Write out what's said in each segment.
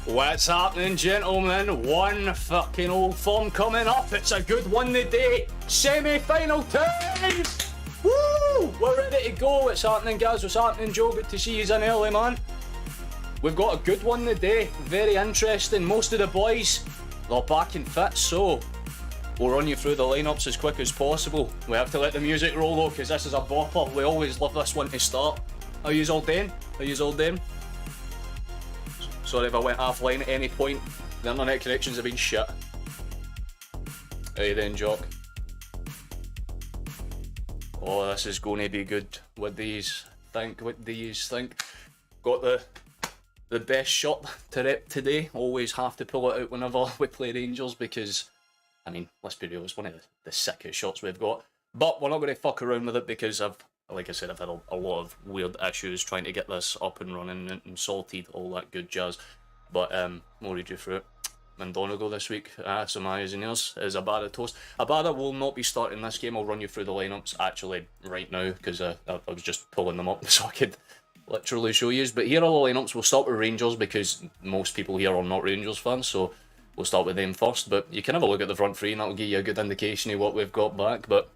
What's happening, gentlemen? One fucking old form coming up. It's a good one today. Semi-final times! Woo! We're ready to go. What's happening, guys? What's happening, Joe? Good to see you in early, man. We've got a good one today. Very interesting. Most of the boys, they're back and fit, so we'll run you through the lineups as quick as possible. We have to let the music roll though, because this is a bopper. We always love this one to start. How yous all doing? How yous all doing? Sorry if I went offline at any point. The internet connections have been shit. How you doing, Jock? Oh, this is going to be good. What do yous think? Got the best shot to rep today. Always have to pull it out whenever we play Rangers because, I mean, let's be real, it's one of the sickest shots we've got. But we're not going to fuck around with it because like I said, I've had a lot of weird issues trying to get this up and running and sorted, all that good jazz. But we'll read you through it. Donegal this week, some eyes and ears, is Abada toast. Abada will not be starting this game. I'll run you through the lineups actually right now because I was just pulling them up so I could literally show you. But here are the lineups. We'll start with Rangers because most people here are not Rangers fans, so we'll start with them first. But you can have a look at the front three and that'll give you a good indication of what we've got back. But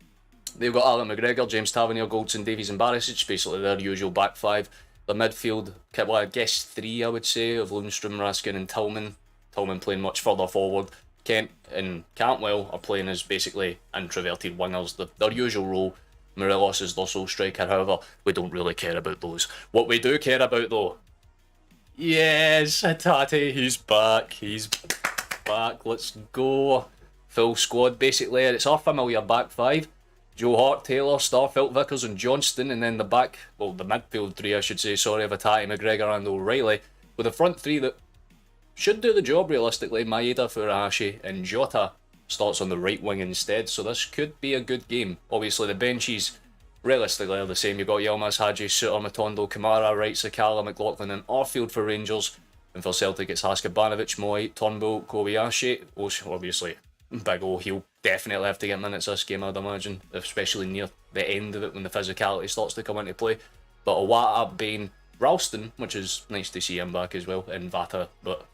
they've got Alan McGregor, James Tavernier, Goldson, Davies and Barisic, basically their usual back five. The midfield, well, I guess three I would say, of Lundstrom, Raskin and Tillman. Tillman playing much further forward. Kent and Cantwell are playing as basically introverted wingers, their usual role. Morelos is their sole striker, however, we don't really care about those. What we do care about though, yes, Hatate, he's back, let's go. Full squad basically, and it's our familiar back five. Joe Hart, Taylor, Starfelt, Vickers and Johnston, and then the midfield three I should say, sorry, of Hatate, McGregor and O'Reilly, with a front three that should do the job realistically. Maeda, Furuhashi and Jota starts on the right wing instead, so this could be a good game. Obviously the benches realistically are the same. You've got Yilmaz, Hadji, Suter, Matondo, Kamara, Wright, Sakala, McLaughlin and Arfield for Rangers, and for Celtic it's Haskabanovic, Moy, Turnbull, Kobayashi. Obviously Big O, he'll definitely have to get minutes this game I'd imagine, especially near the end of it when the physicality starts to come into play. But Iwata, Bain, Ralston, which is nice to see him back as well, and Vata, but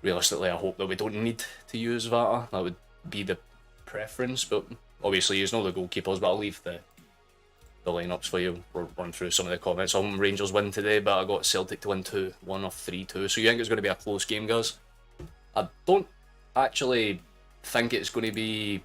realistically I hope that we don't need to use Vata. That would be the preference, but obviously you know the goalkeepers, but I'll leave the lineups for you. We'll run through some of the comments. Rangers win today, but I got Celtic to win 2-1 or 3-2, so you think it's going to be a close game, guys? I don't actually think it's going to be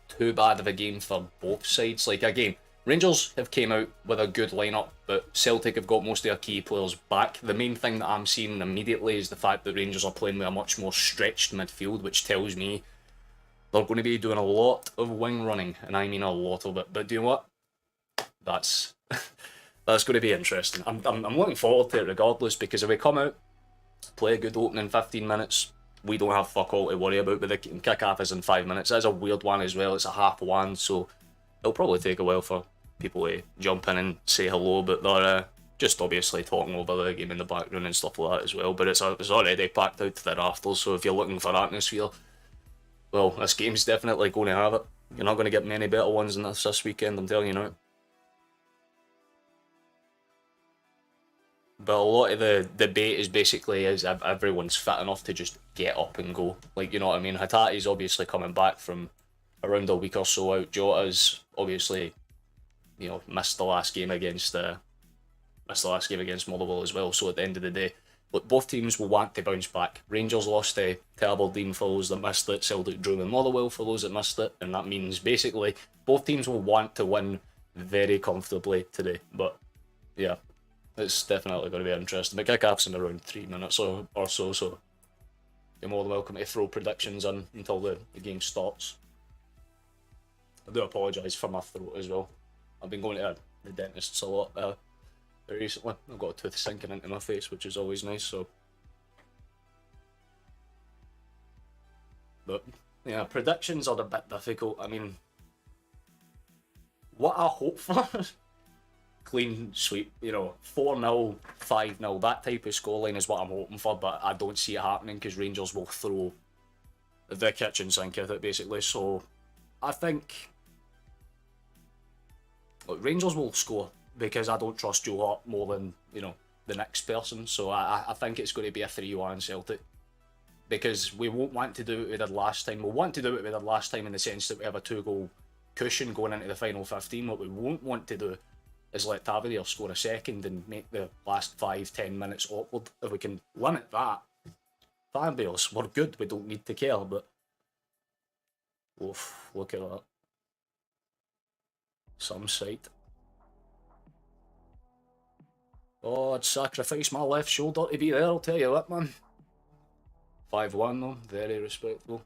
too bad of a game for both sides. Like, again, Rangers have came out with a good lineup, but Celtic have got most of their key players back. The main thing that I'm seeing immediately is the fact that Rangers are playing with a much more stretched midfield, which tells me they're going to be doing a lot of wing running, and I mean a lot of it. But do you know what? That's going to be interesting. I'm looking forward to it regardless, because if we come out, play a good opening 15 minutes, we don't have fuck all to worry about, but the kick-off is in 5 minutes. That's a weird one as well. It's a half one, so it'll probably take a while for people to jump in and say hello, but they're just obviously talking over the game in the background and stuff like that as well. But it's already packed out to the rafters, so if you're looking for atmosphere, well, this game's definitely going to have it. You're not going to get many better ones than this weekend, I'm telling you now. But a lot of the debate is basically if everyone's fit enough to just get up and go. Like, you know what I mean? Hatate's obviously coming back from around a week or so out. Jota's obviously, you know, missed the last game against Motherwell as well. So at the end of the day, but both teams will want to bounce back. Rangers lost to Aberdeen for those that missed it. Celtic drew with Motherwell for those that missed it, and that means basically both teams will want to win very comfortably today. But yeah, it's definitely going to be interesting. The kick-off's in around 3 minutes or so, so you're more than welcome to throw predictions in until the game starts. I do apologise for my throat as well. I've been going to the dentist a lot recently. I've got a tooth sinking into my face, which is always nice, so. But yeah, predictions are a bit difficult. I mean, what I hope for, clean sweep, you know, 4-0, 5-0, that type of scoreline is what I'm hoping for, but I don't see it happening because Rangers will throw the kitchen sink at it basically. So I think Rangers will score because I don't trust Joe Hart more than, you know, the next person. So I think it's going to be a 3-1 Celtic. Because we won't want to do what we did last time. We'll want to do what we did last time in the sense that we have a 2-goal cushion going into the final 15. What we won't want to do is let Tavernier score a second and make the last 5-10 minutes awkward. If we can limit that, fabulous. We're good, we don't need to care, but oof, look at that. Some sight. Oh, I'd sacrifice my left shoulder to be there, I'll tell you what, man. 5-1 though, very respectful.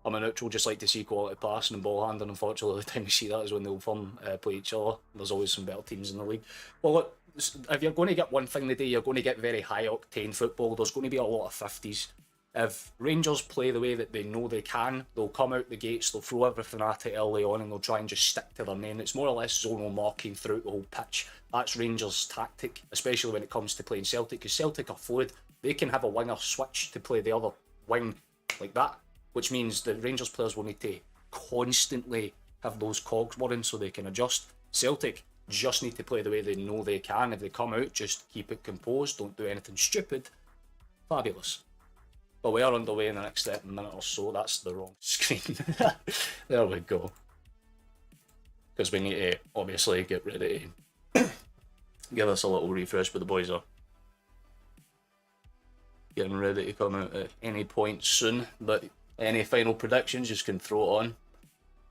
I'm a neutral, just like to see quality passing and ball handling. Unfortunately, the time we see that is when the Old Firm play each other. There's always some better teams in the league. Well, look, if you're going to get one thing today, you're going to get very high octane football. There's going to be a lot of 50s. If Rangers play the way that they know they can, they'll come out the gates, they'll throw everything at it early on, and they'll try and just stick to their men. It's more or less zonal marking throughout the whole pitch. That's Rangers' tactic, especially when it comes to playing Celtic, because Celtic are fluid. They can have a winger switch to play the other wing like that, which means the Rangers players will need to constantly have those cogs running so they can adjust. Celtic just need to play the way they know they can. If they come out, just keep it composed, don't do anything stupid. Fabulous. But we are underway in the next minute or so. That's the wrong screen. There we go. Because we need to obviously get ready to give us a little refresh, but the boys are getting ready to come out at any point soon. But any final predictions, just can throw it on.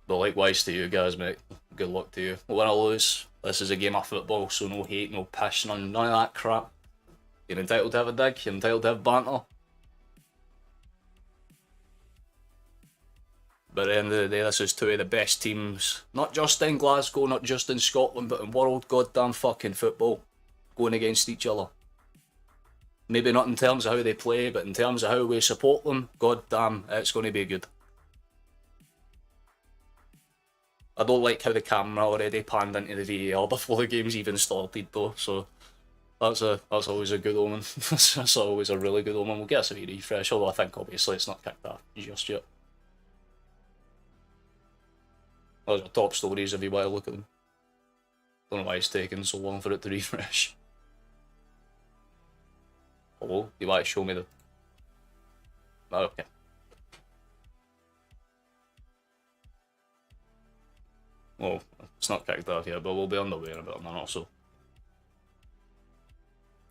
But likewise to you guys, mate. Good luck to you. Win or lose, this is a game of football, so no hate, no piss, none of that crap. You're entitled to have a dig, you're entitled to have banter. But at the end of the day, this is two of the best teams, not just in Glasgow, not just in Scotland, but in world goddamn fucking football, going against each other. Maybe not in terms of how they play, but in terms of how we support them, goddamn, it's going to be good. I don't like how the camera already panned into the VAR before the game's even started though, so that's always a good omen. That's always a really good omen. We'll get us a refresh, although I think obviously it's not kicked off just yet. Those are top stories if you want to look at them. Don't know why it's taking so long for it to refresh. Hello? You want to show me the... Oh, okay. Well, it's not kicked off yet, but we'll be underway in a bit of a minute or so.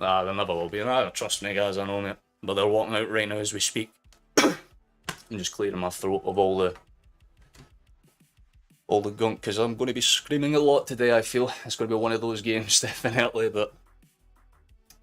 Nah, they never will be. Nah, trust me guys, I know mate. But they're walking out right now as we speak. I'm just clearing my throat of all the gunk, because I'm going to be screaming a lot today, I feel. It's going to be one of those games, definitely, but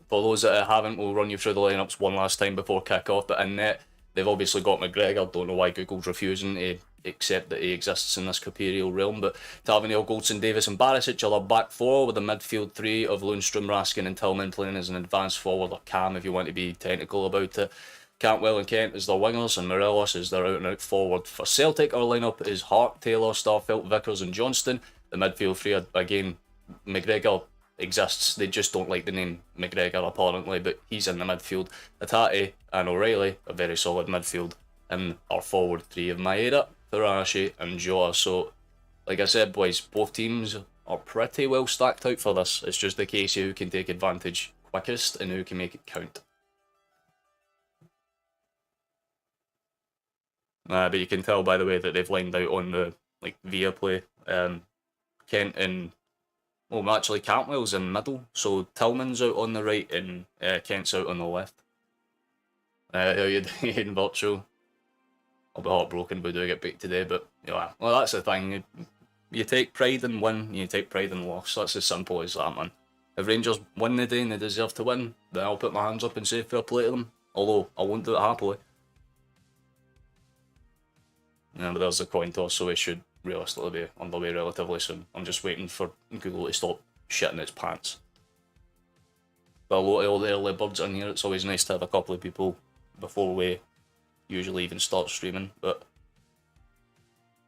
for those that haven't, we'll run you through the lineups one last time before kick-off. But in net, they've obviously got McGregor. Don't know why Google's refusing to accept that he exists in this corporeal realm, but Tavernier, Goldson, Davis and Barisic are their back four, with a midfield three of Lundstrom, Raskin and Tillman playing as an advanced forward, or Cam if you want to be technical about it. Cantwell and Kent as their wingers, and Morelos is their out-and-out forward. For Celtic, our lineup is Hart, Taylor, Starfelt, Vickers and Johnston. The midfield three, again, McGregor exists, they just don't like the name McGregor apparently, but he's in the midfield. Hatate and O'Reilly, a very solid midfield, and our forward three of Maeda, Tharashi and Joa. So, like I said boys, both teams are pretty well stacked out for this. It's just the case of who can take advantage quickest and who can make it count. But you can tell by the way that they've lined out on the via play. Kent and actually Cantwell's in middle, so Tillman's out on the right and Kent's out on the left. How you doing, Virtual? I'll be heartbroken if we do get beat today, but yeah, well that's the thing. You take pride in win, you take pride in loss. That's as simple as that, man. If Rangers win the day and they deserve to win, then I'll put my hands up and say fair play to them. Although I won't do it happily. Yeah, but there's the coin toss, so we should realistically be underway relatively soon. I'm just waiting for Google to stop shitting its pants. But a lot of all the early birds in here, it's always nice to have a couple of people before we usually even start streaming. But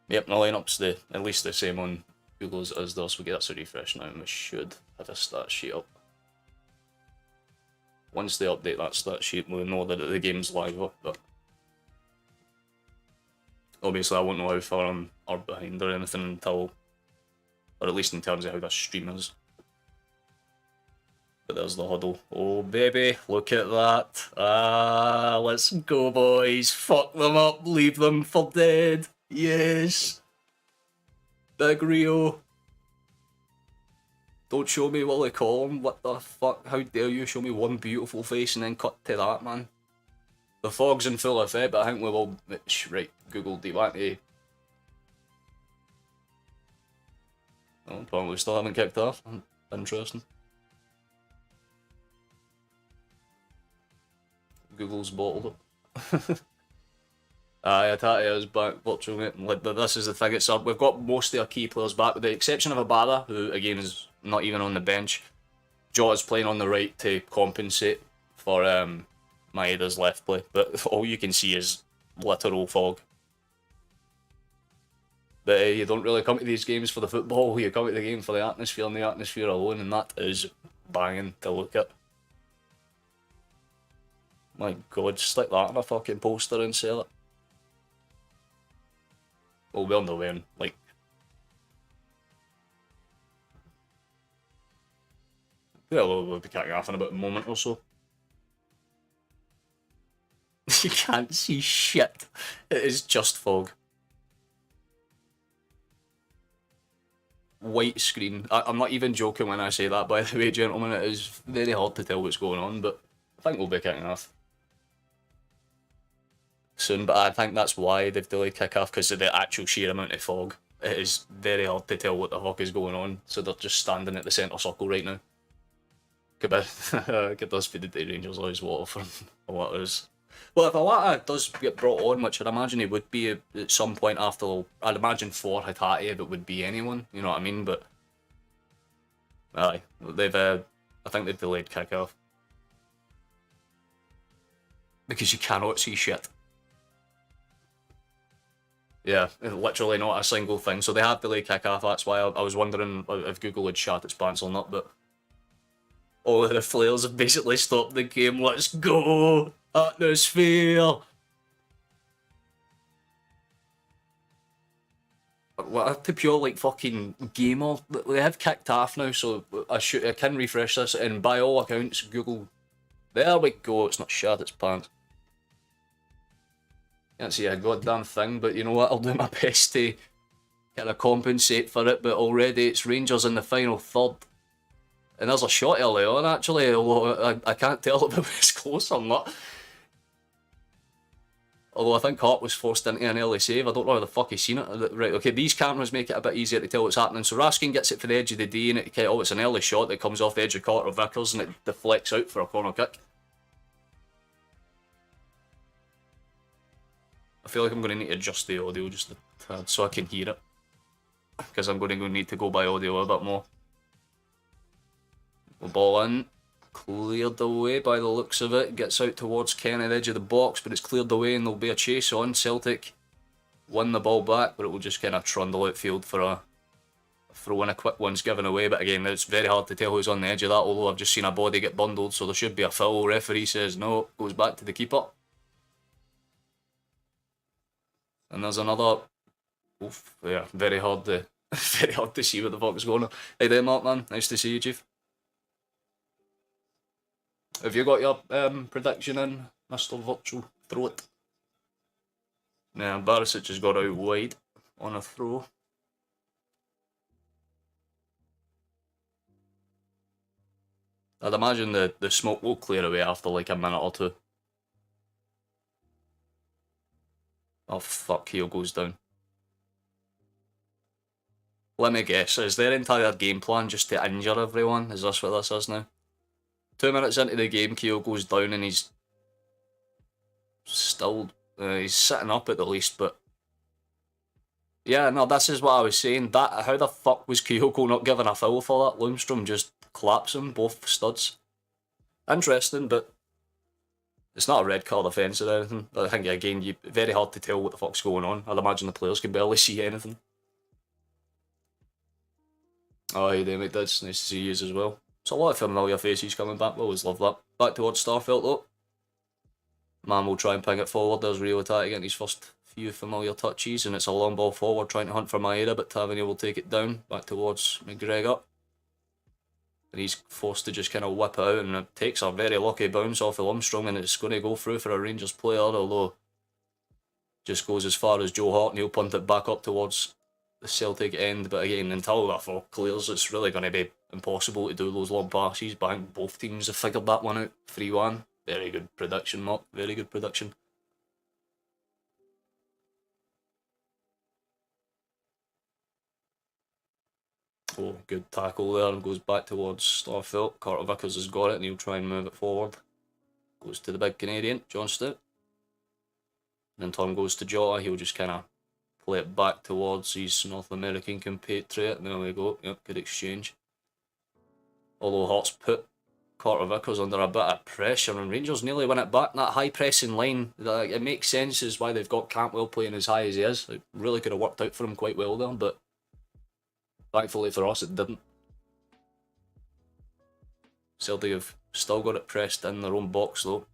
yep, the lineup's at least the same on Google's as theirs. We get us a refresh now and we should have a stat sheet up. Once they update that stat sheet, we'll know that the game's live up, but obviously I won't know how far I'm behind or anything until, or at least in terms of how this stream is. But there's the huddle. Oh, baby, look at that. Ah, let's go, boys. Fuck them up, leave them for dead. Yes. Big Rio. Don't show me Willie Collum. What the fuck? How dare you show me one beautiful face and then cut to that, man? The fog's in full effect, but I think we will... Right, Google, do you want to... Oh, apparently we still haven't kicked off. Interesting. Google's bottled it. Aye, Atati is back virtual, mate. Like, this is the thing, it's we've got most of our key players back, with the exception of Abada, who again is not even on the bench. Jota's playing on the right to compensate for Maeda's left play, but all you can see is literal fog. But you don't really come to these games for the football, you come to the game for the atmosphere and the atmosphere alone, and that is banging to look at. My god, stick that on a fucking poster and sell it. Well, we're nowhere, like... Yeah, we'll be kicking off in about a moment or so. You can't see shit. It is just fog. White screen. I'm not even joking when I say that, by the way, gentlemen. It is very hard to tell what's going on, but I think we'll be kicking off soon. But I think that's why they've delayed kick-off, because of the actual sheer amount of fog. It is very hard to tell what the fuck is going on, so they're just standing at the centre circle right now. Get this feeded to Rangers Eyes water from what it is. Well, if Awata does get brought on, which I'd imagine he would be at some point after, I'd imagine for Hatate if it would be anyone, you know what I mean? But aye, they've I think they've delayed kick-off because you cannot see shit. Yeah, literally not a single thing. So they have delayed kick-off. That's why I was wondering if Google had shat its pants or not. But all of the flares have basically stopped the game. Let's go! Atmosphere! What a pure, like, fucking gamer. They have kicked off now, so I can refresh this, and by all accounts, Google... There we go, it's not shat its pants. Can't see a goddamn thing, but you know what, I'll do my best to kind of compensate for it, but already it's Rangers in the final third. And there's a shot early on, actually, although I can't tell if it was close or not. Although I think Hart was forced into an early save. I don't know how the fuck he's seen it. Right, okay, these cameras make it a bit easier to tell what's happening. So Raskin gets it for the edge of the D, and it's an early shot that comes off the edge of Carter Vickers, and it deflects out for a corner kick. I feel like I'm going to need to adjust the audio just a tad so I can hear it, because I'm going to need to go by audio a bit more. The ball in, cleared away by the looks of it, gets out towards Ken at the edge of the box, but it's cleared away and there'll be a chase on. Celtic win the ball back, but it will just kind of trundle outfield for a throw in. A quick one's given away, but again, it's very hard to tell who's on the edge of that, although I've just seen a body get bundled, so there should be a foul. Referee says no, goes back to the keeper. And there's another... Oof, yeah, very hard to see what the fuck is going on. Hey there, Mark, man. Nice to see you, Chief. Have you got your prediction in, Mr. Virtual Throat? Nah, Barisic has got out wide on a throw. I'd imagine the smoke will clear away after like a minute or two. Oh fuck, heel goes down. Let me guess, is their entire game plan just to injure everyone? Is this what this is now? 2 minutes into the game, Keogh goes down and he's still... he's sitting up at the least, but... Yeah, no, this is what I was saying. How the fuck was Kyoko not given a foul for that? Lundstrom just claps him, both studs. Interesting, but... It's not a red card offence or anything. I think, again, very hard to tell what the fuck's going on. I'd imagine the players can barely see anything. Oh, hey there, mate, Dids. Nice to see you as well. It's a lot of familiar faces coming back. We always love that. Back towards Starfelt, though. Man will try and ping it forward. There's Rio Tati getting his first few familiar touches, and it's a long ball forward trying to hunt for Maeda, but Tavernier will take it down. Back towards McGregor. and he's forced to just kind of whip it out, and it takes a very lucky bounce off of Lundstrom, and it's going to go through for a Rangers player, although just goes as far as Joe Hart, and he'll punt it back up towards the Celtic end. But again, until that fuck clears, it's really going to be impossible to do those long passes. But I think both teams have figured that one out. 3-1. Very good production, Mark. Very good production. Oh, good tackle there, and goes back towards Starfelt. Carter Vickers has got it, and he'll try and move it forward. Goes to the big Canadian, Johnston. And then Tom goes to Jota. He'll just kind of play it back towards his North American compatriot. There we go. Yep, good exchange. Although Hart's put Carter Vickers under a bit of pressure, and Rangers nearly win it back. That high pressing line, it makes sense as why they've got Cantwell playing as high as he is. It really could have worked out for him quite well there, but thankfully for us it didn't. Celtic have still got it pressed in their own box though.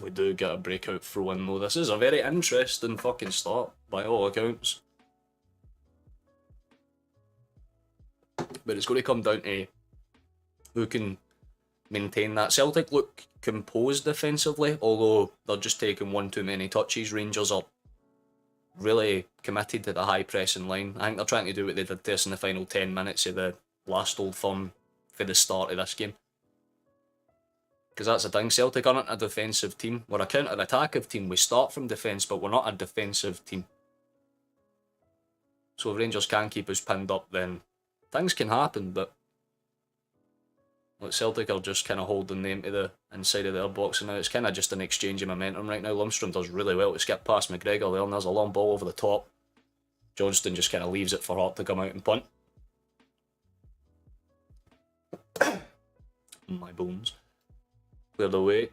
We do get a breakout throw in though. This is a very interesting fucking start by all accounts. But it's going to come down to who can maintain that. Celtic look composed defensively, although they're just taking one too many touches. Rangers are really committed to the high pressing line. I think they're trying to do what they did to us in the final 10 minutes of the last Old Firm for the start of this game. Because that's the thing, Celtic aren't a defensive team. We're a counter-attacking team. We start from defence, but we're not a defensive team. So if Rangers can keep us pinned up, then things can happen, but like Celtic are just kind of holding them to the inside of their box, and now it's kind of just an exchange of momentum right now. Lundstrom does really well to skip past McGregor there, and there's a long ball over the top. Johnston just kind of leaves it for Hart to come out and punt. My bones. Cleared away.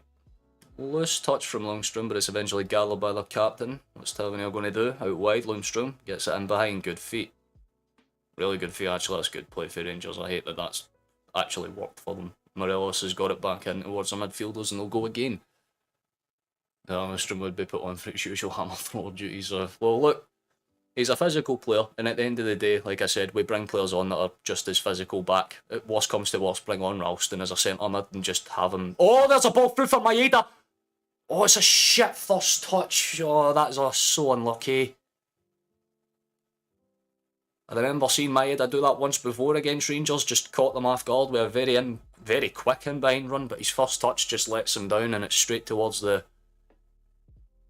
Loose touch from Lundstrom, but it's eventually gathered by their captain. What's Tavernier going to do? Out wide, Lundstrom gets it in behind. Good feet. Really good feet, actually. That's good play for Rangers. I hate that that's actually worked for them. Morelos has got it back in towards the midfielders, and they'll go again. Lundstrom would be put on for his usual hammer thrower duties. Well, look, he's a physical player, and at the end of the day, like I said, we bring players on that are just as physical back. If worst comes to worst, bring on Ralston as a centre mid and just have him. Oh, there's a ball through for Maeda! Oh, it's a shit first touch. Oh, that's so unlucky. I remember seeing Maeda do that once before against Rangers, just caught them off guard with a very quick in behind run, but his first touch just lets him down, and it's straight towards the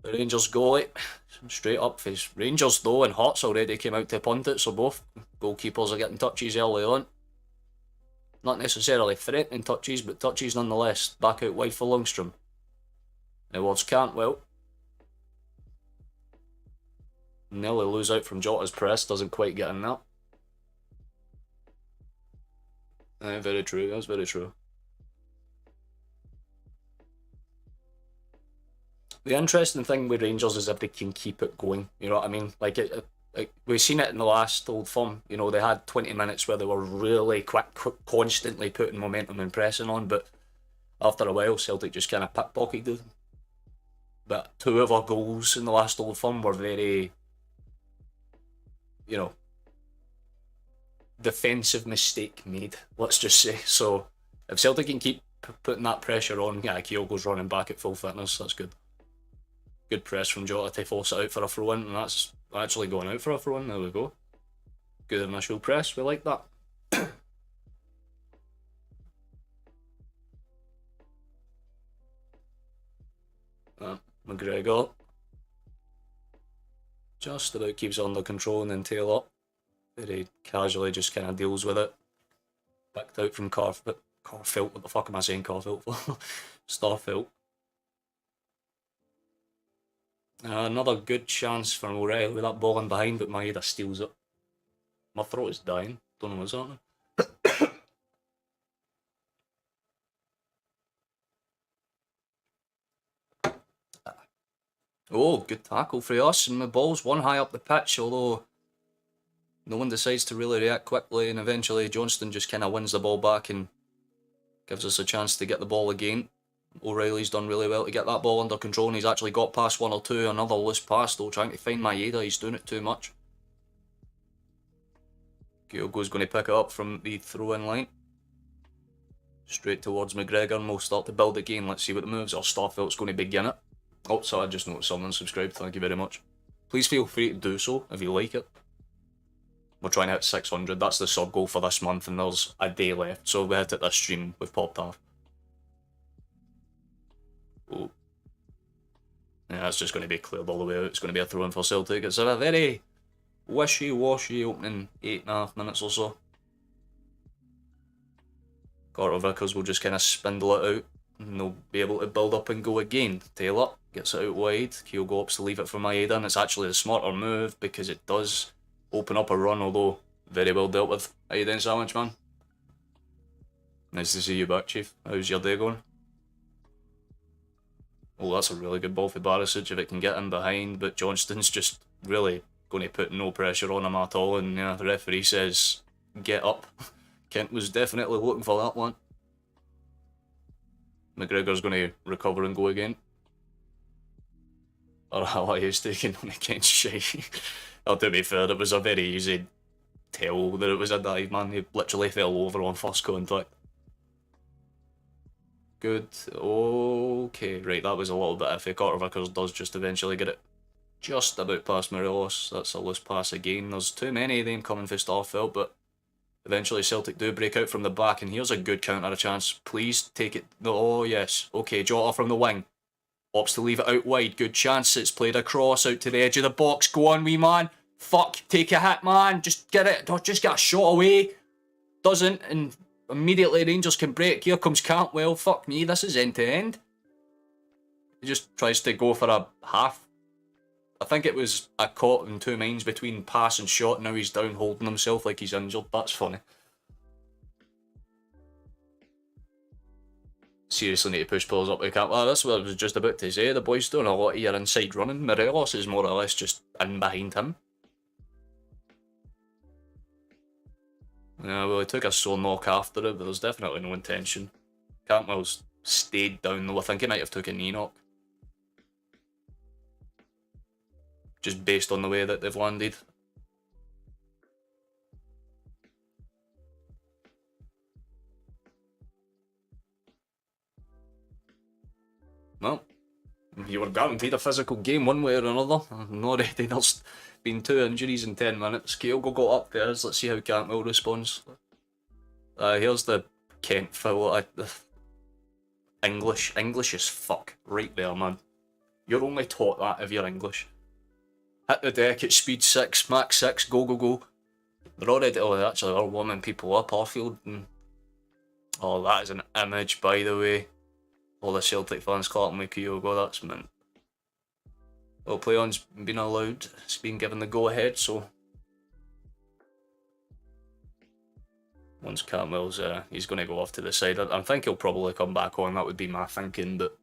Rangers goalie. Straight up for his Rangers though, and Hart's already came out to punt it, so both goalkeepers are getting touches early on. Not necessarily threatening touches, but touches nonetheless. Back out wide for Lundstrom. Towards Cantwell. Nearly lose out from Jota's press, doesn't quite get in that. Very true, that's very true. The interesting thing with Rangers is if they can keep it going, you know what I mean? Like we've seen it in the last Old Firm, you know, they had 20 minutes where they were really quick, constantly putting momentum and pressing on, but after a while Celtic just kind of pickpocketed them. But two of our goals in the last Old Firm were very, you know, defensive mistake made, let's just say. So if Celtic can keep putting that pressure on, yeah, Kyogo's running back at full fitness, that's good. Good press from Jota to force it out for a throw-in, and that's actually going out for a throw-in. There we go. Good initial press, we like that. McGregor just about keeps it under control, and then Taylor very casually just kind of deals with it. Backed out from Carfelt. What the fuck am I saying Carfelt for? Starfelt. Another good chance for O'Reilly with that ball in behind, but Maeda steals it. My throat is dying. Don't know what's happening. Oh, good tackle for us, and the ball's one high up the pitch, although no one decides to really react quickly, and eventually Johnston just kind of wins the ball back and gives us a chance to get the ball again. O'Reilly's done really well to get that ball under control, and he's actually got past one or two. Another loose pass though, trying to find Maeda, he's doing it too much. Kyogo's going to pick it up from the throw-in line. Straight towards McGregor, and we'll start to build again. Let's see what the moves are. Starfelt's going to begin it. Oh, so I just noticed someone subscribed. Thank you very much. Please feel free to do so if you like it. We're trying to hit 600. That's the sub goal for this month, and there's a day left. So if we hit it this stream, we've popped off. Oh. Yeah, that's just going to be cleared all the way out. It's going to be a throw-in for Celtic. It's a very wishy-washy opening 8.5 minutes or so. Carter Vickers will just kind of spindle it out, and they'll be able to build up and go again. Taylor gets it out wide. Kyogo opts to leave it for Maeda, and it's actually the smarter move because it does open up a run, although very well dealt with. How you doing, Salvage, man? Nice to see you back, Chief. How's your day going? Oh, that's a really good ball for Barisic if it can get in behind, but Johnston's just really going to put no pressure on him at all, and the referee says, get up. Kent was definitely looking for that one. McGregor's going to recover and go again. Or how he is taking on against Shay. Oh, to be fair, it was a very easy tell that it was a dive, man. He literally fell over on first contact. Good. Okay, right, that was a little bit iffy. Carter Vickers does just eventually get it just about past Morelos. That's a loose pass again. There's too many of them coming for Starfelt, but eventually Celtic do break out from the back, and here's a good counter a chance. Please take it. Oh, yes. Okay, Jota from the wing. Opts to leave it out wide. Good chance. It's played across out to the edge of the box. Go on, wee man. Fuck, take a hit, man. Just get it. Just get a shot away. Doesn't, and immediately Rangers can break. Here comes Cantwell. Fuck me, this is end to end. He just tries to go for a half. I think it was a caught in two minds between pass and shot. Now he's down holding himself like he's injured. That's funny. Seriously need to push players up. Well, that's what I was just about to say. The boy's doing a lot of your inside running. Morelos is more or less just in behind him. Yeah, well, he took a sore knock after it, but there's definitely no intention. Cantwell's stayed down though. I think he might have took a knee knock. Just based on the way that they've landed. Well, you were guaranteed a physical game one way or another. Already there's been 2 injuries in 10 minutes. Kyogo got up there. Let's see how Cantwell responds. Here's the Kent foul. English as fuck. Right there, man. You're only taught that if you're English. Hit the deck at speed 6, max 6, go, go, go. They're already, oh, they actually are warming people up, Arfield. And, oh, that is an image, by the way. All the Celtic fans clapping with Kyogo, that's mint. Well, play-on's been allowed, it's been given the go-ahead, so... Once Cantwell's, he's going to go off to the side. I think he'll probably come back on, that would be my thinking, but...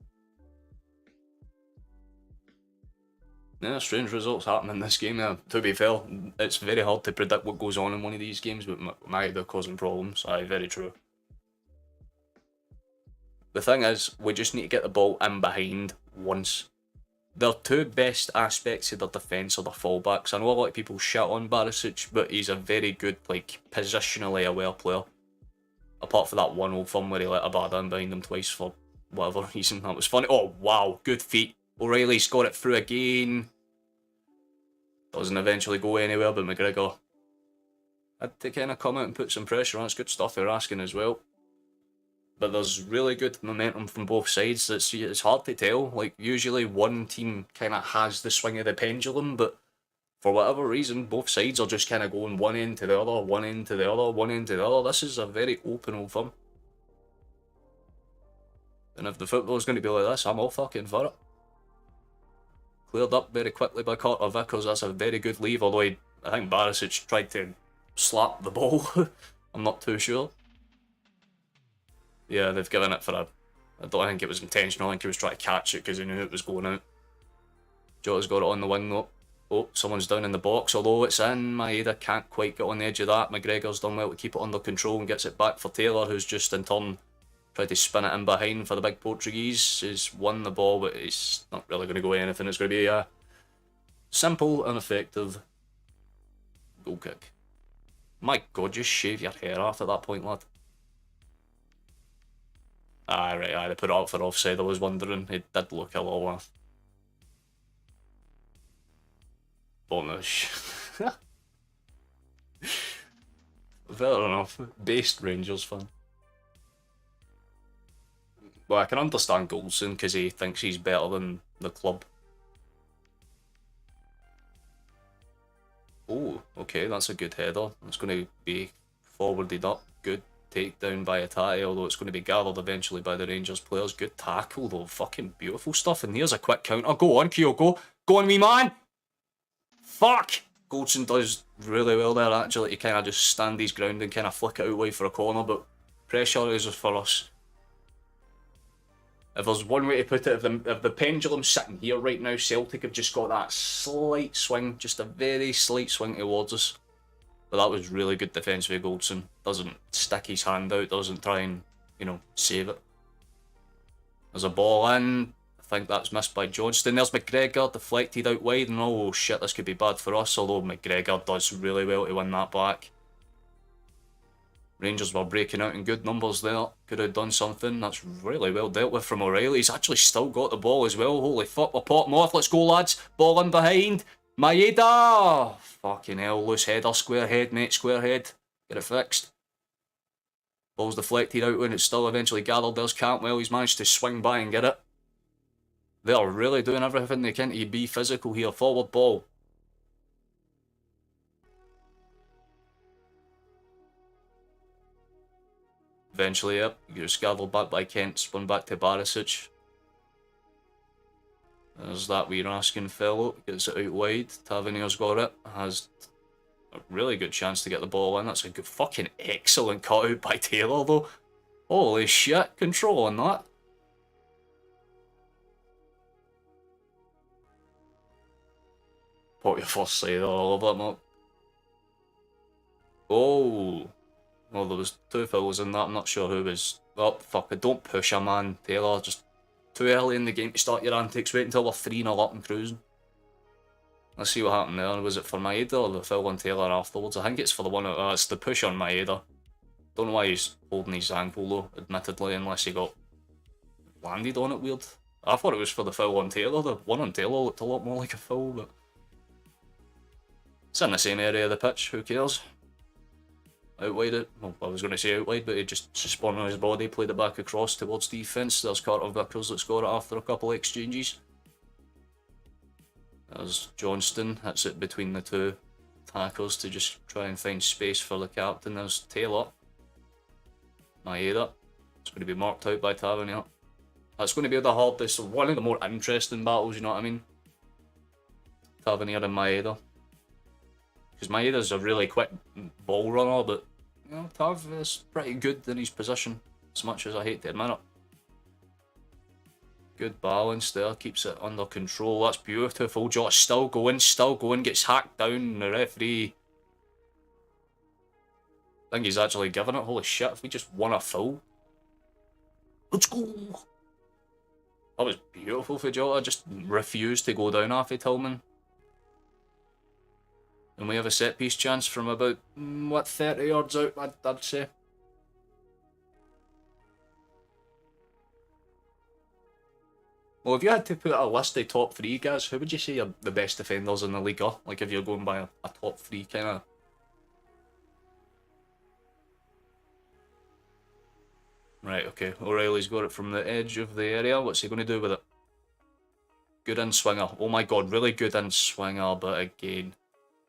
Yeah, strange results happen in this game. To be fair, it's very hard to predict what goes on in one of these games, but Maeda causing problems. Aye, very true. The thing is, we just need to get the ball in behind once. Their 2 best aspects of their defence are their fullbacks. I know a lot of people shit on Barisic, but he's a very good, like, positionally aware player. Apart from that one old firm where he let a bad in behind him twice for whatever reason. That was funny. Oh, wow, good feet. O'Reilly's got it through again. Doesn't eventually go anywhere, but McGregor had to kind of come out and put some pressure on. It's good stuff they're asking as well. But there's really good momentum from both sides. It's hard to tell. Like, usually one team kind of has the swing of the pendulum, but for whatever reason, both sides are just kind of going one end to the other, one end to the other, one end to the other. This is a very open old firm. And if the football's going to be like this, I'm all fucking for it. Cleared up very quickly by Carter Vickers. That's a very good leave, although I think Barisic tried to slap the ball. I'm not too sure. Yeah, they've given it for a... I don't think it was intentional. I think he was trying to catch it because he knew it was going out. Jota's got it on the wing though. Oh, someone's down in the box, although it's in. Maeda can't quite get on the edge of that. McGregor's done well to keep it under control and gets it back for Taylor, who's just in turn tried to spin it in behind for the big Portuguese. He's won the ball, but it's not really going to go anything. It's going to be a simple and effective goal kick. My God, just shave your hair off at that point, lad. Aye, right, aye, they put it up for offside. I was wondering. It did look a little bonus. Fair enough. Based Rangers fan. Well, I can understand Goldson because he thinks he's better than the club. Oh, okay, that's a good header. It's going to be forwarded up. Good takedown by Atati, although it's going to be gathered eventually by the Rangers players. Good tackle, though. Fucking beautiful stuff. And here's a quick counter. Go on, Kyogo. Go on, me man. Fuck! Goldson does really well there, actually, to kind of just stand his ground and kind of flick it out wide for a corner, but pressure is for us. If there's one way to put it, if the pendulum's sitting here right now, Celtic have just got that slight swing, just a very slight swing towards us. But that was really good defence by Goldson. Doesn't stick his hand out, doesn't try and, you know, save it. There's a ball in. I think that's missed by Johnston. There's McGregor, deflected out wide, and oh shit, this could be bad for us, although McGregor does really well to win that back. Rangers were breaking out in good numbers there. Could have done something. That's really well dealt with from O'Reilly. He's actually still got the ball as well. Holy fuck, we're potting off. Let's go, lads. Ball in behind. Maeda! Fucking hell, loose header. Square head, mate. Square head. Get it fixed. Ball's deflected out when it's still eventually gathered. There's Cantwell. He's managed to swing by and get it. They're really doing everything they can to be physical here. Forward ball. Eventually, yep, gets gathered back by Kent, spun back to Barisic. There's that wee Raskin fellow, gets it out wide. Tavernier's got it, has a really good chance to get the ball in. That's a good, fucking excellent cut out by Taylor though. Holy shit, control on that. Put your first side all over it, Mark. Oh. Well, there was two fouls in that. I'm not sure who was. Oh, fuck it. Don't push a man, Taylor. Just too early in the game to start your antics. Wait until we're 3-0 up and cruising. Let's see what happened there. Was it for Maeda or the foul on Taylor afterwards? I think it's for the one. It's the push on Maeda. Don't know why he's holding his ankle though, admittedly, unless he got landed on it weird. I thought it was for the foul on Taylor. The one on Taylor looked a lot more like a foul, but it's in the same area of the pitch. Who cares? Out wide it. Well, I was going to say out wide, but he just spun on his body, played it back across towards defence. There's Carter Vickers that scored it after a couple of exchanges. There's Johnston, hits it between the two tackles to just try and find space for the captain. There's Taylor. Maeda. It's going to be marked out by Tavernier. That's going to be the hardest, one of the more interesting battles, you know what I mean? Tavernier and Maeda. Because Maeda's a really quick ball runner, but you know, Tav is pretty good in his position, as much as I hate to admit it. Good balance there, keeps it under control. That's beautiful. Josh still going, gets hacked down. The referee, I think he's actually given it. Holy shit, if we just won a foul. Let's go. That was beautiful for Jota, just refused to go down after Tillman. And we have a set piece chance from about, what, 30 yards out, I'd say. Well, if you had to put a list of top three guys, who would you say are the best defenders in the league are? Like if you're going by a top three kind of. Right, okay. O'Reilly's got it from the edge of the area. What's he going to do with it? Good in swinger. Oh my god, really good in swinger, but again,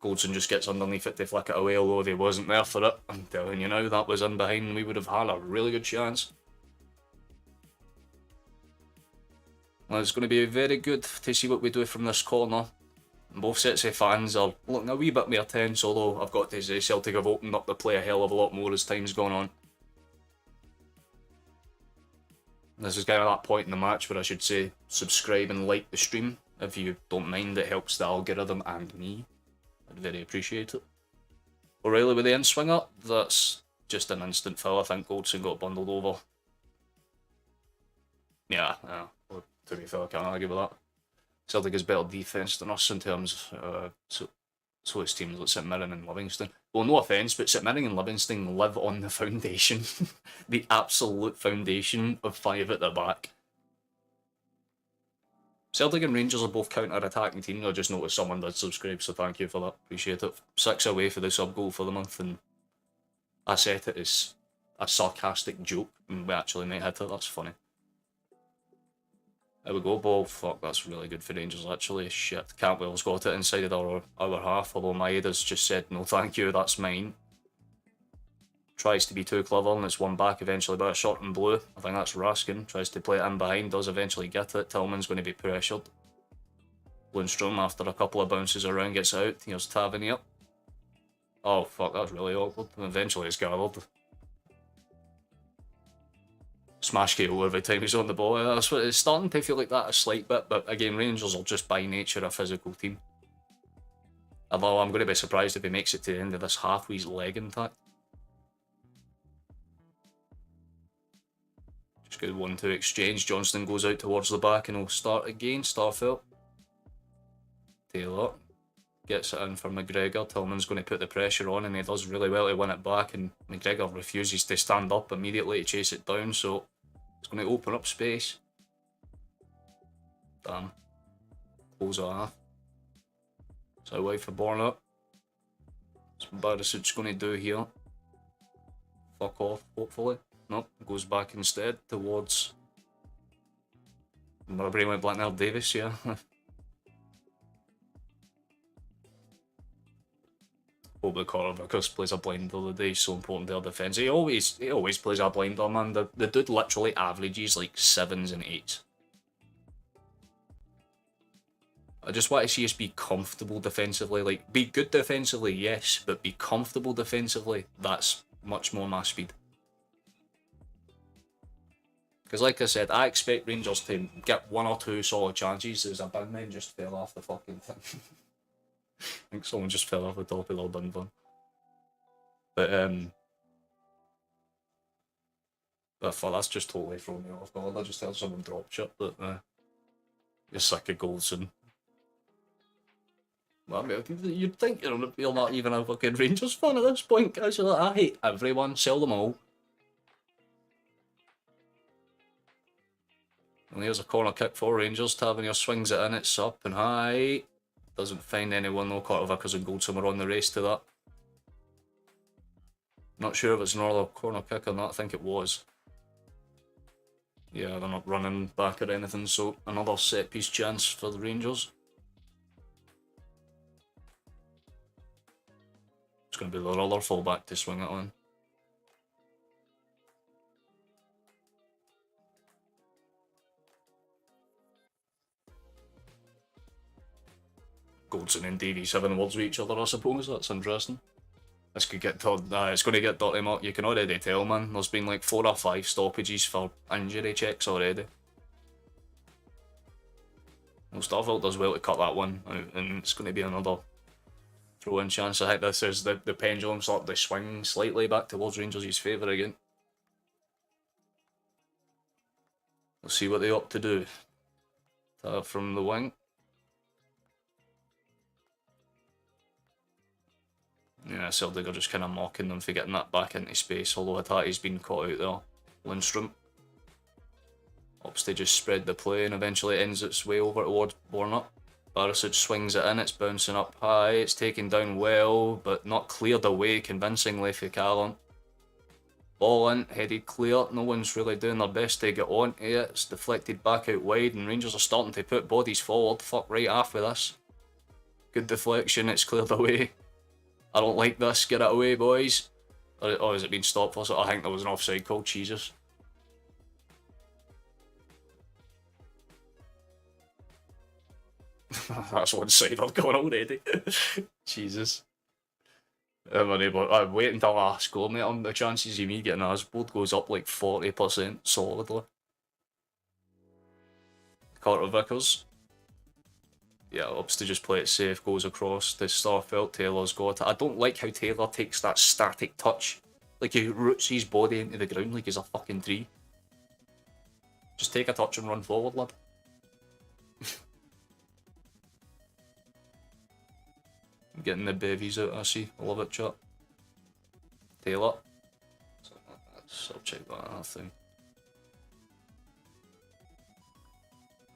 Goldson just gets underneath it to flick it away, although if he wasn't there for it, I'm telling you now, that was in behind, we would have had a really good chance. Well, it's going to be very good to see what we do from this corner. Both sets of fans are looking a wee bit more tense, although I've got to say Celtic have opened up the play a hell of a lot more as time's gone on. This is kind of that point in the match where I should say subscribe and like the stream. If you don't mind, it helps the algorithm and me. I'd very appreciate it. O'Reilly with the in-swinger, that's just an instant foul. I think Goldson got bundled over. Yeah, well, to be fair, I can't argue with that. Celtic is better defence than us in terms, so So it's teams like St Mirren and Livingston. Well, no offence, but St Mirren and Livingston live on the foundation, the absolute foundation of 5 at the back. Celtic and Rangers are both counter-attacking teams. I just noticed someone did subscribe, so thank you for that. Appreciate it. 6 away for the sub goal for the month, and I set it as a sarcastic joke, and we actually might hit it. That's funny. There we go, ball. Fuck, that's really good for Rangers, actually. Shit, Cantwell's got it inside our half, although Maeda's just said, no thank you, that's mine. Tries to be too clever, and it's one back eventually by a shot in blue. I think that's Raskin. Tries to play it in behind, does eventually get it. Tillman's going to be pressured. Lundstrom, after a couple of bounces around, gets it out. Here's Tavernier. Oh, fuck, that's really awkward. And eventually it's gathered. Smash KO every time he's on the ball. That's what it's starting to feel like that a slight bit, but again, Rangers are just by nature a physical team. Although I'm going to be surprised if he makes it to the end of this half with his leg intact. Just good 1-2 exchange. Johnston goes out towards the back and he'll start again. Starfelt. Taylor gets it in for McGregor. Tillman's going to put the pressure on and he does really well to win it back, and McGregor refuses to stand up immediately to chase it down, so it's going to open up space. Damn. Close it half. So away for Bornut. That's what Barisic going to do here. Fuck off, hopefully. Nope, goes back instead towards Marbury went Blacknell Davis, yeah. Hope the corner because plays a blinder today. He's so important to our defence. He always plays a blinder, man. The dude literally averages like 7s and 8s. I just want to see us be comfortable defensively. Like, be good defensively, yes, but be comfortable defensively. That's much more my speed. Because like I said, I expect Rangers to get 1 or 2 solid chances. There's a bin man just fell off the fucking thing. I think someone just fell off the top of their bin van. But that's just totally thrown me off guard. I just heard someone drop shit, but you're sick of goals and... Well, I mean, you'd think you're not even a fucking Rangers fan at this point, guys. You're like, I hate everyone, sell them all. And here's a corner kick for Rangers. Tavernier swings it in, it's up and high. Doesn't find anyone though. Carter Vickers and Goldsummer on the race to that. Not sure if it's another corner kick or not. I think it was. Yeah, they're not running back or anything, so another set piece chance for the Rangers. It's going to be their other fullback to swing it on. Goldson and Davies having words with each other, I suppose. That's interesting. This could get it's going to get dirty, Mark. You can already tell, man. There's been like 4 or 5 stoppages for injury checks already. Well, Starfelt does well to cut that one out, and it's going to be another throw-in chance. I think this is the pendulum sort of swing slightly back towards Rangers' favour again. We'll see what they opt to do. From the wing. Yeah, Celtic are just kind of mocking them for getting that back into space, although Hatate's been caught out there. Lundstrom opts to just spread the play and eventually ends its way over towards Bornut. Barisic swings it in, it's bouncing up high, it's taken down well, but not cleared away convincingly for Callum. Ball in, headed clear, no one's really doing their best to get onto it, it's deflected back out wide and Rangers are starting to put bodies forward. Fuck right off with this. Good deflection, it's cleared away. I don't like this, get it away boys. Oh, has it been stopped for? I think there was an offside call, Jesus. That's one side I've gone already. Jesus. I'm wait until I score, mate. The chances of me getting Asbold goes up like 40% solidly. Carter Vickers. Yeah, opts to just play it safe, goes across to Starfelt. Taylor's got it. I don't like how Taylor takes that static touch. Like he roots his body into the ground like he's a fucking tree. Just take a touch and run forward, lad. Getting the bevies out, I see. I love it, chat. Taylor. I'll check that other thing.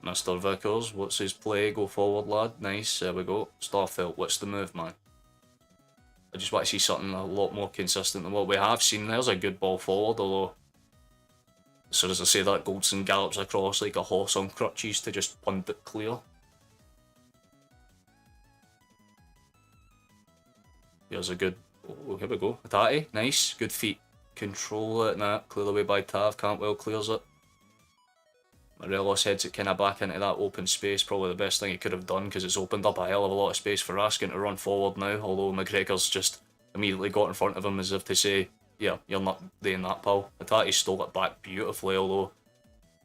Mr. Vickers, what's his play? Go forward, lad. Nice, there we go. Starfelt, what's the move, man? I just want to see something a lot more consistent than what we have seen. There's a good ball forward, although as soon as I say that, Goldson gallops across like a horse on crutches to just punt it clear. Here's a good... Oh, here we go. Atati, nice. Good feet. Control it, nah. Clear away by Tav. Cantwell clears it. Morelos heads it kind of back into that open space. Probably the best thing he could have done because it's opened up a hell of a lot of space for Raskin to run forward now. Although McGregor's just immediately got in front of him as if to say, yeah, you're not doing that, pal. Atati stole it back beautifully, although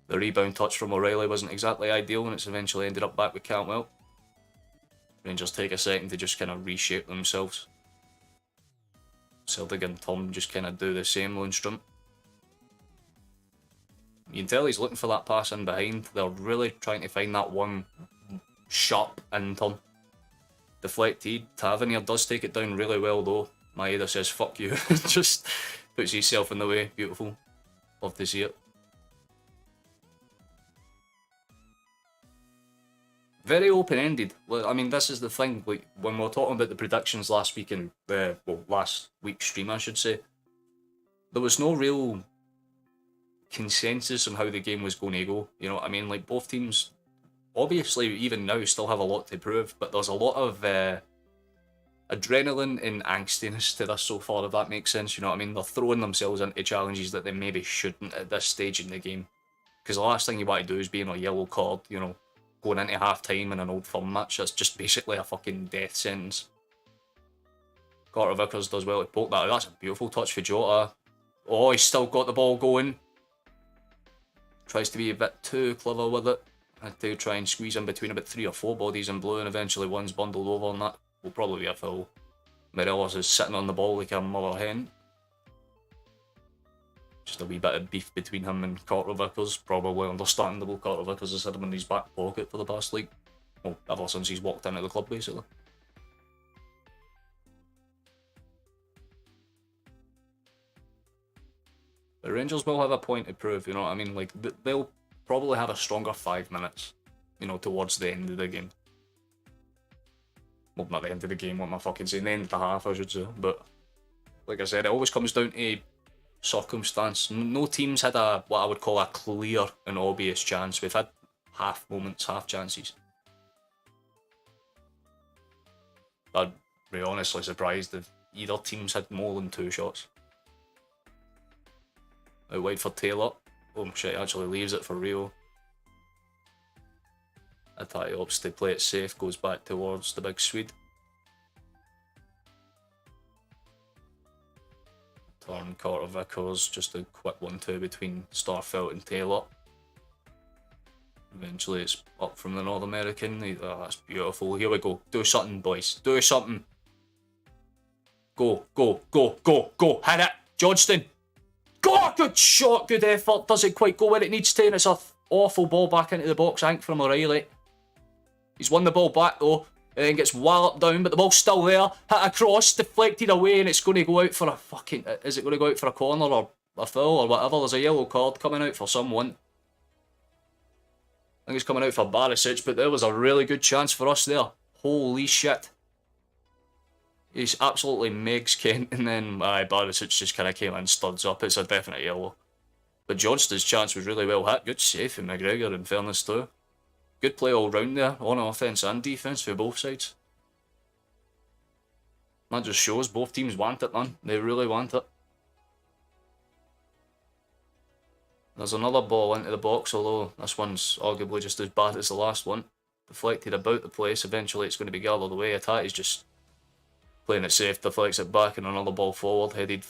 the rebound touch from O'Reilly wasn't exactly ideal and it's eventually ended up back with Cantwell. Rangers take a second to just kind of reshape themselves. Celtic and Tom just kind of do the same, Lundstrom. You can tell he's looking for that pass in behind. They're really trying to find that one sharp in turn. Deflected. Tavernier does take it down really well though. Maeda says fuck you. Just puts himself in the way. Beautiful. Love to see it. Very open-ended. I mean, this is the thing. Like when we were talking about the predictions last week in the last week's stream, I should say, there was no real consensus on how the game was going to go. You know what I mean? Like both teams, obviously, even now, still have a lot to prove. But there's a lot of adrenaline and angstiness to this so far. If that makes sense, you know what I mean? They're throwing themselves into challenges that they maybe shouldn't at this stage in the game. Because the last thing you want to do is be in a yellow card. You know. Going into half-time in an Old Firm match, that's just basically a fucking death sentence. Carter Vickers does well to poke that. That's a beautiful touch for Jota. Oh, he's still got the ball going. Tries to be a bit too clever with it. Had to try and squeeze in between about 3 or 4 bodies in blue, and eventually one's bundled over, and that will probably be a foul. Morelos is sitting on the ball like a mother hen. Just a wee bit of beef between him and Carter Vickers. Probably understandable. Carter Vickers has had him in his back pocket for the past, like, well, ever since he's walked into the club, basically. The Rangers will have a point to prove, you know what I mean? Like, they'll probably have a stronger 5 minutes, you know, towards the end of the game. Well, not the end of the game, what am I fucking saying? The end of the half, I should say. But, like I said, it always comes down to circumstance. No team's had what I would call a clear and obvious chance. We've had half moments, half chances. I'd be honestly surprised if either team's had more than 2 shots. Out wide for Taylor. Oh shit, he actually leaves it for Rio. Atati opts to play it safe, goes back towards the big Swede. Turn Carter Vickers, just a quick 1-2 between Starfelt and Taylor. Eventually it's up from the North American. Oh, that's beautiful. Here we go. Do something, boys. Do something. Go, go, go, go, go. Hit it. Johnston. Go! Good shot, good effort. Doesn't quite go where it needs to, and it's an awful ball back into the box, I think, from O'Reilly. He's won the ball back, though. And then gets walloped down, but the ball's still there. Hit across, deflected away, and it's going to go out for a fucking... Is it going to go out for a corner or a foul or whatever? There's a yellow card coming out for someone. I think it's coming out for Barisic, but there was a really good chance for us there. Holy shit. He's absolutely Megs Kent, and then Barisic just kind of came in, studs up. It's a definite yellow. But Johnston's chance was really well hit. Good save from McGregor, in fairness too. Good play all round there, on offence and defence for both sides. That just shows both teams want it, man. They really want it. There's another ball into the box, although this one's arguably just as bad as the last one. Deflected about the place, eventually it's going to be gathered away. Atati's just playing it safe, deflects it back, and another ball forward, headed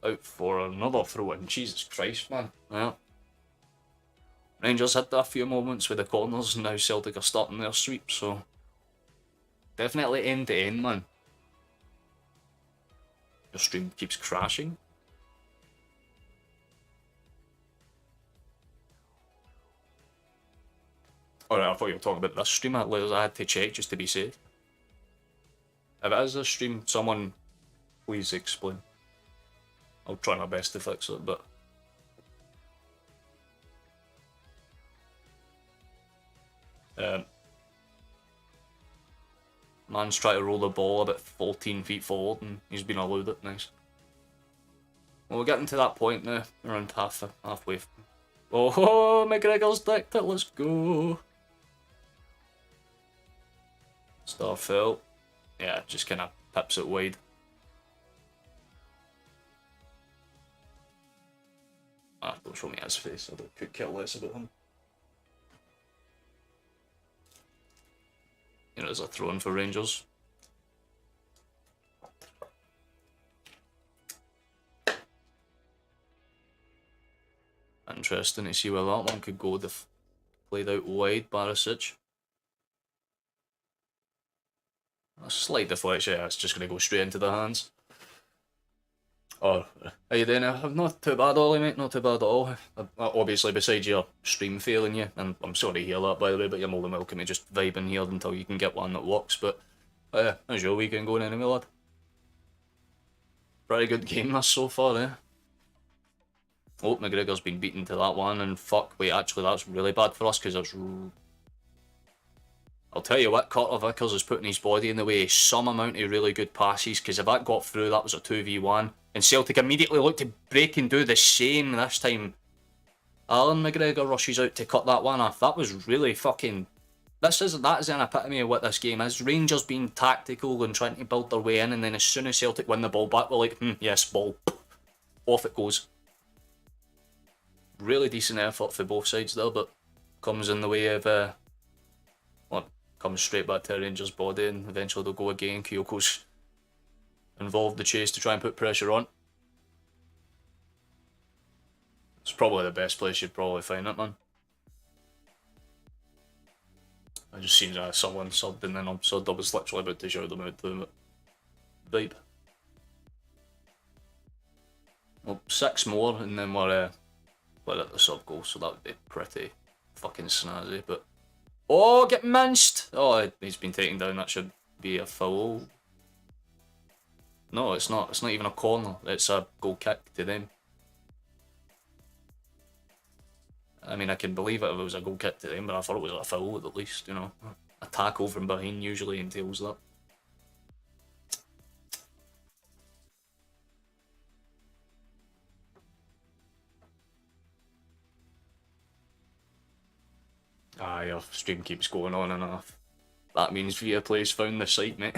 out for another throw-in. Jesus Christ, man. Yeah. Rangers had a few moments with the corners, and now Celtic are starting their sweep, so definitely end to end, man. Your stream keeps crashing. Alright, I thought you were talking about this stream. I had to check just to be safe. If it is a stream, someone please explain. I'll try my best to fix it, but... Man's trying to roll the ball about 14 feet forward and he's been allowed it. Nice. Well, we're getting to that point now. Around halfway. Oh, McGregor's decked it. Let's go. Starfill. Yeah, just kind of pips it wide. Ah, don't show me his face. I could care less about him. You know, there's a throw-in for Rangers. Interesting to see where that one could go. They've played out wide, Barisic. A slight deflection, yeah, it's just going to go straight into the hands. Oh, how you doing? Not too bad, Ollie, mate, not too bad at all. Obviously, besides your stream failing you, and I'm sorry to hear that, by the way, but you're more than welcome to just vibe in here until you can get one that works. But, how's your weekend going anyway, lad? Pretty good game this so far, eh? Oh, McGregor's been beaten to that one, and fuck, wait, actually, that's really bad for us, because it's... I'll tell you what, Carter Vickers is putting his body in the way of some amount of really good passes, because if that got through, that was a 2v1. And Celtic immediately looked to break and do the same this time. Alan McGregor rushes out to cut that one off. That was really fucking... That is an epitome of what this game is. Rangers being tactical and trying to build their way in, and then as soon as Celtic win the ball back, we're like, yes, ball. Off it goes. Really decent effort for both sides there, but comes in the way of... well, comes straight back to Rangers' body, and eventually they'll go again. Kyoko's involved the chase to try and put pressure on. It's probably the best place you'd probably find it, man. I just seen someone subbed and then I'm subbed. I was literally about to shout them out to vibe. Well, 6 more and then we're at the sub goal, so that would be pretty fucking snazzy, but... Oh, get minced! Oh, he's been taken down, that should be a foul. No, it's not. It's not even a corner. It's a goal kick to them. I mean, I can believe it if it was a goal kick to them, but I thought it was a foul at least, you know. A tackle from behind usually entails that. Ah, your stream keeps going on and off. That means Viaplay's found the site, mate.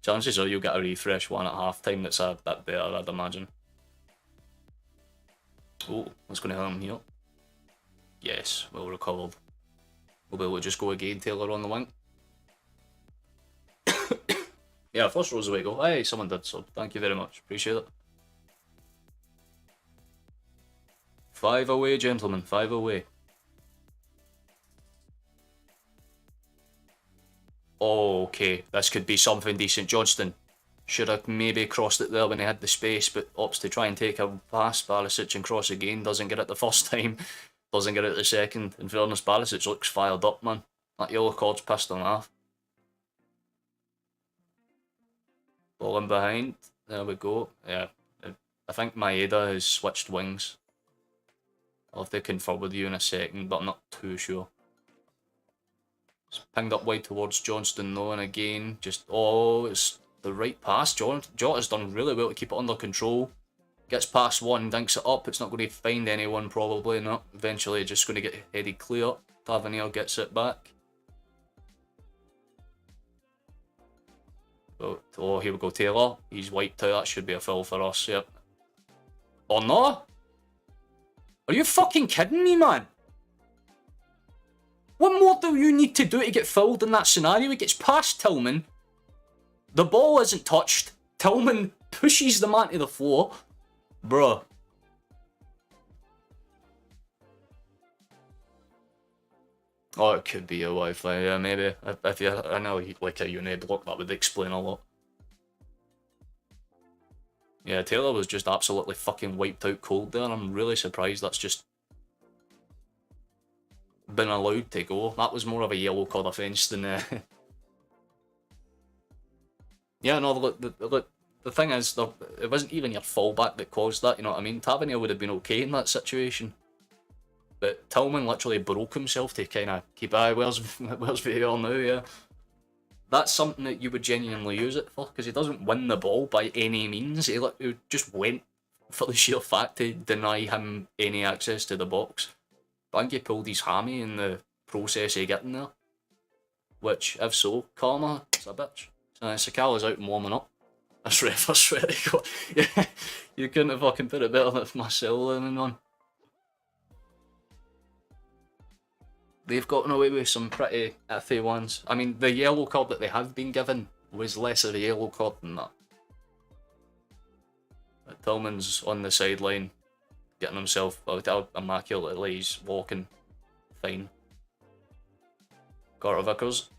Chances are you'll get a refresh one at half time that's a bit better, I'd imagine. Oh, what's going to happen here? Yes, well recovered. We'll be able to just go again, Taylor on the wing. Yeah, first row's the way to go. Hey, someone did sub. Thank you very much. Appreciate it. 5 away, gentlemen. 5 away. Oh, okay, this could be something decent. Johnston should have maybe crossed it there when he had the space, but opts to try and take a pass. Barisic and cross again. Doesn't get it the first time. Doesn't get it the second. In fairness, Barisic looks fired up, man. That yellow card's pissed him off. Ball in behind. There we go. Yeah, I think Maeda has switched wings. I'll have to confirm with you in a second, but I'm not too sure. It's pinged up wide towards Johnston though, and again, just, oh, it's the right pass. Jota's done really well to keep it under control. Gets past one, dinks it up. It's not going to find anyone probably, no. Eventually just going to get headed clear. Tavernier gets it back. Oh, here we go, Taylor. He's wiped out. That should be a foul for us, yep. Oh no? Are you fucking kidding me, man? What more do you need to do to get fouled in that scenario? He gets past Tillman. The ball isn't touched. Tillman pushes the man to the floor. Bruh. Oh, it could be your Wi-Fi, yeah, maybe. If you, I know, like a unit block, that would explain a lot. Yeah, Taylor was just absolutely fucking wiped out cold there. I'm really surprised that's just been allowed to go. That was more of a yellow card offence than Yeah, no, the thing is, it wasn't even your fallback that caused that, you know what I mean? Tavernier would have been okay in that situation. But Tillman literally broke himself to kind of keep, where's VAR now, yeah. That's something that you would genuinely use it for, because he doesn't win the ball by any means. He just went for the sheer fact to deny him any access to the box. But I think he pulled his hammy in the process of getting there. Which, if so, karma, it's a bitch. Sakala's out and warming up. I swear to God. Yeah, you couldn't have fucking put it better than Marcelo and on. They've gotten away with some pretty iffy ones. I mean, the yellow card that they have been given was less of a yellow card than that. But Tillman's on the sideline, getting himself out immaculately. He's walking fine. Carter Vickers,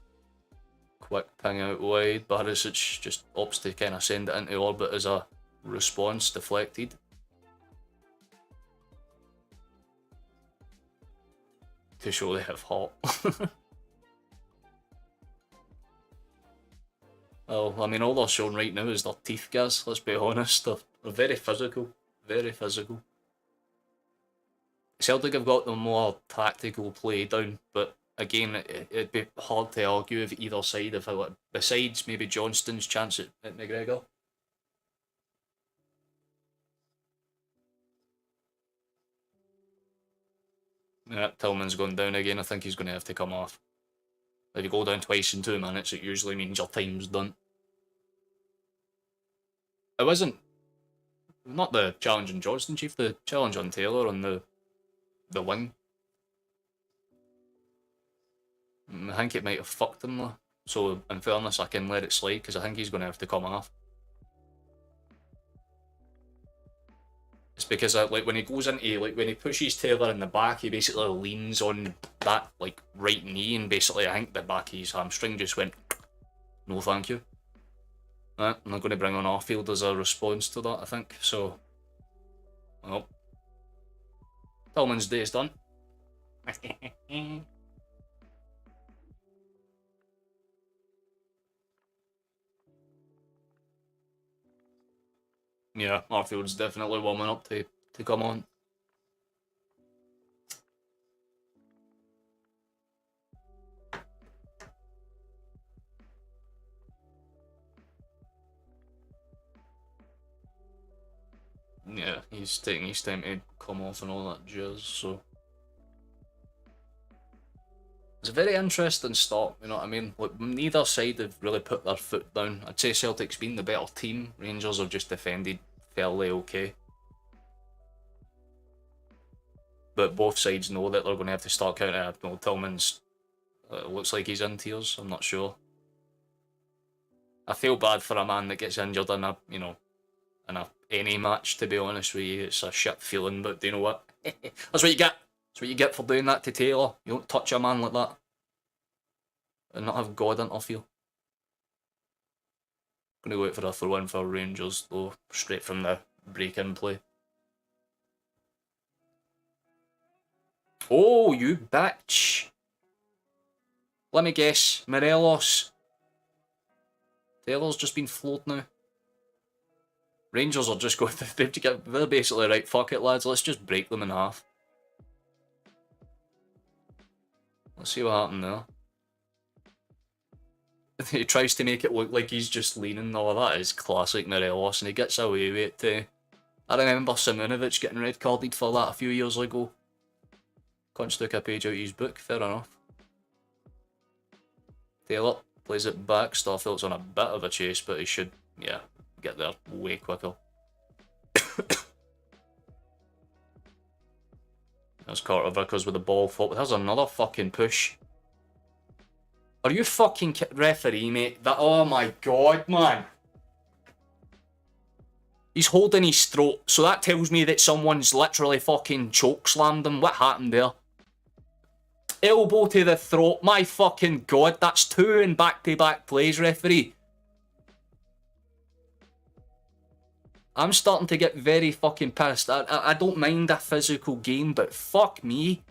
quick ping out wide. Barisic just opts to kind of send it into orbit as a response, deflected. To show they have heart. Well, I mean, all they're showing right now is their teeth, guys. Let's be honest. They're very physical. Very physical. Celtic have got the more tactical play down, but again, it'd be hard to argue with either side if besides maybe Johnston's chance at McGregor. Yeah, Tillman's going down again. I think he's going to have to come off. If you go down twice in 2 minutes, it usually means your time's done. It wasn't not the challenge on Johnston, Chief, the challenge on Taylor on the wing. I think it might have fucked him though. So in fairness, I can let it slide because I think he's going to have to come off. It's because like when he goes into when he pushes Taylor in the back, he basically leans on that like right knee, and basically I think the back of his hamstring just went, no thank you. I'm not going to bring on Arfield as a response to that, I think. So, well, Tillman's day is done. Yeah, Arfield's definitely warming up to come on. Yeah, he's taking his time to come off and all that jazz, so it's a very interesting start, you know what I mean? Like, neither side have really put their foot down. I'd say Celtic's been the better team. Rangers have just defended fairly okay. But both sides know that they're going to have to start counting. No, Tillman's looks like he's in tears. I'm not sure. I feel bad for a man that gets injured in a, you know, in any match, to be honest with you. It's a shit feeling, but do you know what? That's what you get. That's what you get for doing that to Taylor. You don't touch a man like that and not have God interfere. Gonna wait for a throw-in for Rangers though, straight from the break-in play. Oh, you bitch! Let me guess, Morelos. Taylor's just been floored now. Rangers are just going to they're basically right, fuck it lads, let's just break them in half. Let's see what happened there. He tries to make it look like he's just leaning. Oh, that is classic Morelos, and he gets away with it too. I remember Simunovic getting red carded for that a few years ago. Conch took a page out of his book, fair enough. Taylor plays it back. Starfield's on a bit of a chase, but he should, yeah, get there way quicker. There's Carter Vickers with the ball forward. There's another fucking push. Are you fucking referee, mate? That, oh my god, man. He's holding his throat, so that tells me that someone's literally fucking chokeslammed him. What happened there? Elbow to the throat. My fucking god, that's 2 in back-to-back plays, referee. I'm starting to get very fucking pissed. I don't mind a physical game, but fuck me.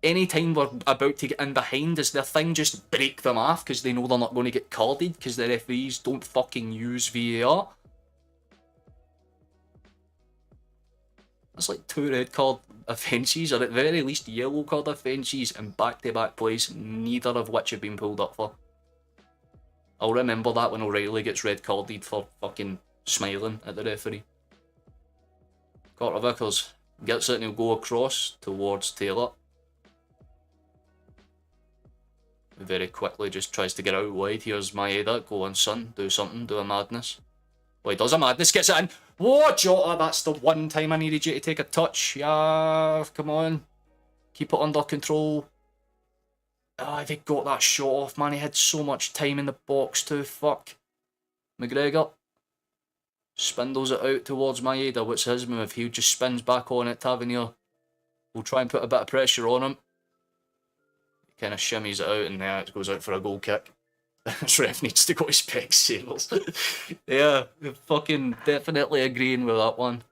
anytime we're about to get in behind, does their thing just break them off because they know they're not going to get carded because the referees don't fucking use VAR? That's like 2 red card offences, or at very least yellow card offences, in back-to-back plays, neither of which have been pulled up for. I'll remember that when O'Reilly gets red carded for fucking smiling at the referee. Carter Vickers gets it and he'll go across towards Taylor. Very quickly just tries to get out wide. Here's Maeda. Go on, son. Do something. Do a madness. Well, he does a madness. Gets it in. Whoa, Jota. That's the one time I needed you to take a touch. Yeah, come on. Keep it under control. Ah, they got that shot off, man. He had so much time in the box too. Fuck. McGregor spindles it out towards Maeda. What's his move? He just spins back on it. Tavernier will try and put a bit of pressure on him. He kind of shimmies it out and there it goes out for a goal kick. This ref needs to go to Specsavers. Yeah, fucking definitely agreeing with that one.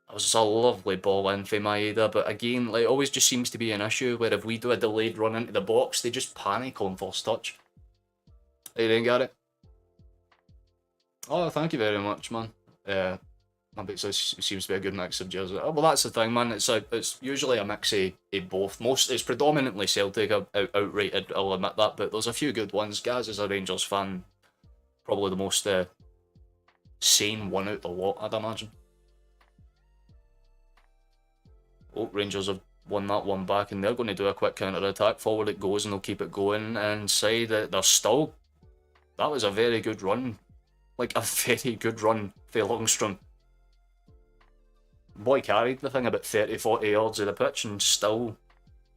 That was a lovely ball in for Maeda, but again, like, always just seems to be an issue where if we do a delayed run into the box, they just panic on first touch. They didn't get it. Oh, thank you very much, man. Yeah, it seems to be a good mix of jerseys. Oh, well, that's the thing, man. It's usually a mix of both. It's predominantly Celtic outright, I'll admit that, but there's a few good ones. Gaz is a Rangers fan, probably the most sane one out the lot, I'd imagine. Oh, Rangers have won that one back, and they're going to do a quick counter-attack. Forward it goes, and they'll keep it going. Inside, they're still... That was a very good run. Like, a very good run for Longstrom. Boy carried the thing about 30-40 yards of the pitch, and still...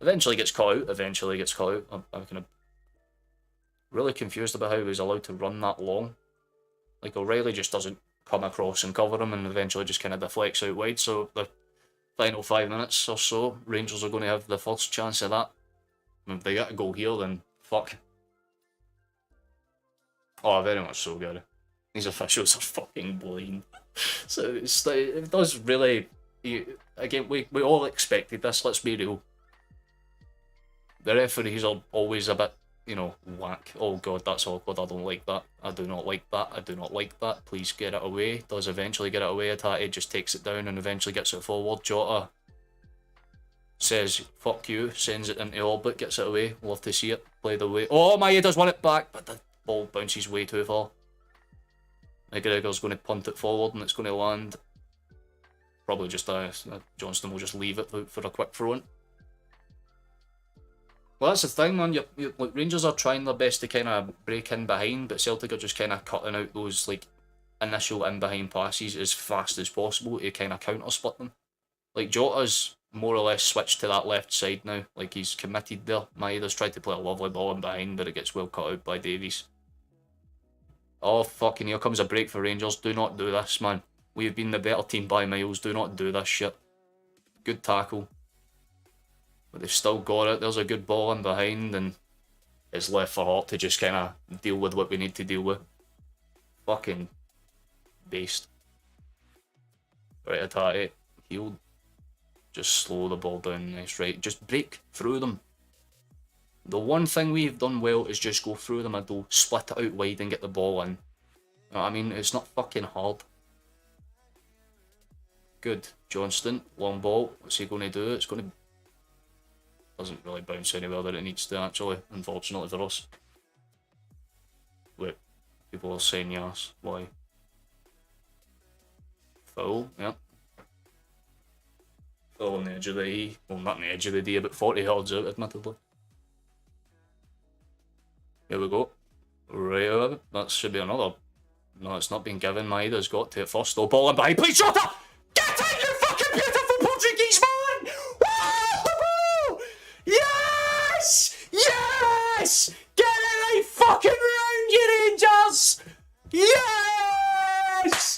Eventually gets caught out. I'm kind of really confused about how he was allowed to run that long. Like, O'Reilly just doesn't come across and cover him, and eventually just kind of deflects out wide, so... the final 5 minutes or so, Rangers are going to have the first chance of that. If they get a goal here, then fuck. Oh, very much so, Gary. These officials are fucking blind. So it's like, it does really... Again, we all expected this, let's be real. The referees are always a bit, you know, whack. Oh god, that's awkward, I don't like that. I do not like that, I do not like that. Please get it away. Does eventually get it away. Atati just takes it down and eventually gets it forward. Jota says, fuck you, sends it into orbit, gets it away. Love to see it. Play the way. Oh, Maeda's won it back, but the ball bounces way too far. McGregor's going to punt it forward and it's going to land. Probably just Johnston will just leave it for a quick throw in. Well, that's the thing, man. Like, Rangers are trying their best to kind of break in behind, but Celtic are just kind of cutting out those like initial in-behind passes as fast as possible to kind of counter-split them. Like, Jota's more or less switched to that left side now. Like, he's committed there. Maeda's tried to play a lovely ball in behind, but it gets well cut out by Davies. Oh, fucking here comes a break for Rangers. Do not do this, man. We have been the better team by miles. Do not do this shit. Good tackle. But they've still got it. There's a good ball in behind, and it's left for Hart to just kind of deal with what we need to deal with. Fucking beast. Right, Atati. Healed. Just slow the ball down. Nice, right. Just break through them. The one thing we've done well is just go through the middle, split it out wide and get the ball in. You know what I mean? It's not fucking hard. Good. Johnston. Long ball. What's he going to do? It's going to... Doesn't really bounce anywhere that it needs to, actually, unfortunately for us. Wait, people are saying yes. Why? Foul, yep. Foul on the edge of the E. Well, not on the edge of the D, about 40 yards out, admittedly. Here we go. Right, that should be another. No, it's not been given. Maeda's got to it first, though. Ball in behind. Please, Jota! Get in, you fucking beautiful Portuguese man! Woo! Yes! Yes! Get it right fucking round, you Rangers! Yes!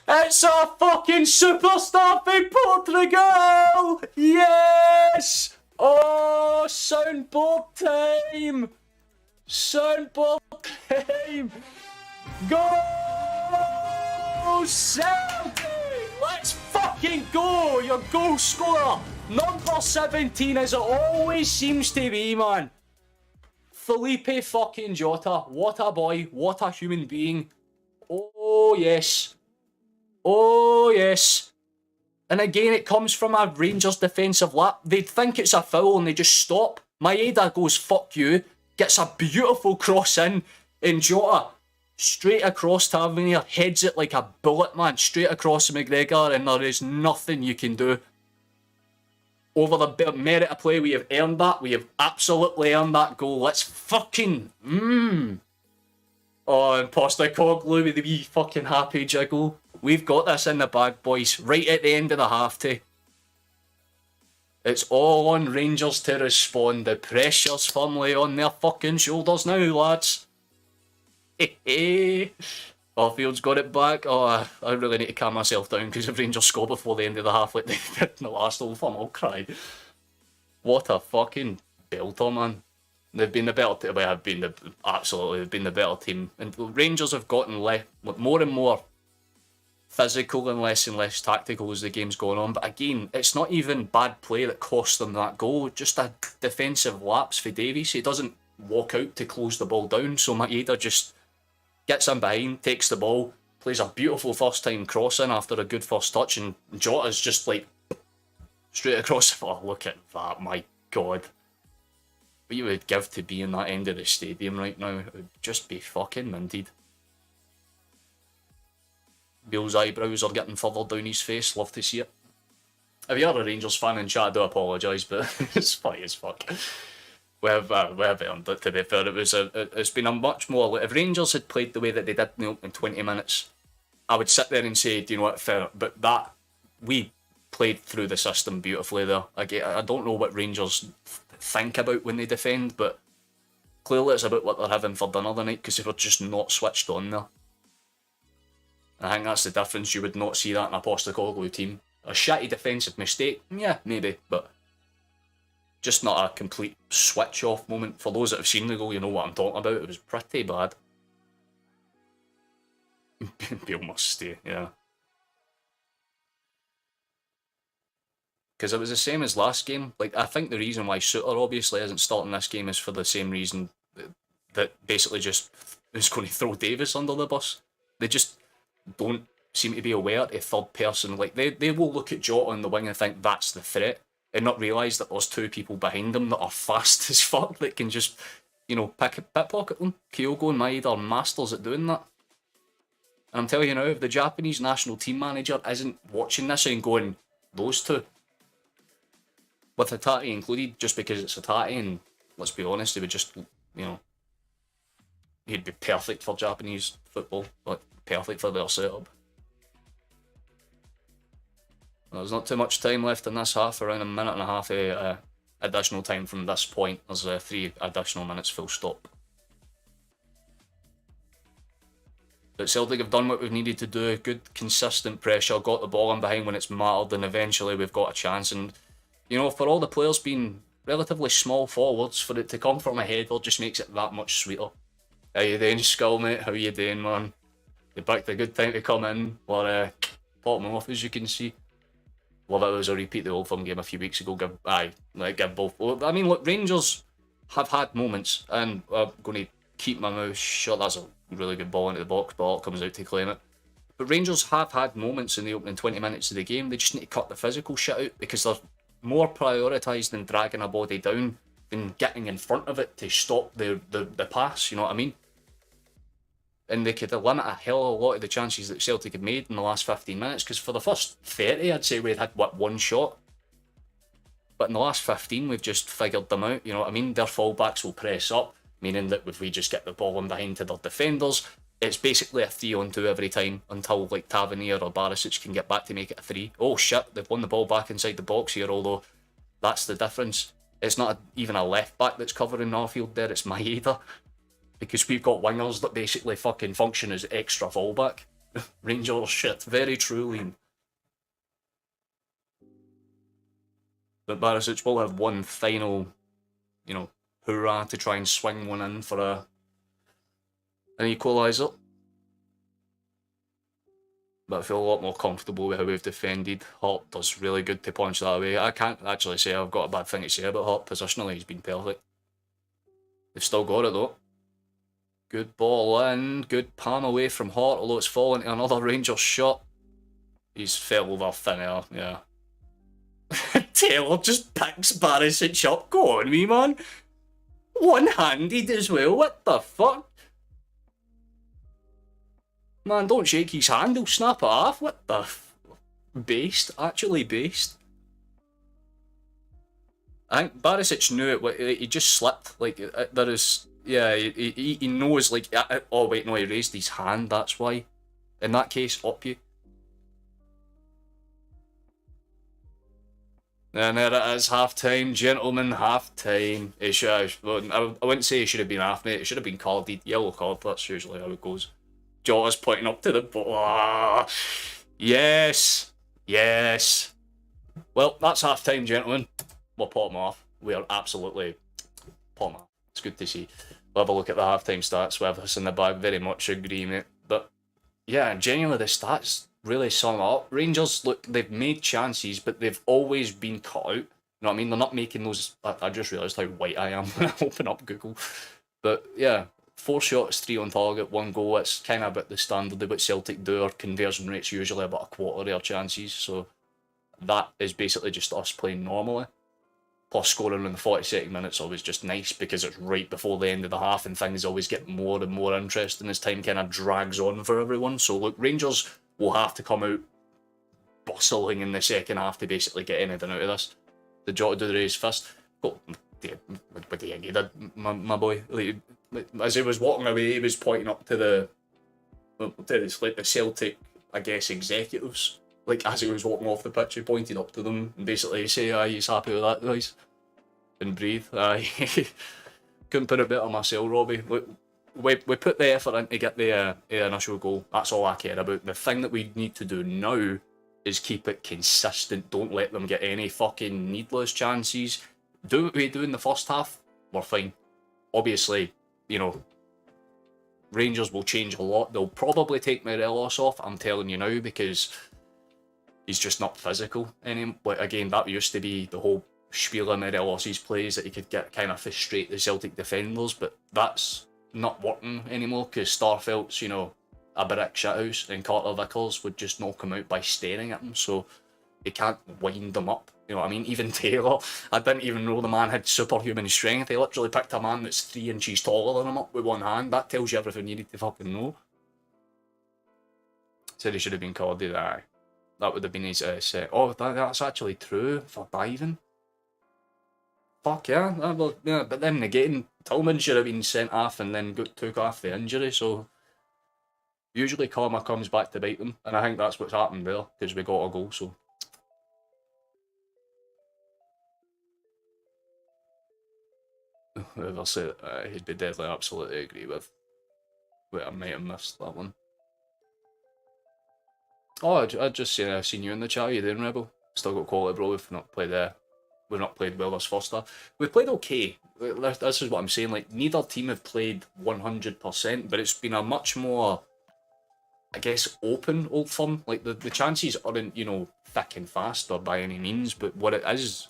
It's a fucking superstar for Portugal! Yes! Oh, soundboard time! Soundboard time! Go Celtic! Let's fucking fucking go! Your goal scorer! Number 17, as it always seems to be, man. Felipe fucking Jota. What a boy. What a human being. Oh, yes. Oh, yes. And again, it comes from a Rangers defensive lap. They think it's a foul and they just stop. Maeda goes, fuck you. Gets a beautiful cross in. And Jota, straight across Tavernier, heads it like a bullet, man. Straight across McGregor, and there is nothing you can do. Over the merit of play, we have earned that. We have absolutely earned that goal. Let's fucking... Oh, and Postecoglou with the wee fucking happy jiggle. We've got this in the bag, boys. Right at the end of the half time. It's all on Rangers to respond. The pressure's firmly on their fucking shoulders now, lads. Arfield's got it back. Oh, I really need to calm myself down because if Rangers score before the end of the half like they did in the last Old Firm, I'll cry. What a fucking belter, man. They've been the better team. Well, they've been the better team. And Rangers have gotten more and more physical and less tactical as the game's going on. But again, it's not even bad play that cost them that goal. Just a defensive lapse for Davies. He doesn't walk out to close the ball down. So Maeda just gets in behind, takes the ball, plays a beautiful first time crossing after a good first touch. And Jota's just like straight across. Oh, look at that. My God. What you would give to be in that end of the stadium right now, it would just be fucking minted. Bill's eyebrows are getting further down his face, love to see it. If you're a Rangers fan in chat, I do apologise, but it's funny as fuck. We have earned it, to be fair. It's been a much more... If Rangers had played the way that they did in the opening 20 minutes, I would sit there and say, do you know what, fair, but that... We played through the system beautifully there. I don't know what Rangers think about when they defend, but clearly it's about what they're having for dinner tonight because they were just not switched on there. I think that's the difference. You would not see that in a Postecoglou team. A shitty defensive mistake, yeah, maybe, but just not a complete switch off moment. For those that have seen the goal, you know what I'm talking about. It was pretty bad. Bill must stay, yeah. Because it was the same as last game. Like, I think the reason why Suter obviously isn't starting this game is for the same reason that basically just is going to throw Davis under the bus. They just don't seem to be aware to third person. Like, they will look at Jota on the wing and think that's the threat and not realise that there's two people behind them that are fast as fuck that can just, you know, pickpocket them. Kyogo and Maeda are masters at doing that. And I'm telling you now, if the Japanese national team manager isn't watching this and going, those two, with Hatate included, just because it's Hatate, and let's be honest, he would just, you know, he'd be perfect for Japanese football, like perfect for their setup. There's not too much time left in this half, around a minute and a half of additional time from this point. There's 3 additional minutes full stop. But Celtic have done what we've needed to do, good consistent pressure, got the ball in behind when it's mattered, and eventually we've got a chance. And you know, for all the players being relatively small forwards, for it to come from a header just makes it that much sweeter. How you doing, Skull, mate? How you doing, man? You picked a good time to come in. We're popping off, as you can see. Well, that was a repeat the Old Firm game a few weeks ago. Give both. I mean, look, Rangers have had moments, and I'm going to keep my mouth shut. That's a really good ball into the box, but comes out to claim it. But Rangers have had moments in the opening 20 minutes of the game. They just need to cut the physical shit out because they're more prioritised than dragging a body down than getting in front of it to stop the pass, you know what I mean? And they could limit a hell of a lot of the chances that Celtic had made in the last 15 minutes, because for the first 30 I'd say we'd had, one shot? But in the last 15 we've just figured them out, you know what I mean? Their fallbacks will press up, meaning that if we just get the ball in behind to their defenders, it's basically a 3-on-2 every time until like Tavernier or Barisic can get back to make it a 3. Oh shit, they've won the ball back inside the box here, although that's the difference. It's not even a left back that's covering Arfield there, it's Maeda. Because we've got wingers that basically fucking function as extra fallback. Rangers shit, very truly. But Barisic will have one final, you know, hurrah to try and swing one in for an equaliser. but I feel a lot more comfortable with how we've defended. Hop does really good to punch that away. I can't actually say I've got a bad thing to say about Hop. Positionally, he's been perfect. They've still got it though. Good ball in, good palm away from Hart, although it's fallen to another Rangers shot. He's fell over thin air, yeah. Taylor just picks Barisic up. Go on, wee man. One-handed as well, what the fuck? Man, don't shake his hand, he'll snap it off. What the based, actually based. I think Barisic knew it, he just slipped. Like, there is, yeah, he knows, like, oh wait, no, he raised his hand, that's why. In that case, up you. And there it is, half-time, gentlemen, half-time. I wouldn't say it should have been half, mate. It should have been carded. Yellow card, that's usually how it goes. Jota's pointing up to the ball. Yes. Yes. Well, that's half-time, gentlemen. We'll pot them off. We are absolutely pot them off. It's good to see. We'll have a look at the half-time stats with us in the bag. Very much agree, mate. But, yeah, genuinely, the stats really sum up. Rangers, look, they've made chances, but they've always been cut out. You know what I mean? They're not making those... I just realised how white I am when I open up Google. But, yeah, 4 shots, 3 on target, 1 goal. It's kind of about the standard of what Celtic do. Our conversion rate's usually about a quarter of our chances. So that is basically just us playing normally. Plus scoring in the 42nd minute's always just nice because it's right before the end of the half and things always get more and more interesting as time kind of drags on for everyone. So look, Rangers will have to come out bustling in the second half to basically get anything out of this. The Jota do the raise first. Oh, what do you get, my boy? Like, as he was walking away, he was pointing up to the Celtic, I guess, executives. Like, as he was walking off the pitch, he pointed up to them and basically say, aye, he's happy with that, guys. And breathe. Aye. Couldn't put it better myself, Robbie. Look, we put the effort in to get the initial goal. That's all I care about. The thing that we need to do now is keep it consistent. Don't let them get any fucking needless chances. Do what we do in the first half, we're fine. Obviously, you know, Rangers will change a lot. They'll probably take Morelos off, I'm telling you now, because he's just not physical anymore. But again, that used to be the whole spiel of Morelos' plays, that he could get kind of frustrate the Celtic defenders, but that's not working anymore because Starfelt's, you know, a brick shithouse, and Carter Vickers would just knock him out by staring at him, so he can't wind them up. You know what I mean? Even Taylor, I didn't even know the man had superhuman strength. He literally picked a man that's 3 inches taller than him up with one hand. That tells you everything you need to fucking know. Said he should have been called it. Aye. That would have been his set. Oh, that's actually true for diving. Fuck yeah. Well, yeah. But then again, Tillman should have been sent off and then took off the injury, so usually karma comes back to bite them, and I think that's what's happened there, because we got a goal, so. Whoever said he'd be deadly, absolutely agree with. Wait, I might have missed that one. Oh, I just seen you in the chat. You doing, Rebel? Still got quality, bro. We've not played well this first half. We've played okay. This is what I'm saying. Like, neither team have played 100%, but it's been a much more, I guess, open Old Firm. Like, the chances aren't, you know, thick and fast or by any means, but what it is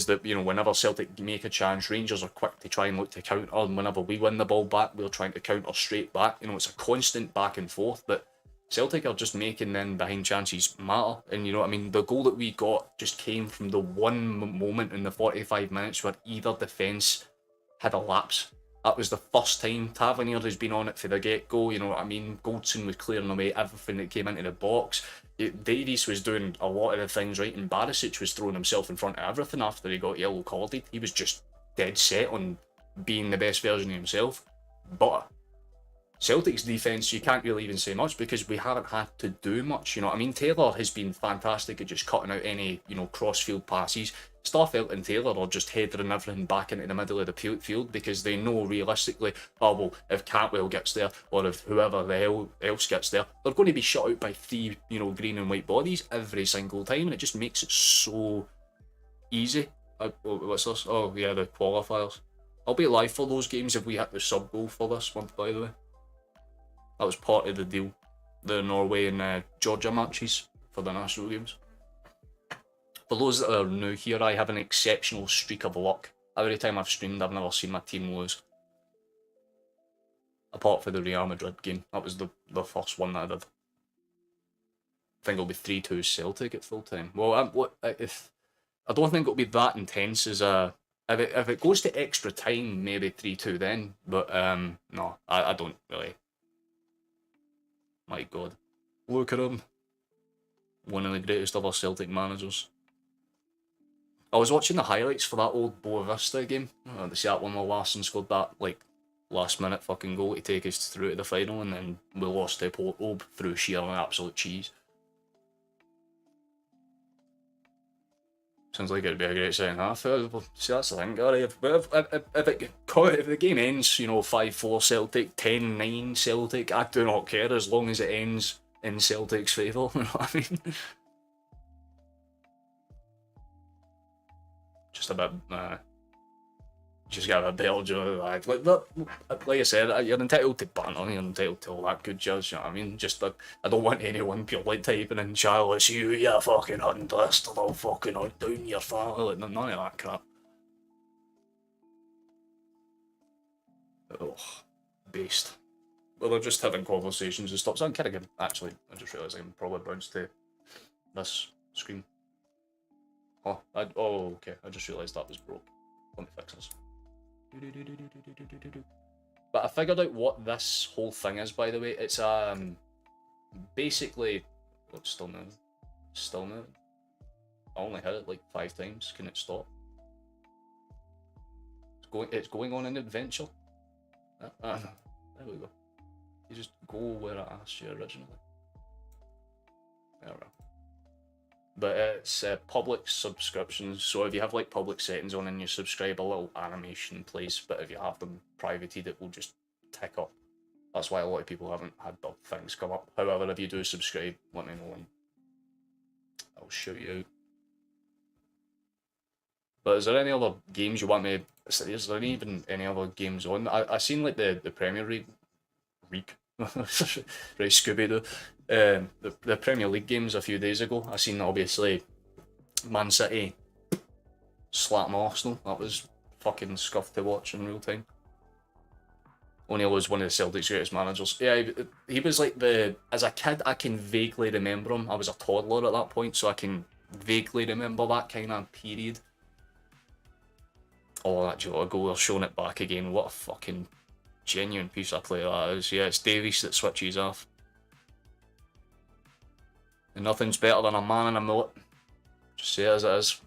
that, you know, whenever Celtic make a chance, Rangers are quick to try and look to counter, and whenever we win the ball back, we're trying to counter straight back. You know, it's a constant back and forth, but Celtic are just making then behind chances matter. And you know what I mean, the goal that we got just came from the one moment in the 45 minutes where either defence had a lapse. That was the first time. Tavernier has been on it for the get-go, you know what I mean. Goldson was clearing away everything that came into the box. Davies was doing a lot of the things right, and Barisic was throwing himself in front of everything after he got yellow carded. He was just dead set on being the best version of himself. But Celtic's defence, you can't really even say much because we haven't had to do much, you know what I mean? Taylor has been fantastic at just cutting out any, you know, cross-field passes. Starfelt and Taylor are just heading everything back into the middle of the field because they know realistically, oh well, if Cantwell gets there or if whoever the hell else gets there, they're going to be shot out by 3, you know, green and white bodies every single time, and it just makes it so easy. What's this? Oh yeah, the qualifiers. I'll be live for those games if we hit the sub goal for this one, by the way. That was part of the deal. the Norway and Georgia matches for the national games. For those that are new here, I have an exceptional streak of luck. Every time I've streamed, I've never seen my team lose. Apart from the Real Madrid game. That was the first one that I did. I think it'll be 3-2 Celtic at full time. Well, I don't think it'll be that intense as a... If it goes to extra time, maybe 3-2 then. But no, I don't really. My God. Look at him. One of the greatest ever Celtic managers. I was watching the highlights for that old Boa Vista game. They see that one where Larson scored that like last minute fucking goal to take us through to the final, and then we lost to Porto through sheer absolute cheese. Sounds like it'd be a great second half. See, that's the thing, Gary. If the game ends, you know, 5-4 Celtic, 10-9 Celtic, I do not care as long as it ends in Celtic's favour. You know what I mean? Just a bit, just got a bit better, like I said, you're entitled to banter, you're entitled to all that good jazz, you know what I mean? Just, I don't want anyone purely typing in, Charles, you fucking hunting bastard, I'll fucking hunt down your family, none of that crap. Oh, beast. Well, they're just having conversations and stuff, so I'm kidding. Actually, I just realised I can probably bounce to this screen. Oh, okay, I just realised that was broke. Let me fix this. But I figured out what this whole thing is, by the way. It's basically... Oh, it's still moving. Still moving. I only hit it like 5 times. Can it stop? It's going on an adventure. There we go. You just go where I asked you originally. There we go. But it's public subscriptions, so if you have like public settings on and you subscribe, a little animation plays, but if you have them privated, it will just tick up. That's why a lot of people haven't had the things come up. However, if you do subscribe, let me know and I'll shout you out. But is there any other games you want me... Is there even any other games on? I seen like the Premier League... Very Scooby-Doo. The Premier League games a few days ago. I seen obviously Man City slap Arsenal. That was fucking scuffed to watch in real time. O'Neill was one of the Celtic's greatest managers. Yeah, he was like as a kid, I can vaguely remember him. I was a toddler at that point, so I can vaguely remember that kind of period. Oh, that Jota goal, they're showing it back again. What a fucking genuine piece of play that is. Yeah, it's Davies that switches off. And nothing's better than a man in a mullet. Just say it as it is.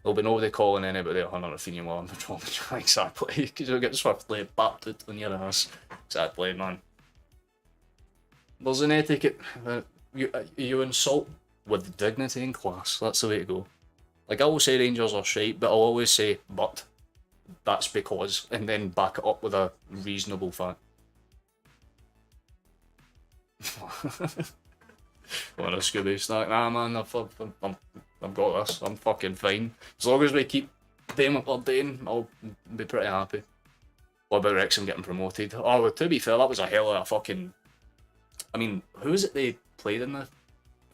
There'll be nobody calling anybody a Hunter Rafinha while I'm patrolling. Exactly, because you'll get swiftly battered on your ass. Exactly, man. There's an etiquette. You insult with dignity and class. That's the way to go. Like, I will say Rangers are shite, but I'll always say, but that's because, and then back it up with a reasonable fact. What a Scooby snack. Nah, man, I've got this. I'm fucking fine. As long as we keep doing what we're doing, I'll be pretty happy. What about Wrexham getting promoted? Oh, well, to be fair, that was a hell of a fucking... I mean, who is it they played in the...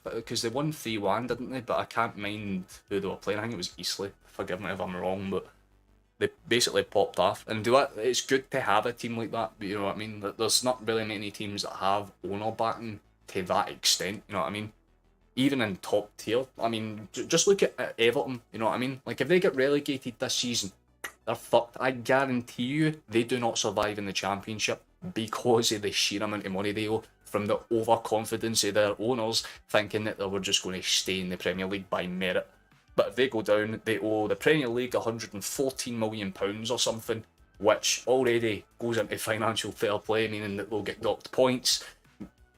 Because they won 3-1, didn't they? But I can't mind who they were playing. I think it was Eastleigh. Forgive me if I'm wrong, but they basically popped off. And it's good to have a team like that, but you know what I mean? There's not really many teams that have owner backing to that extent, you know what I mean? Even in top tier, I mean, just look at Everton, you know what I mean? Like, if they get relegated this season, they're fucked. I guarantee you they do not survive in the Championship because of the sheer amount of money they owe from the overconfidence of their owners thinking that they were just going to stay in the Premier League by merit. But if they go down, they owe the Premier League £114 million or something, which already goes into financial fair play, meaning that they'll get docked points.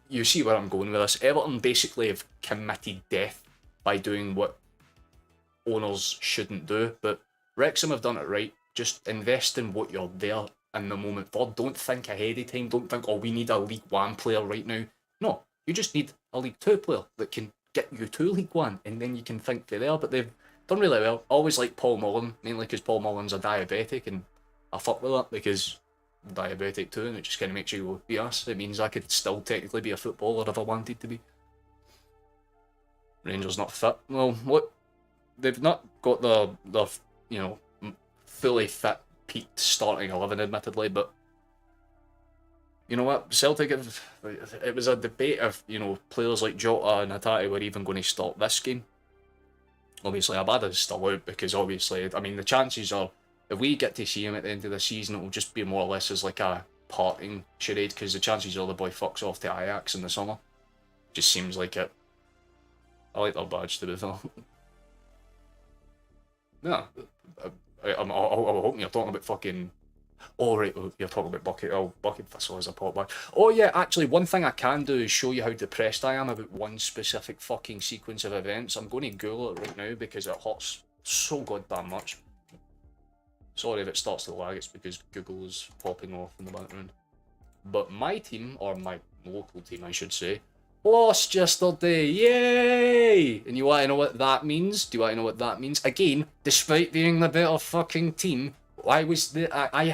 You see where I'm going with this. Everton basically have committed death by doing what owners shouldn't do, but Wrexham have done it right. Just invest in what you're there in the moment for. Don't think ahead of time. Don't think, oh, we need a League One player right now. No, you just need a League Two player that can get you to League One, and then you can think to there. But they've done really well. I always like Paul Mullen, mainly because Paul Mullen's a diabetic, and I fuck with that because diabetic too, and it just kind of makes you go, yes, it means I could still technically be a footballer if I wanted to be. Rangers not fit. Well, what they've not got the you know, fully fit peaked starting 11 admittedly, but you know what, Celtic have, it was a debate of, you know, players like Jota and Hatate were even going to start this game. Obviously Abada's still out because obviously, I mean, the chances are if we get to see him at the end of the season, it'll just be more or less as like a parting charade because the chances are the boy fucks off to Ajax in the summer. Just seems like it. I like their badge to be fair. Yeah, I'm hoping you're talking about fucking. Oh right, you're talking about Bucket. Oh, Bucket Thistle is a pop badge. Oh yeah, actually, one thing I can do is show you how depressed I am about one specific fucking sequence of events. I'm going to Google it right now because it hurts so goddamn much. Sorry if it starts to lag, it's because Google is popping off in the background. But my team, or my local team I should say, lost yesterday, yay! And you want to know what that means? Do you want to know what that means? Again, despite being the better fucking team, I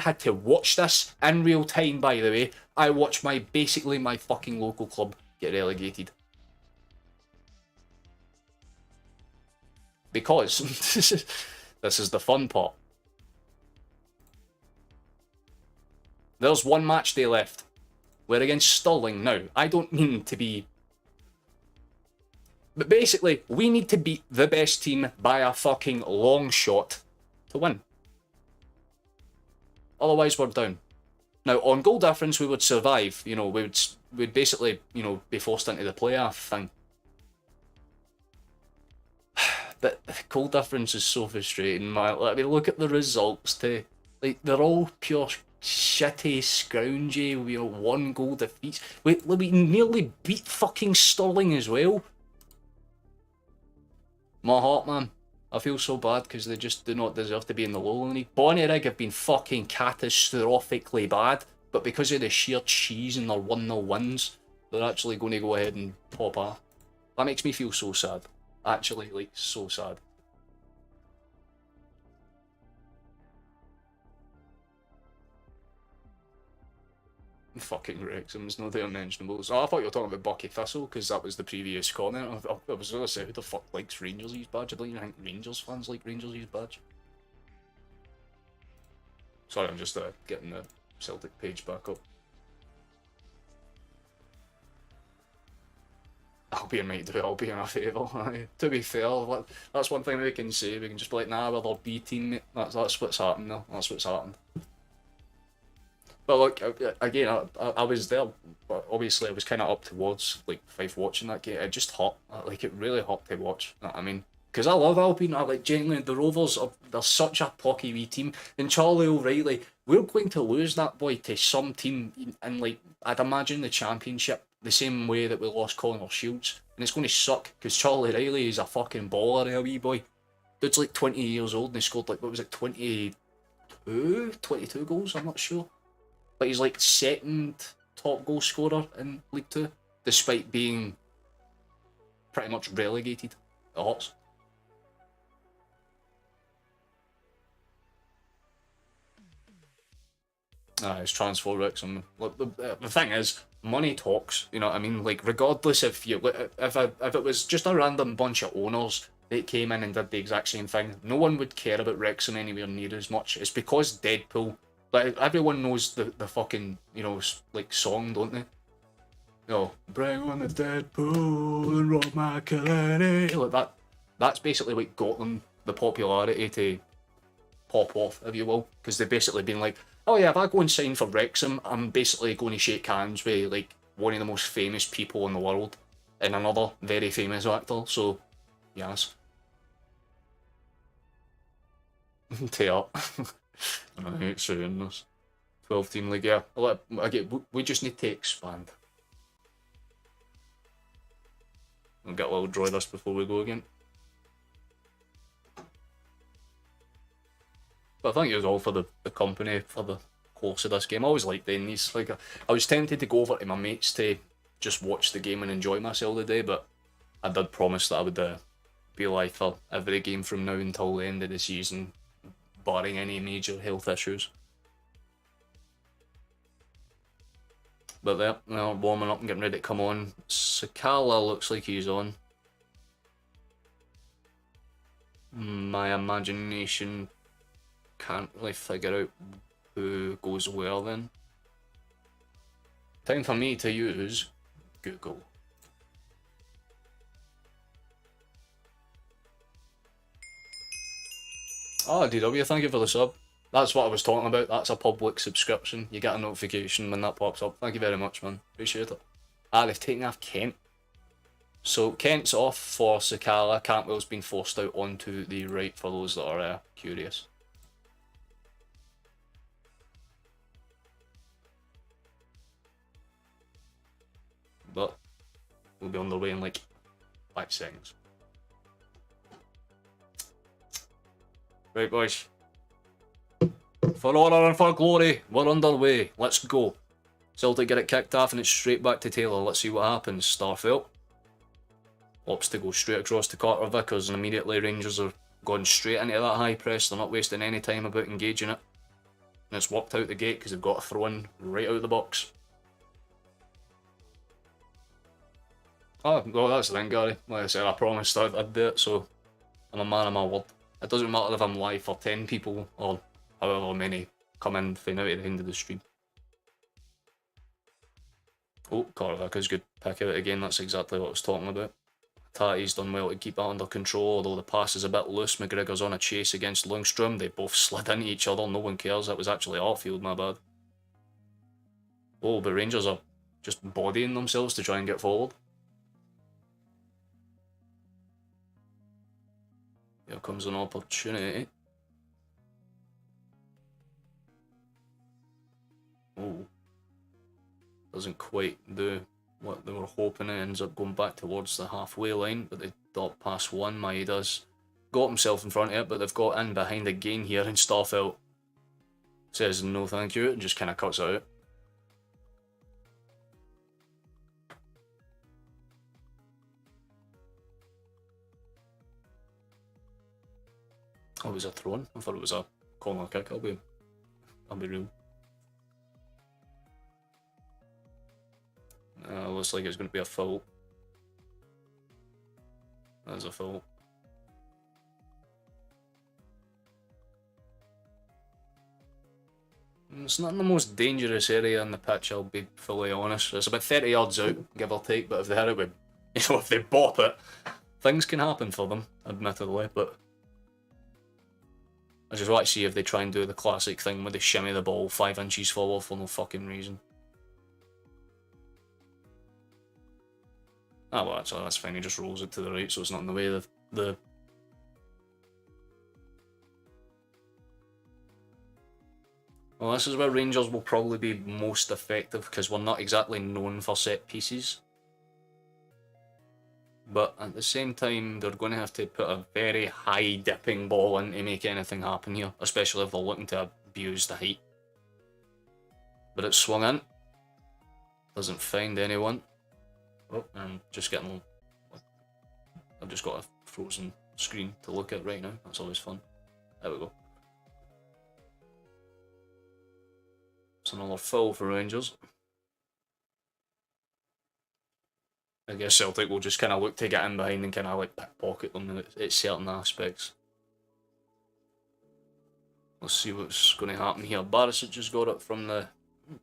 had to watch this in real time, by the way. I watched basically my fucking local club get relegated. Because, this is the fun part. There's one match day left. We're against Stirling now. I don't mean to be... But basically, we need to beat the best team by a fucking long shot to win. Otherwise, we're down. Now, on goal difference, we would survive. You know, we'd basically, you know, be forced into the playoff thing. But goal difference is so frustrating, man. I mean, look at the results too. Like, they're all pure shitty, scroungy, you know, 1-goal defeats. We nearly beat fucking Stirling as well. My heart, man. I feel so bad because they just do not deserve to be in the Lowland League. Bonnyrigg have been fucking catastrophically bad, but because of the sheer cheese and their 1-0 wins, they're actually going to go ahead and pop off. That makes me feel so sad. Actually, like, so sad. Fucking Wrexham's no the unmentionables. Oh, I thought you were talking about Bucky Thistle because that was the previous comment. I was going to say, who the fuck likes Rangers use badge? I don't even think Rangers fans like Rangers use badge. Sorry, I'm just getting the Celtic page back up. Albion might do Albion a favour. To be fair, that's one thing we can say. We can just be like, nah, we're their B team, mate. That's what's happened though. That's what's happened. But look, again, I was there, but obviously I was kind of up towards like Fife watching that game. It just hurt, like it really hurt to watch. You know what I mean, because I love Albion. I like genuinely the Rovers. They're such a pocky wee team. And Charlie O'Reilly, we're going to lose that boy to some team in like I'd imagine the Championship, the same way that we lost Connor Shields, and it's going to suck because Charlie O'Reilly is a fucking baller, a wee boy. Dude's like 20 years old and he scored like what was it, 22 goals. I'm not sure. But he's like second top goal scorer in League Two, despite being pretty much relegated. It hurts. It's transfer Wrexham. Look, the thing is, money talks. You know what I mean? Like, regardless if it was just a random bunch of owners that came in and did the exact same thing, no one would care about Wrexham anywhere near as much. It's because Deadpool. Like, everyone knows the fucking, you know, like, song, don't they? No, bring on the Deadpool and Rob McElhenney. Like, that's basically what got them the popularity to pop off, if you will. Because they've basically been like, oh yeah, if I go and sign for Wrexham, I'm basically going to shake hands with, like, one of the most famous people in the world and another very famous actor, so, yes. Tear up. I hate saying this. 12-team league, yeah. We just need to expand. I'll get a little draw this before we go again. But thank you all for the company for the course of this game. I always like doing these. Like, I was tempted to go over to my mates to just watch the game and enjoy myself today, but I did promise that I would be live for every game from now until the end of the season, barring any major health issues. But they're warming up and getting ready to come on. Sakala looks like he's on. My imagination can't really figure out who goes where then. Time for me to use Google. Oh, DW, thank you for the sub. That's what I was talking about. That's a public subscription. You get a notification when that pops up. Thank you very much, man. Appreciate it. Ah, they've taken off Kent. So Kent's off for Sakala. Cantwell's been forced out onto the right for those that are curious. But we'll be on the way in like 5 seconds. Right, boys. For honour and for glory, we're underway. Let's go. Celtic get it kicked off and it's straight back to Taylor. Let's see what happens. Starfelt opts to go straight across to Carter Vickers, and immediately Rangers are going straight into that high press. They're not wasting any time about engaging it. And it's worked out the gate because they've got a throw in right out of the box. Oh, well, that's the thing, Gary. Like I said, I promised I'd do it, so I'm a man of my word. It doesn't matter if I'm live for 10 people or however many come in from out at the end of the stream. Oh, Carter Vickers, good pick out again. That's exactly what I was talking about. Tati's done well to keep that under control, although the pass is a bit loose. McGregor's on a chase against Lundstrom. They both slid into each other. No one cares. That was actually outfield, my bad. Oh, but Rangers are just bodying themselves to try and get forward. Here comes an opportunity. Oh. Doesn't quite do what they were hoping. It ends up going back towards the halfway line, but they dot past one. Maeda's got himself in front of it, but they've got in behind again here, and Starfelt says no thank you and just kind of cuts it out. Oh, it was a throw-in? I thought it was a corner kick. I'll be real. Looks like it's going to be a foul. That's a foul. It's not the most dangerous area in the pitch, I'll be fully honest. It's about 30 yards out, give or take, but if they hit it with, if they bop it, things can happen for them, admittedly, but I just want to see if they try and do the classic thing where they shimmy the ball 5 inches forward for no fucking reason. Ah, well, actually, that's fine. He just rolls it to the right, so it's not in the way of the... Well, this is where Rangers will probably be most effective, because we're not exactly known for set pieces. But at the same time, they're going to have to put a very high dipping ball in to make anything happen here, especially if they're looking to abuse the height. But it's swung in. Doesn't find anyone. Oh, I'm just getting... I've just got a frozen screen to look at right now. That's always fun. There we go. It's another foul for Rangers. I guess Celtic will just kind of look to get in behind and kind of like pickpocket them at certain aspects. Let's see what's going to happen here. Barisic just got it from the,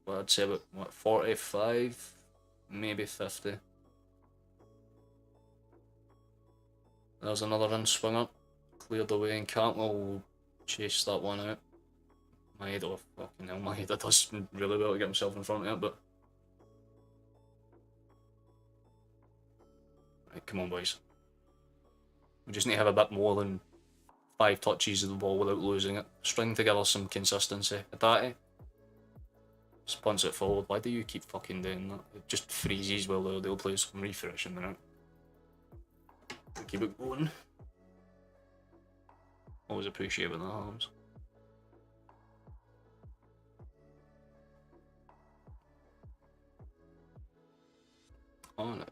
well, I'd say about, what, 45, maybe 50. There's another in swinger. Cleared away and Cantwell will chase that one out. Maeda, fucking hell, Maeda does really well to get himself in front of it, but... Right, come on, boys. We just need to have a bit more than 5 touches of the ball without losing it. String together some consistency. Hatate. Just punts it forward. Why do you keep fucking doing that? It just freezes while the other players refreshing the out. Keep it going. Always appreciate when that happens. Oh, and it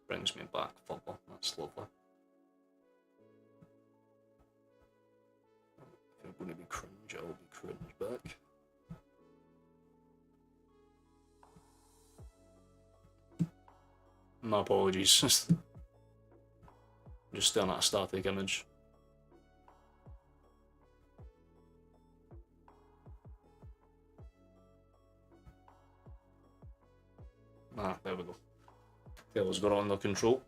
brings me back further. That's lovely. If you're going to be cringe, I'll be cringe back. My apologies. Just staring at a static image. Ah, there we go. Tail's got it under control.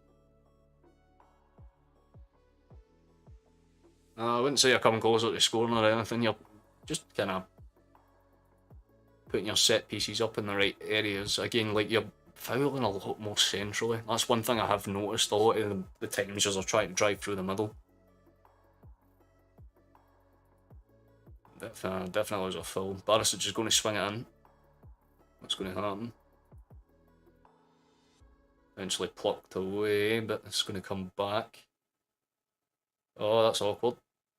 I wouldn't say you're coming closer to scoring or anything, you're just kind of putting your set pieces up in the right areas. Again, like, you're fouling a lot more centrally. That's one thing I have noticed a lot of the times as I try to drive through the middle. Definitely was a foul. Barisic is going to swing it in. What's going to happen? Eventually plucked away, but it's going to come back. Oh, that's awkward.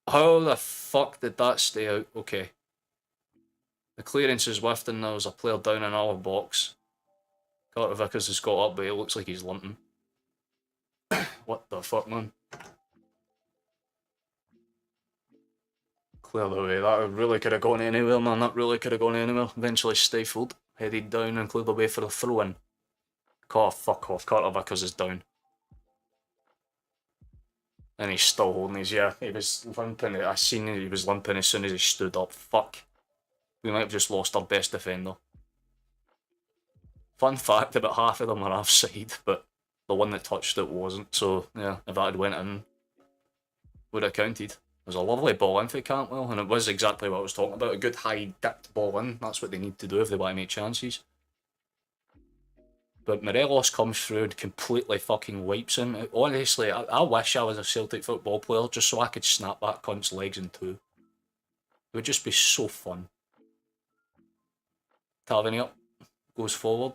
How the fuck did that stay out? Okay. The clearance is whiffed and there's a player down in our box. Carter Vickers has got up, but it looks like he's limping. What the fuck, man? Cleared away. That really could have gone anywhere, man. That really could have gone anywhere. Eventually stifled. Headed down and cleared away for a throw-in. Oh, fuck off. Carter Vickers is down. And he's still holding his, yeah, he was limping. I seen he was limping as soon as he stood up. Fuck. We might have just lost our best defender. Fun fact, about half of them are offside, but the one that touched it wasn't, so yeah, if that had went in, would have counted. It was a lovely ball in for Cantwell, and it was exactly what I was talking about, a good high dipped ball in. That's what they need to do if they want to make chances. But Morelos comes through and completely fucking wipes him. Honestly, I wish I was a Celtic football player just so I could snap that cunt's legs in two. It would just be so fun. Tavernier goes forward.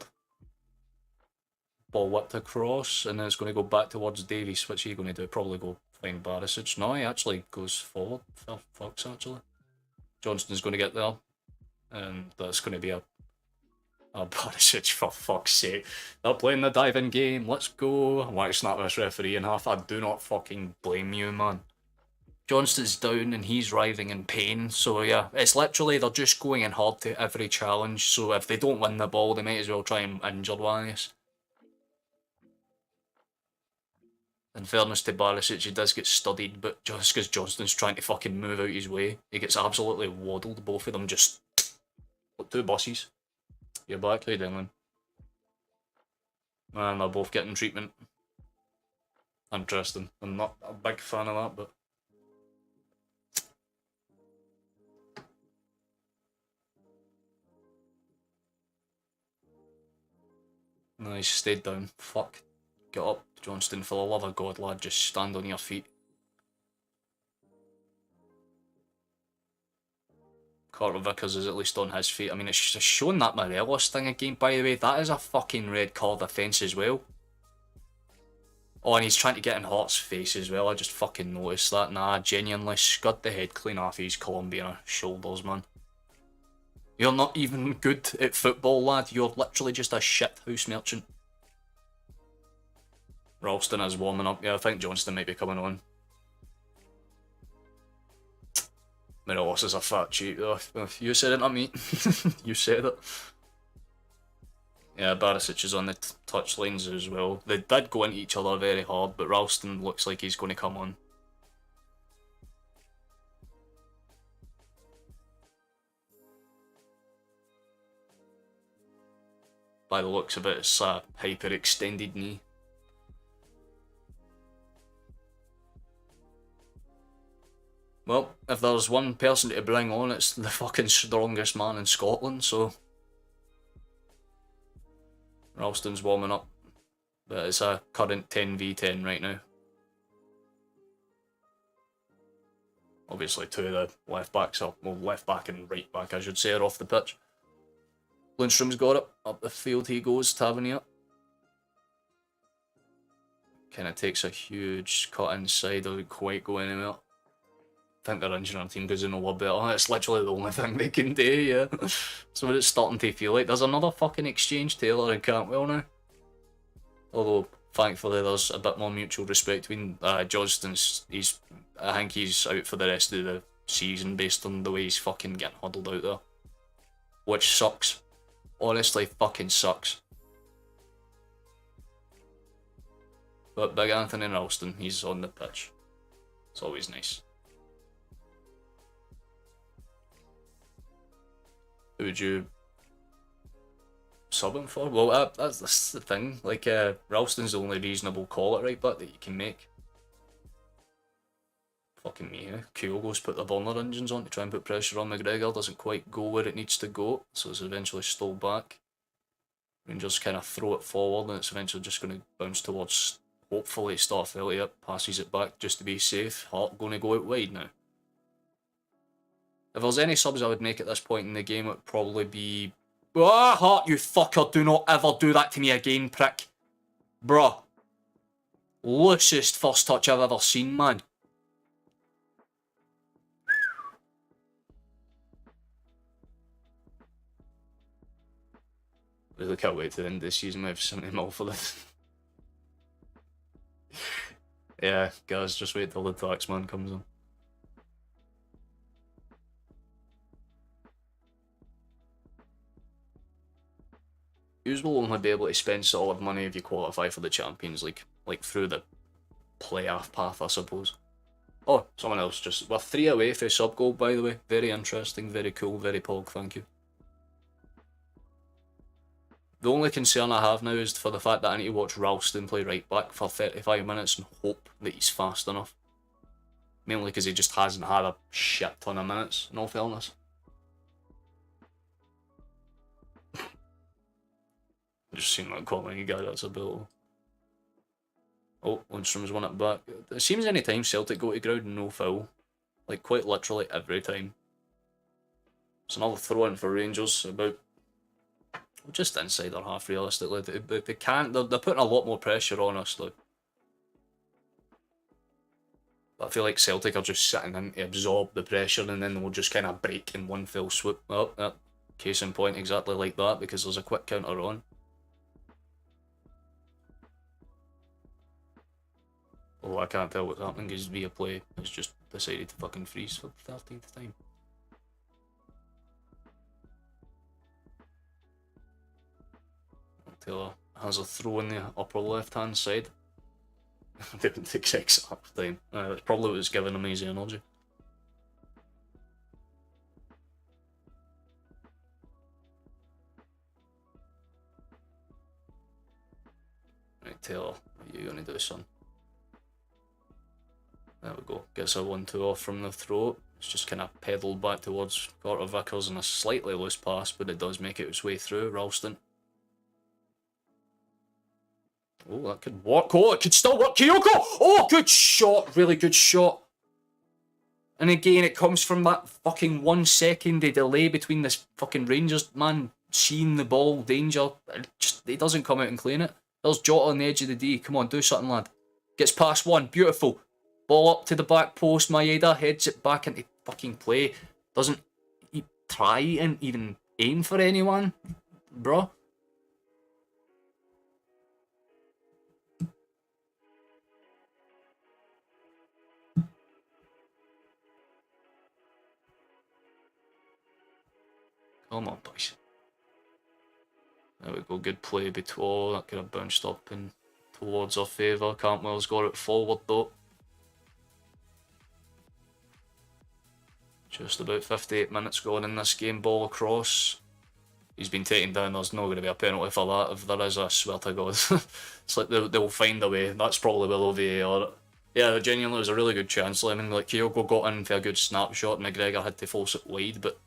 Ball whipped across, and then it's going to go back towards Davies. What's he going to do? Probably go find Barisic. No, he actually goes forward. Fucks, actually. Johnston's going to get there. And that's going to be a Barisic, for fuck's sake. They're playing the diving game. Let's go. I want to snap this referee in half. I do not fucking blame you, man. Johnston's down and he's writhing in pain. So yeah, it's literally they're just going in hard to every challenge. So if they don't win the ball, they might as well try and injure one of us. In fairness to Barisic, he does get studied, but just because Johnston's trying to fucking move out his way, he gets absolutely waddled. Both of them just like two buses. You're back, how you doing, man? Man, they're both getting treatment. Interesting. I'm not a big fan of that, but... No, he's stayed down. Fuck. Get up, Johnston, for the love of God, lad, just stand on your feet. Carter Vickers is at least on his feet. I mean, it's shown that Morelos thing again, by the way. That is a fucking red card offence as well. Oh, and he's trying to get in Hart's face as well. I just fucking noticed that. Nah, genuinely scud the head clean off his Colombian shoulders, man. You're not even good at football, lad. You're literally just a shit house merchant. Ralston is warming up. Yeah, I think Johnston might be coming on. Morelos is a fat cheat though. You said it, not me. You said it. Yeah, Barisic is on the touch lanes as well. They did go into each other very hard, but Ralston looks like he's going to come on. By the looks of it, it's a hyper-extended knee. Well, if there's one person to bring on, it's the fucking strongest man in Scotland, so... Ralston's warming up, but it's a current 10v10 right now. Obviously two of the left backs, well, left back and right back I should say, are off the pitch. Lundstrom's got it, up the field he goes, Tavernier. Kind of takes a huge cut inside, doesn't quite go anywhere. I think their engineering team goes in a little better. It's literally the only thing they can do, yeah. So it's starting to feel like there's another fucking exchange, Taylor and Cantwell now. Although, thankfully, there's a bit more mutual respect between Johnston's. I think he's out for the rest of the season based on the way he's fucking getting huddled out there. Which sucks. Honestly, fucking sucks. But Big Anthony Ralston, he's on the pitch. It's always nice. Who would you sub him for? Well, that's the thing. Like, Ralston's the only reasonable call at right back that you can make. Fucking me, eh? Kyogo's put the burner engines on to try and put pressure on McGregor. Doesn't quite go where it needs to go, so it's eventually stole back. Rangers kind of throw it forward, and it's eventually just going to bounce towards, hopefully, Starf Elliott. Passes it back just to be safe. Hart going to go out wide now. If there's any subs I would make at this point in the game, it would probably be... Ah, Hart, you fucker, do not ever do that to me again, prick. Bruh. Loosest first touch I've ever seen, man. Really can't wait to the end of the season. We have 70 mil for this. Yeah, guys, just wait till the taxman comes in. You will only be able to spend solid money if you qualify for the Champions League, like through the playoff path, I suppose. Oh, someone else just... We're 3 away for a sub goal, by the way. Very interesting, very cool, very pog, thank you. The only concern I have now is for the fact that I need to watch Ralston play right back for 35 minutes and hope that he's fast enough. Mainly because he just hasn't had a shit ton of minutes, in all fairness. Just seem like calling a guy that's a bill. Oh, Lundstrom's won it back. It seems any time Celtic go to ground, no foul. Like, quite literally every time. It's another throw-in for Rangers, about just inside their half, realistically. They can't, they're putting a lot more pressure on us, though. But I feel like Celtic are just sitting in to absorb the pressure, and then we'll just kind of break in one fell swoop. Oh, case in point, exactly like that, because there's a quick counter on. Oh, I can't tell what's happening because via play has just decided to fucking freeze for the 13th time. Taylor has a throw in the upper left hand side. Didn't take 6 half time. That's probably what was giving him easy energy. Right, Taylor, what are you going to do, son? There we go. Gets a 1-2 off from the throw. It's just kind of pedalled back towards Carter Vickers in a slightly loose pass, but it does make it its way through. Ralston. Oh, that could work. Oh, it could still work. Kyoko! Oh, good shot. Really good shot. And again, it comes from that fucking 1 second delay between this fucking Rangers man seeing the ball, danger. He doesn't come out and clean it. There's Jota on the edge of the D. Come on, do something, lad. Gets past one. Beautiful. Ball up to the back post. Maeda heads it back into fucking play. Doesn't try and even aim for anyone, bro. Come on, boys. There we go. Good play between. That could have bounced up and towards our favour. Cantwell's got it forward though. Just about 58 minutes gone in this game. Ball across. He's been taken down. There's not going to be a penalty for that. If there is, I swear to God. It's like they'll find a way. That's probably below VAR. Yeah, genuinely, it was a really good chance. I mean, like, Kyogo got in for a good snapshot. McGregor had to force it wide, but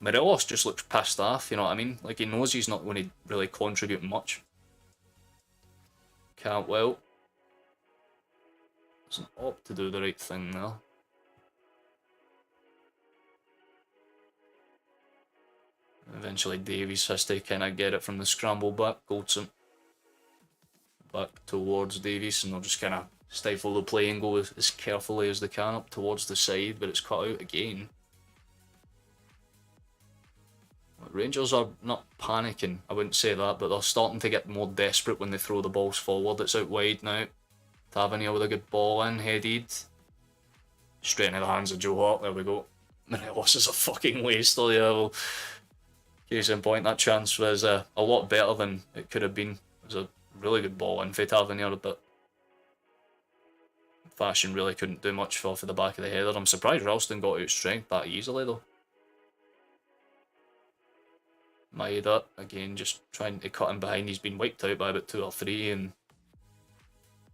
Morelos just looks pissed off, you know what I mean? Like, he knows he's not going to really contribute much. Cantwell doesn't opt to do the right thing there. Eventually Davies has to kind of get it from the scramble back. Goldson back towards Davies, and they'll just kind of stifle the play and go as carefully as they can up towards the side, but it's cut out again. Rangers are not panicking, I wouldn't say that, but they're starting to get more desperate when they throw the balls forward. It's out wide now. Tavernier with a good ball in, headed. Straight into the hands of Joe Hart, there we go. Morelos is a fucking waster, yeah, well, case in point, that chance was a lot better than it could have been. It was a Really good ball in for Tavernier, but Fashion really couldn't do much for the back of the header. I'm surprised Ralston got out strength that easily though. Maeda, again, just trying to cut him behind. He's been wiped out by about 2 or 3, and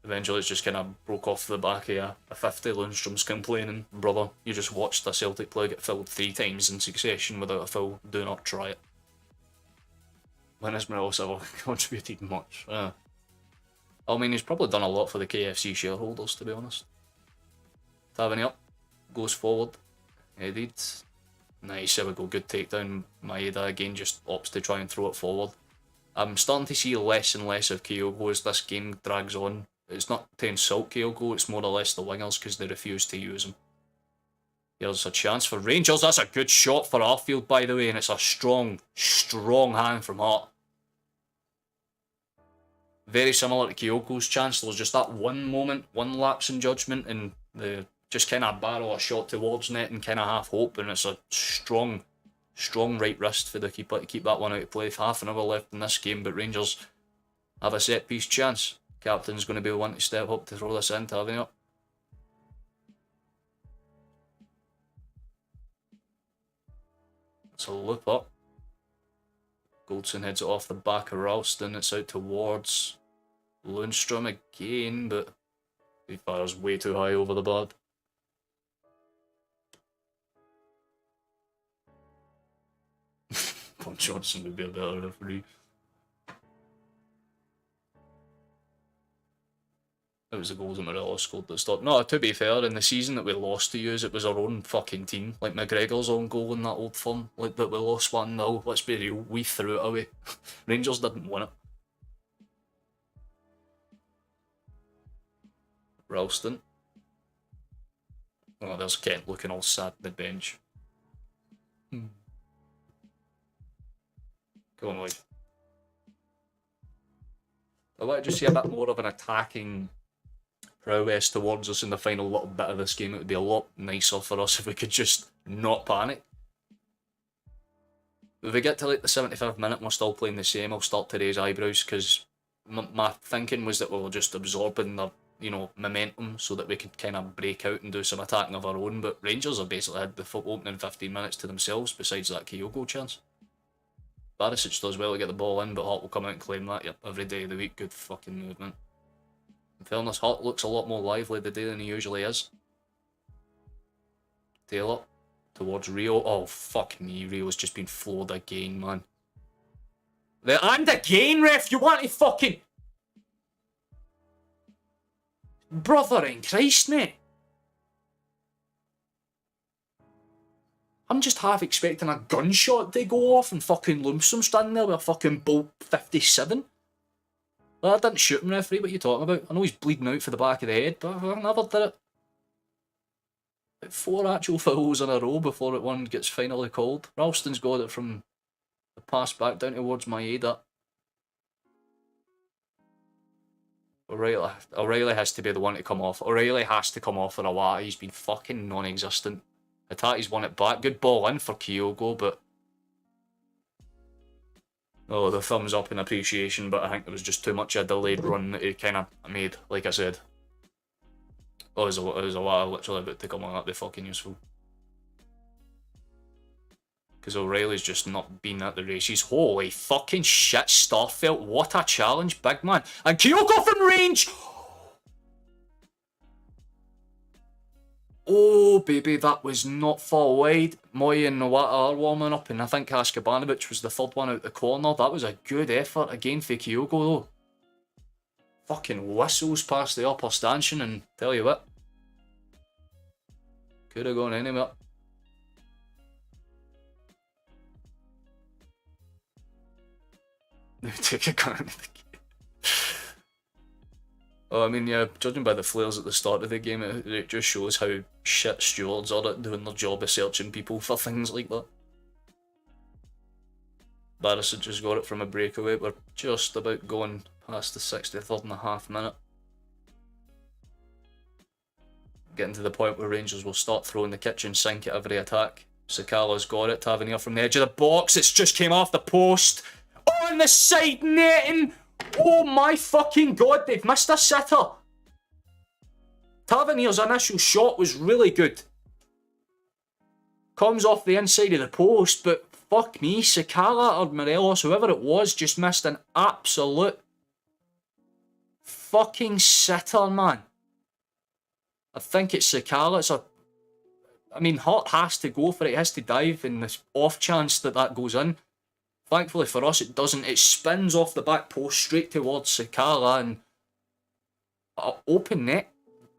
eventually it's just kind of broke off the back of a 50. Lundstrom's complaining, brother, you just watched a Celtic player get filled 3 times in succession without a foul. Do not try it. When has Mirosa contributed much? I mean, he's probably done a lot for the KFC shareholders, to be honest. Tavernier goes forward. Headed. Nice, there we go, good takedown. Maeda again just opts to try and throw it forward. I'm starting to see less and less of Kyogo as this game drags on. It's not to insult Kyogo, it's more or less the wingers because they refuse to use him. Here's a chance for Rangers. That's a good shot for Arfield, by the way, and it's a strong, strong hand from Hart. Very similar to Kyogo's chance. There was just that one moment, one lapse in judgment, and the just kind of barrel a shot towards net and kind of half hope, and it's a strong, strong right wrist for the keeper to keep that one out of play. Half an hour left in this game, but Rangers have a set piece chance. Captain's going to be the one to step up to throw this in, Tavernier. It's a loop up. Goldson heads it off the back of Ralston. It's out towards Lundstrom again, but he fires way too high over the bar. Paul Johnson would be a better referee. It was the goals that Morello scored that stopped. No, to be fair, in the season that we lost to you, it was our own fucking team. Like McGregor's own goal in that Old Firm, like that we lost 1-0. Let's be real, we threw it away. Rangers didn't win it. Ralston. Oh, there's Kent looking all sad on the bench. Go on, Lloyd. I want to just see a bit more of an attacking prowess towards us in the final little bit of this game. It would be a lot nicer for us if we could just not panic. If we get to like the 75th minute and we're still playing the same, I'll start to raise eyebrows, because my thinking was that we were just absorbing the momentum so that we could kind of break out and do some attacking of our own, but Rangers have basically had the opening 15 minutes to themselves besides that Kyogo chance. Barisic does well to get the ball in, but Hart will come out and claim that. Yep, every day of the week, good fucking movement. In fairness, Hart looks a lot more lively today than he usually is. Taylor towards Rio. Oh, fuck me, Rio's just been floored again, man. And again, ref, you want to fucking... Brother in Christ, mate. I'm just half expecting a gunshot to go off and fucking Lundstrom standing there with a fucking Bolt 57. Well, I didn't shoot him, referee, what are you talking about? I know he's bleeding out for the back of the head, but I never did it. Like 4 actual fouls in a row before one gets finally called. Ralston's got it from the pass back down towards Maeda. O'Reilly has to be the one to come off. O'Reilly has to come off for a while. He's been fucking non-existent. Hatate's won it back. Good ball in for Kyogo, but... Oh, the thumbs up in appreciation, but I think there was just too much of a delayed run that he kind of made, like I said. Oh, there's a lot literally about to come on. That'd be fucking useful. Because O'Reilly's just not been at the races. Holy fucking shit, Starfelt. What a challenge, big man. And Kyogo from range! Oh, baby, that was not far wide. Moy and Nawata are warming up, and I think Askabanovic was the third one out the corner. That was a good effort again for Kyogo, though. Fucking whistles past the upper stanchion, and tell you what, could have gone anywhere. Take a gun into the game. Oh, I mean, yeah, judging by the flares at the start of the game, it just shows how shit stewards are at doing their job of searching people for things like that. Barisic just got it from a breakaway. We're just about going past the 63rd and a half minute. Getting to the point where Rangers will start throwing the kitchen sink at every attack. Sakala's got it. Tavernier from the edge of the box. It's just came off the post. On the side netting. Oh my fucking god, they've missed a sitter. Tavernier's initial shot was really good. Comes off the inside of the post, but fuck me, Sakala or Morelos, whoever it was, just missed an absolute fucking sitter, man. I think it's Sakala. I mean, Hart has to go for it. He has to dive in this off chance that goes in. Thankfully for us, it doesn't. It spins off the back post straight towards Sakala and open net.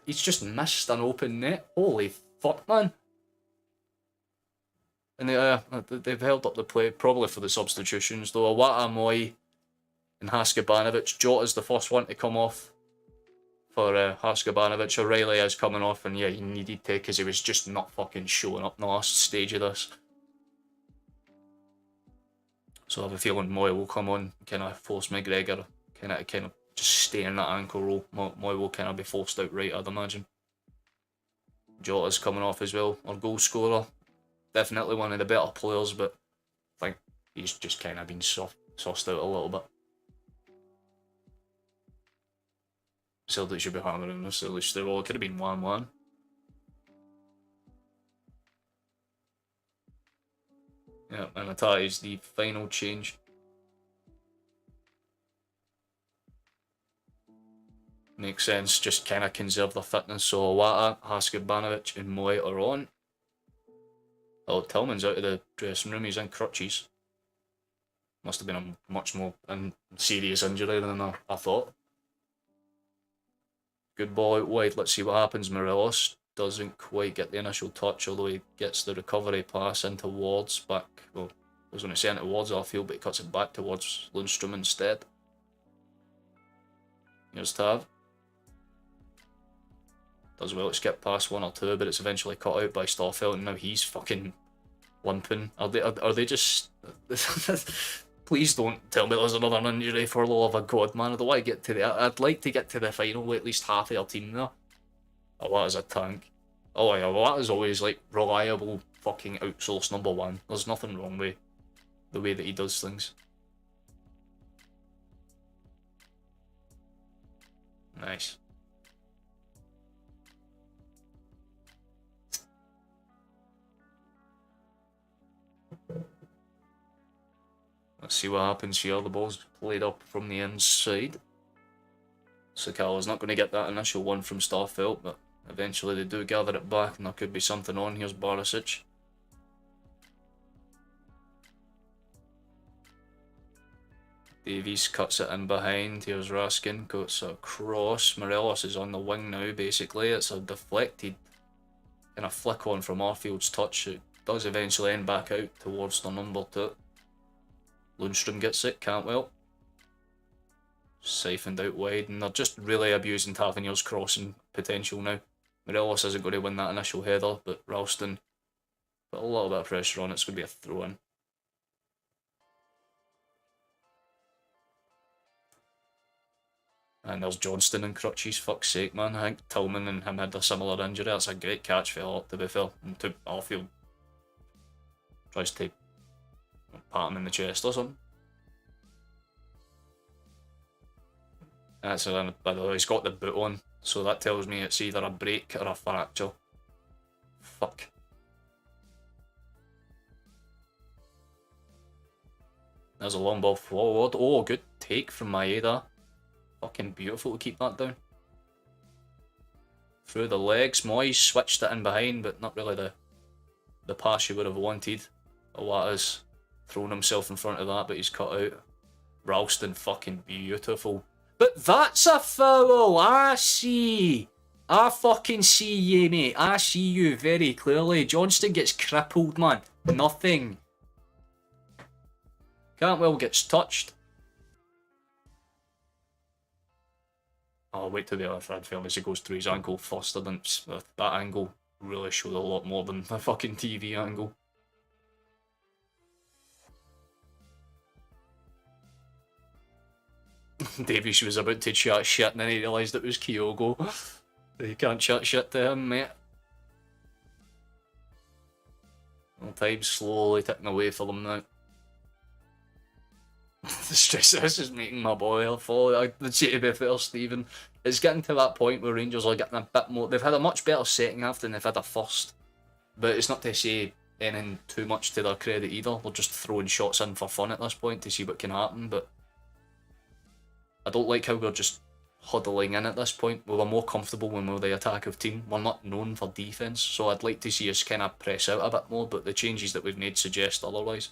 He's just missed an open net. Holy fuck, man. And they've held up the play, probably for the substitutions, though. Awata, Moy, and Haskabanovic. Jota's the first one to come off for Haskabanovic. O'Reilly is coming off, and yeah, he needed to because he was just not fucking showing up in the last stage of this. So I have a feeling Moy will come on, kind of force McGregor, kind of just stay in that ankle roll. Moy will kind of be forced out right, I'd imagine. Jota's coming off as well, our goal scorer. Definitely one of the better players, but I think he's just kind of been sauced out a little bit. Celtic should be hammering this, at least. It could have been 1-1. Yeah, and that is the final change. Makes sense, just kind of conserve their fitness. So Awata, Haskabanovic and Moy are on. Oh, Tillman's out of the dressing room, he's in crutches. Must have been a much more serious injury than I thought. Good ball out wide, let's see what happens. Morelos doesn't quite get the initial touch, although he gets the recovery pass into Wards back. Well, I was going to say into Wards off field, but he cuts it back towards Lundstrom instead. Here's Tav. Does well to skip past one or two, but it's eventually cut out by Starfelt, and now he's fucking limping. Are they just... Please don't tell me there's another injury, for the love of God, man. I don't want to get to the... I'd like to get to the final with at least half of our team there. Awata's a tank. Oh yeah, Awata's always like reliable fucking outsource number one. There's nothing wrong with the way that he does things. Nice. Let's see what happens here. The ball's played up from the inside. Sakala's not going to get that initial one from Starfelt, but eventually they do gather it back, and there could be something on. Here's Barisic. Davies cuts it in behind. Here's Raskin, cuts a cross. Morelos is on the wing now, basically. It's a deflected kind of flick on from Arfield's touch. It does eventually end back out towards the number 2. Lundstrom gets it, Cantwell. Siphoned out wide, and they're just really abusing Tavernier's crossing potential now. Morelos isn't going to win that initial header, but Ralston put a little bit of pressure on it. It's going to be a throw-in. And there's Johnston in crutches, fuck's sake, man. I think Tillman and him had a similar injury. That's a great catch for Hart, to be fair. And to Arfield tries to pat him in the chest or something. That's by the way, he's got the boot on, so that tells me it's either a break or a fracture. Fuck. There's a long ball forward. Oh, good take from Maeda. Fucking beautiful to keep that down. Through the legs, Moyes switched it in behind, but not really the pass you would have wanted. Awata's thrown himself in front of that, but he's cut out. Ralston, fucking beautiful. But that's a foul, I see. I fucking see you, mate. I see you very clearly. Johnston gets crippled, man. Nothing. Cantwell gets touched. I'll wait till the other side film as he goes through his ankle first. I didn't, that angle really showed a lot more than the fucking TV angle. Davies was about to chat shit and then he realised it was Kyogo. You can't chat shit to him, mate. Well, time's slowly ticking away for them now. the stress of this is making my boil fall. I'd say to be fair, Stephen, it's getting to that point where Rangers are getting a bit more. They've had a much better second half than they've had a first, but it's not to say anything too much to their credit either. They're just throwing shots in for fun at this point to see what can happen. But I don't like how we're just huddling in at this point. We were more comfortable when we were the attacking team. We're not known for defence, so I'd like to see us kind of press out a bit more, but the changes that we've made suggest otherwise.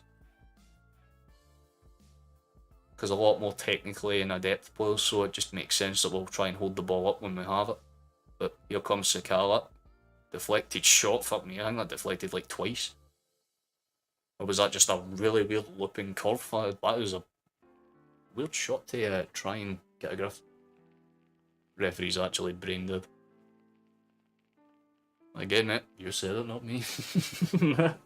Because a lot more technically and adept players, so it just makes sense that we'll try and hold the ball up when we have it. But here comes Sakala. Deflected shot, fuck me, I think that deflected like twice. Or was that just a really weird looping curve? That was a weird shot to try and get a grip. Referee's actually brain dead. Again, mate, you said it, not me. Wait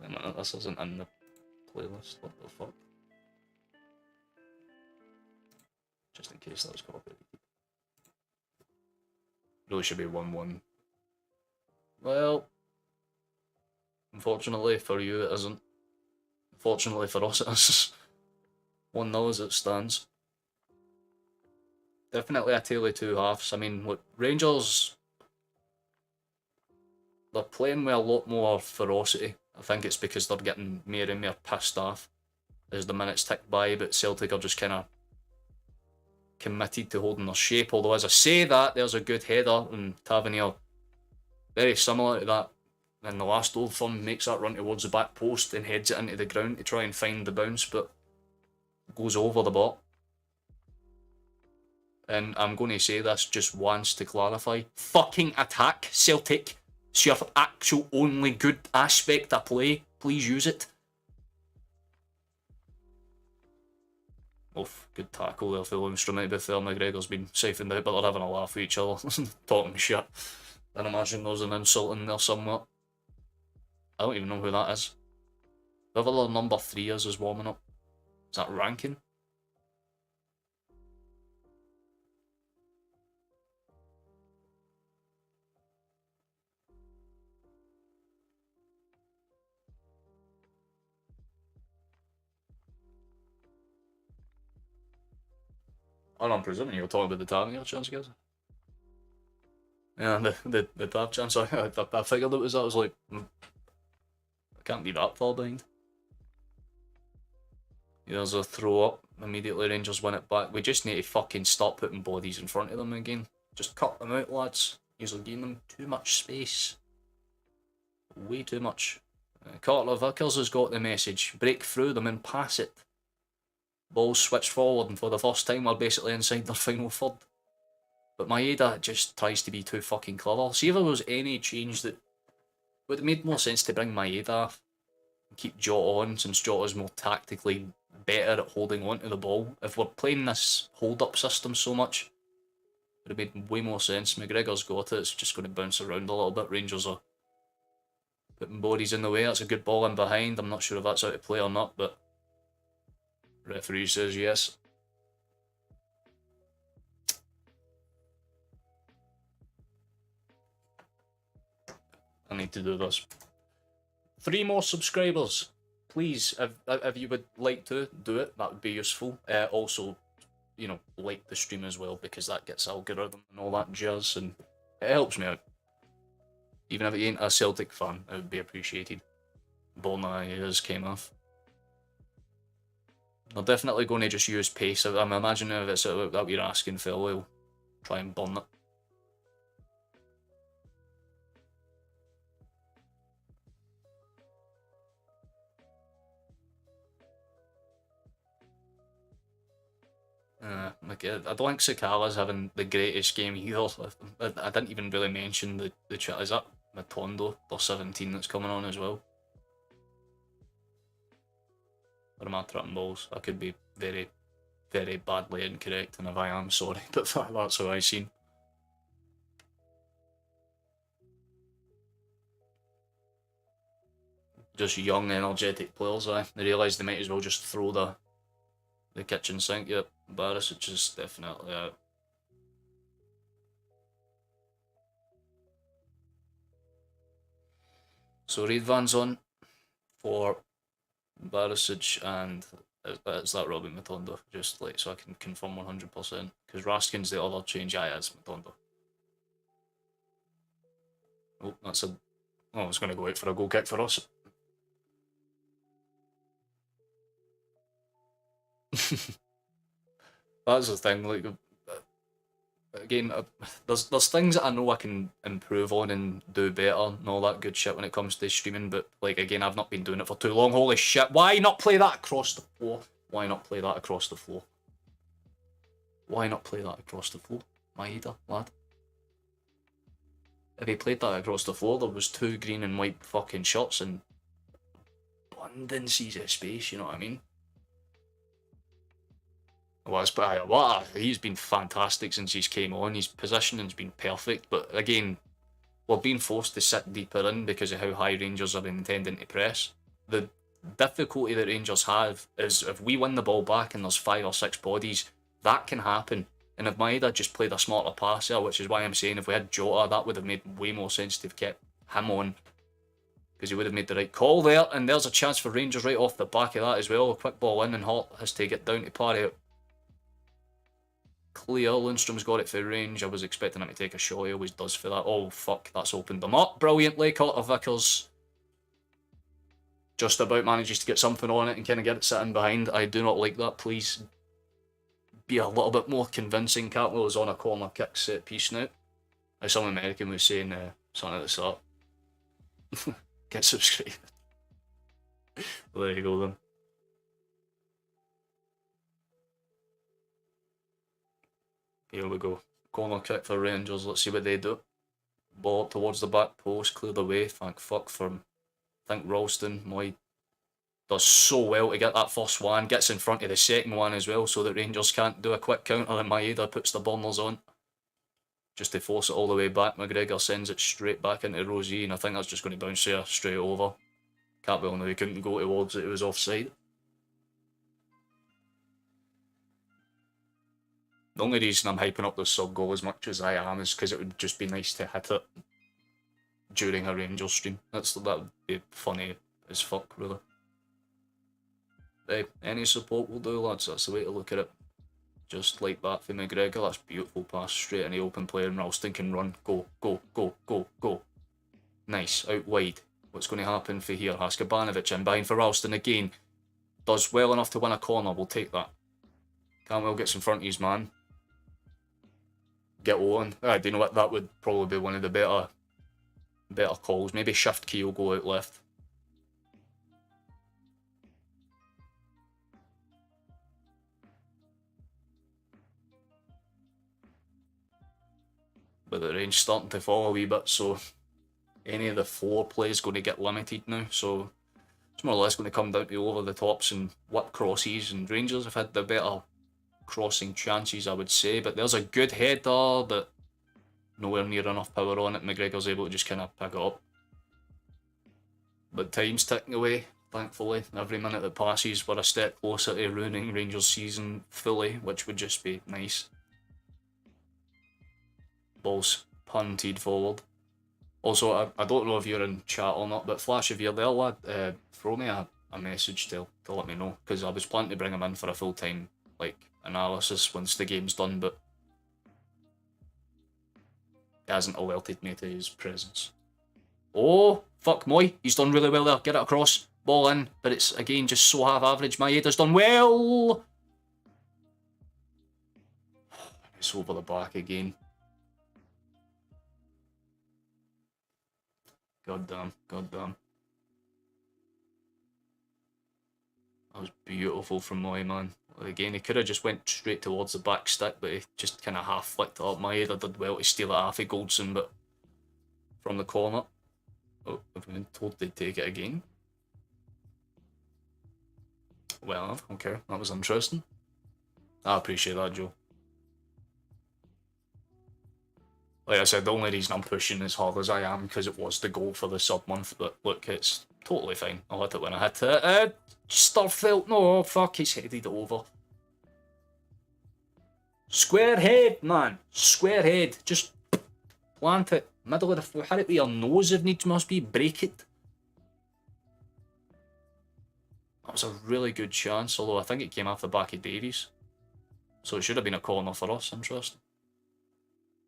a minute, this isn't in the playlist. What the fuck? Just in case that was copyrighted. Really should be 1-1. Well, unfortunately for you it isn't. Fortunately for us it is. 1-0 as it stands. Definitely a tale of two halves. I mean, look, Rangers, they're playing with a lot more ferocity. I think it's because they're getting more and more pissed off as the minutes tick by, but Celtic are just kind of committed to holding their shape. Although, as I say that, there's a good header, and Tavernier, very similar to that. And the last Old Firm makes that run towards the back post and heads it into the ground to try and find the bounce, but goes over the ball. And I'm going to say this just once to clarify. Fucking attack, Celtic. It's your actual only good aspect of play. Please use it. Oof, good tackle there for Lundstrom. To be fair, McGregor's been siphoned out, but they're having a laugh with each other, talking shit. I imagine there's an insult in there somewhere. I don't even know who that is. Whoever their number 3 is warming up. Is that Rankin? Oh, no, I'm presuming you're talking about the Tavernier chance, guys. Yeah, the tab chance. I figured it was that. I was like, I can't be that far behind. Yeah, there's a throw up. Immediately Rangers win it back. We just need to fucking stop putting bodies in front of them again. Just cut them out, lads. You're giving them too much space. Way too much. Carter Vickers has got the message. Break through them and pass it. Balls switched forward, and for the first time we're basically inside their final third. But Maeda just tries to be too fucking clever. See if there was any change that would have made more sense to bring Maeda off and keep Jota on, since Jota's more tactically better at holding on to the ball. If we're playing this hold-up system so much, it would have made way more sense. McGregor's got it, it's just going to bounce around a little bit. Rangers are putting bodies in the way. That's a good ball in behind. I'm not sure if that's out of play or not, but referee says yes. I need to do this. 3 more subscribers. Please, if you would like to do it, that would be useful. Also, you know, like the stream as well, because that gets algorithm and all that jazz, and it helps me out. Even if you ain't a Celtic fan, it would be appreciated. Borna is came off. They're definitely going to just use pace. I'm imagining if it's that you're asking for, we'll try and burn it. I don't think Sakala's having the greatest game either. I didn't even really mention the chat. Is that Matondo, the 17 that's coming on as well? Or am I tripping balls? I could be very, very badly incorrect, and if I am, sorry, but that's how I seen. Just young, energetic players, They realise they might as well just throw the kitchen sink. Yep, Barisic is definitely out. So Reid Van's on for Barisic and is that Robin Matondo? Just like so I can confirm 100%. Because Raskin's the other change. Yeah, it's Matondo. Oh, that's a. Oh, I was going to go out for a goal kick for us. That's the thing. Like again, there's things that I know I can improve on and do better and all that good shit when it comes to streaming. But like again, I've not been doing it for too long. Holy shit! Why not play that across the floor? Why not play that across the floor? Why not play that across the floor, Maeda, lad? If he played that across the floor, there was 2 green and white fucking shots and abundances of space. You know what I mean? Well, he's been fantastic since he's came on. His positioning's been perfect, but again, we're being forced to sit deeper in because of how high Rangers are intending to press. The difficulty that Rangers have is if we win the ball back and there's 5 or 6 bodies, that can happen. And if Maeda just played a smarter passer, which is why I'm saying if we had Jota, that would have made way more sense to have kept him on. Because he would have made the right call there. And there's a chance for Rangers right off the back of that as well. A quick ball in and Hart has to get down to parry it. Clear, Lundstrom's got it for range. I was expecting him to take a shot. He always does for that. Oh, fuck, that's opened them up brilliantly. Carter Vickers just about manages to get something on it and kind of get it sitting behind. I do not like that. Please be a little bit more convincing. Cartwell is on a corner kick set piece now. As some American was saying, something at the start. Get subscribed. Well, there you go then. Here we go. Corner kick for Rangers. Let's see what they do. Ball up towards the back post. Cleared away. Thank fuck from, I think, Ralston. Moy does so well to get that first one. Gets in front of the second one as well so that Rangers can't do a quick counter and Maeda puts the burners on. Just to force it all the way back. McGregor sends it straight back into Rosie and I think that's just going to bounce there straight over. Cartwell now he couldn't go towards it. It was offside. The only reason I'm hyping up the sub goal as much as I am is because it would just be nice to hit it during a Rangers stream. That would be funny as fuck, really. Hey, any support will do, lads. That's the way to look at it. Just like that for McGregor. That's beautiful pass straight in the open player and Ralston can run. Go, go, go, go, go. Nice, out wide. What's going to happen for here? Haskabanovic in behind for Ralston again. Does well enough to win a corner. We'll take that. Cantwell gets in front of his man. Get on. I do you know what? That would probably be one of the better calls. Maybe shift key will go out left. But the range starting to fall a wee bit, so any of the 4 plays going to get limited now. So it's more or less going to come down to over the tops and whip crosses. And Rangers have had the better crossing chances, I would say, but there's a good header, but nowhere near enough power on it. McGregor's able to just kind of pick it up. But time's ticking away, thankfully. Every minute that passes, we're a step closer to ruining Rangers' season fully, which would just be nice. Ball's punted forward. Also, I don't know if you're in chat or not, but Flash, if you're there, lad, throw me a message to let me know, because I was planning to bring him in for a full-time analysis once the game's done, but he hasn't alerted me to his presence. Oh, fuck Moy, he's done really well there. Get it across, ball in, but it's again just so half average. Maeda's done well. It's over the back again. God damn, god damn. That was beautiful from Moy, man. Again, he could have just went straight towards the back stick, but he just kind of half flicked it up. Maeda did well to steal it off of Goldson, but from the corner. Oh, I've been told to take it again. Well, okay, that was interesting. I appreciate that, Joe. Like I said, the only reason I'm pushing as hard as I am because it was the goal for the sub-month, but look, it's totally fine. I'll hit it when I hit it. Starfelt, no, fuck, he's headed it over. Square head, man. Square head. Just plant it. Middle of the floor. Hit it with your nose if needs must be. Break it. That was a really good chance, although I think it came off the back of Davies. So it should have been a corner for us, interesting.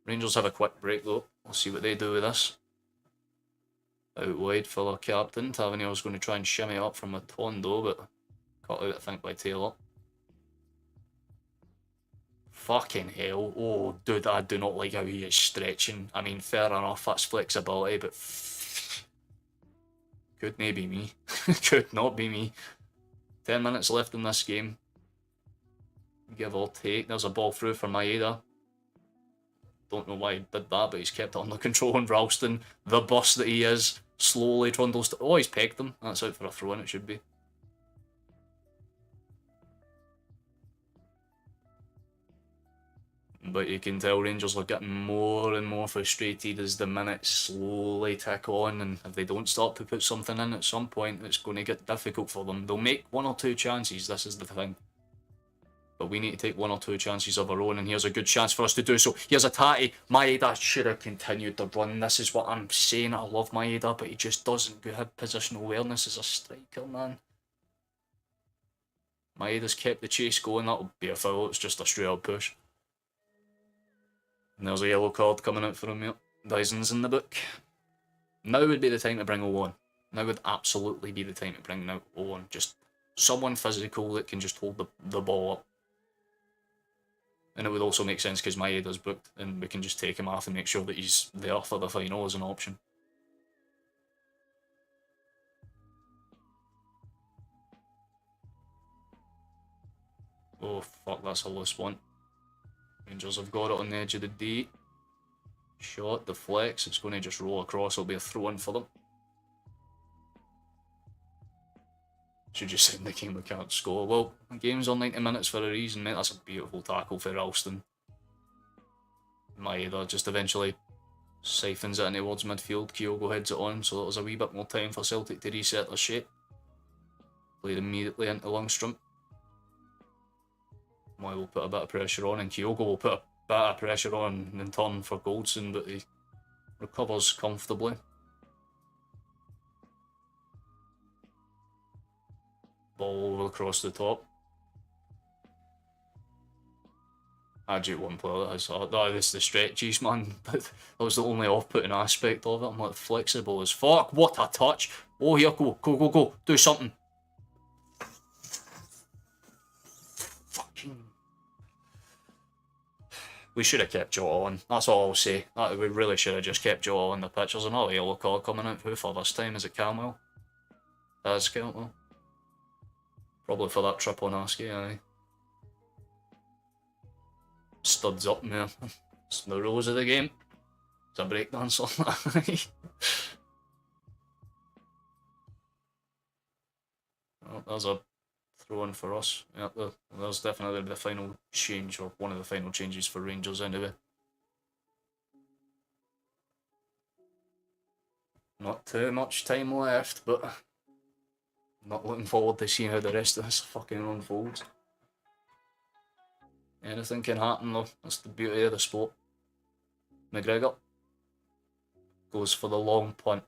Rangers have a quick break though. We'll see what they do with this. Out wide for their captain. Tavernier's going to try and shimmy up from a Tondo, but cut out I think by Taylor. Fucking hell. Oh, dude, I do not like how he is stretching. I mean, fair enough, that's flexibility, but could not be me. Could not be me. 10 minutes left in this game. Give or take. There's a ball through for Maeda. Don't know why he did that, but he's kept it under control. And Ralston, the boss that he is, slowly trundles to... Oh, he's pegged them. That's out for a throw-in, it should be. But you can tell Rangers are getting more and more frustrated as the minutes slowly tick on, and if they don't start to put something in at some point, it's going to get difficult for them. They'll make 1 or 2 chances, this is the thing. But we need to take 1 or 2 chances of our own, and here's a good chance for us to do so. Here's a Tati. Maeda should have continued to run. This is what I'm saying. I love Maeda, but he just doesn't have positional awareness as a striker, man. Maeda's kept the chase going. That'll be a foul. It's just a straight up push. And there's a yellow card coming out for him, yep. Dyson's in the book. Now would be the time to bring O on. Now would absolutely be the time to bring O on. Just someone physical that can just hold the ball up. And it would also make sense because Maeda's booked and we can just take him off and make sure that he's there for the final as an option. Oh fuck, that's a loose one. Rangers have got it on the edge of the D. Shot, deflects, it's going to just roll across, it'll be a throw-in for them. Should just say in the game we can't score. Well, the game's on 90 minutes for a reason, mate. That's a beautiful tackle for Ralston. Maeda just eventually siphons it in towards midfield. Kyogo heads it on, so there's a wee bit more time for Celtic to reset their shape. Played immediately into Lundstrom. Moy will put a bit of pressure on, and Kyogo will put a bit of pressure on in turn for Goldson, but he recovers comfortably. Ball across the top. I do one player that has that is the stretches, man. That was the only off-putting aspect of it. I'm like, flexible as fuck. What a touch. Oh, here, go. Do something. We should have kept Jota on. That's all I'll say. We really should have just kept Jota on the pitch. There's another yellow card coming out. Who for this time? Is it Camwell? That is Camwell. Probably for that trip on Askey, aye. Studs up there. It's the rules of the game. It's a breakdancer. Well, there's a throw-in for us. Yeah, there's definitely the final change, or one of the final changes for Rangers anyway. Not too much time left, but not looking forward to seeing how the rest of this fucking unfolds. Anything can happen though, that's the beauty of the sport. McGregor goes for the long punt.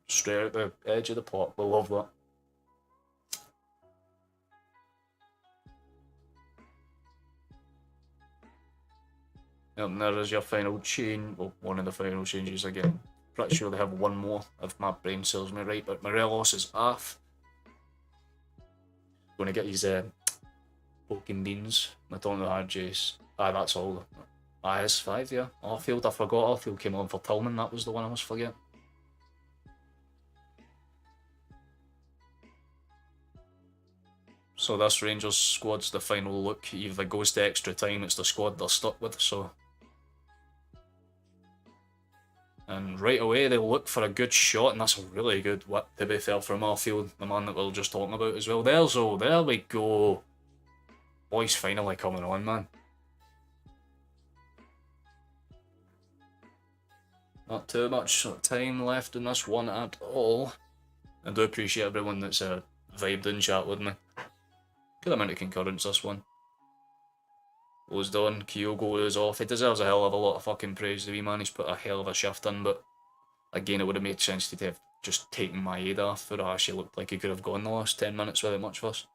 Straight out the edge of the pot, we love that. Yep, and there is your final change, well, one of the final changes again. Pretty sure they have one more, if my brain serves me right, but Morelos is off. Going to get his poking beans. I don't know how Jace. That's all. It's 5, yeah. Arfield, I forgot Arfield came on for Tillman, that was the one I was forgetting. So this Rangers squad's the final look. If it goes to extra time, it's the squad they're stuck with, so... And right away they'll look for a good shot, and that's a really good whip, to be fair, from Arfield, the man that we were just talking about as well. There we go. Boy's finally coming on, man. Not too much time left in this one at all. I do appreciate everyone that's vibed in chat with me. Good amount of concurrence, this one. Was done, Kyogo is off. He deserves a hell of a lot of fucking praise. The wee man, he's put a hell of a shift in, but again, it would have made sense to have just taking my head off. It actually looked like he could have gone the last 10 minutes without much fuss.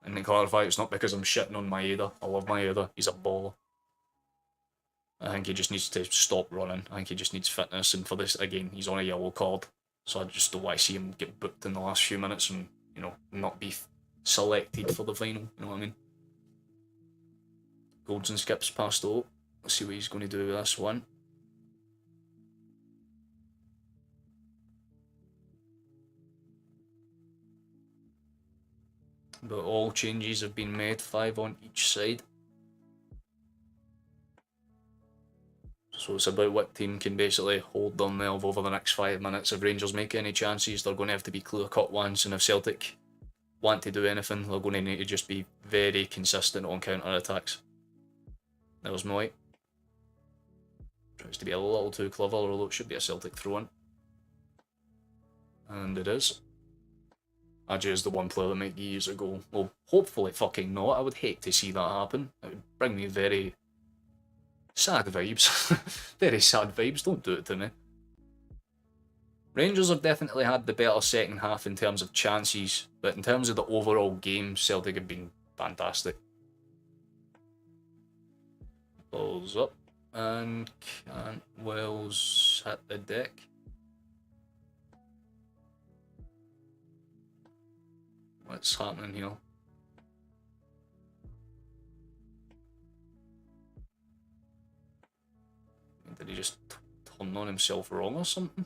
And to clarify, it's not because I'm shitting on Maeda. I love Maeda. He's a baller. I think he just needs to stop running. I think he just needs fitness. And for this, again, he's on a yellow card. So I just don't want to see him get booked in the last few minutes and, you know, not be selected for the final. You know what I mean? Golds and skips past the Let's see what he's going to do with this one. But all changes have been made, 5 on each side. So it's about what team can basically hold their nerve over the next 5 minutes. If Rangers make any chances, they're going to have to be clear-cut ones, and if Celtic want to do anything, they're going to need to just be very consistent on counter-attacks. There's Moy. Tries to be a little too clever, although it should be a Celtic throw-in. And it is. Ajay is the one player that might use a goal. Well, hopefully fucking not. I would hate to see that happen. It would bring me very sad vibes. Very sad vibes. Don't do it to me. Rangers have definitely had the better second half in terms of chances, but in terms of the overall game, Celtic have been fantastic. Balls up, and can't Wells hit the deck. What's happening here? Did he just turn on himself wrong or something?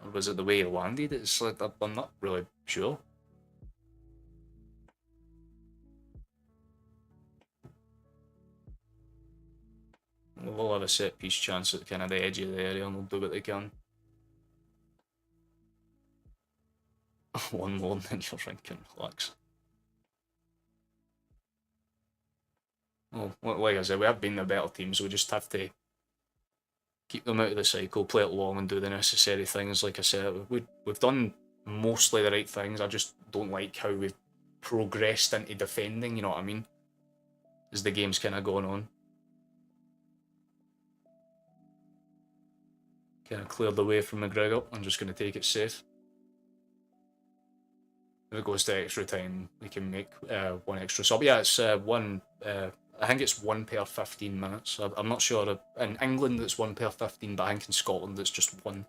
Or was it the way he landed? It's like, I'm not really sure. We'll have a set piece chance at kind of the edge of the area and they'll do what they can. One more than you're thinking, relax. Well, like I said, we have been the better team, so we just have to keep them out of the cycle, play it long and do the necessary things. Like I said, we've done mostly the right things. I just don't like how we've progressed into defending, you know what I mean? As the game's kind of going on. Kind of cleared the way from McGregor. I'm just going to take it safe. If it goes to extra time, we can make one extra sub. Yeah, it's one. I think it's 1 per 15 minutes. I'm not sure. In England, it's 1 per 15, but I think in Scotland, it's just 1.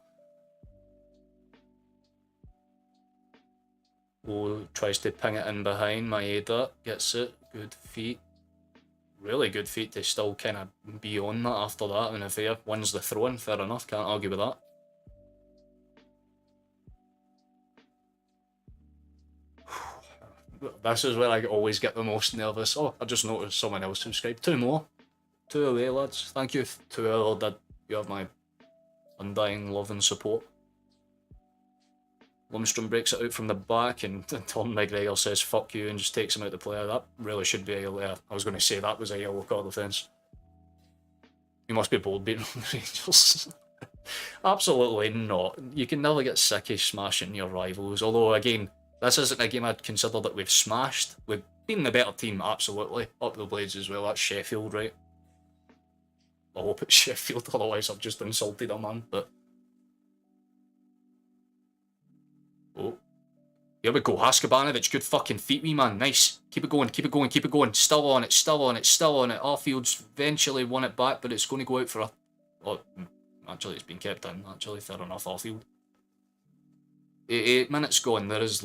Oh, tries to ping it in behind. Maeda gets it. Good feet. Really good feet to still kind of be on that after that. I mean, if he wins the throw-in, fair enough. Can't argue with that. This is where I always get the most nervous. Oh, I just noticed someone else subscribed. 2 more. 2 away, lads. Thank you to whoever did. You have my undying love and support. Lundstrom breaks it out from the back and Tom McGregor says fuck you and just takes him out the player. That really should be a yellow. I was going to say that was a yellow card offence. You must be bold beating on the Rangers. Absolutely not. You can never get sick of smashing your rivals. Although, again, this isn't a game I'd consider that we've smashed. We've been the better team, absolutely. Up the Blades as well. That's Sheffield, right? I hope it's Sheffield, otherwise I've just insulted a man, but... Oh. Here we go, Haskabanovic, good fucking feet, wee man, nice. Keep it going, keep it going, keep it going. Still on it, still on it, still on it. Arfield's eventually won it back, but it's going to go out for a... Oh, actually, it's been kept in, actually, fair enough, Arfield. 8 minutes gone. There is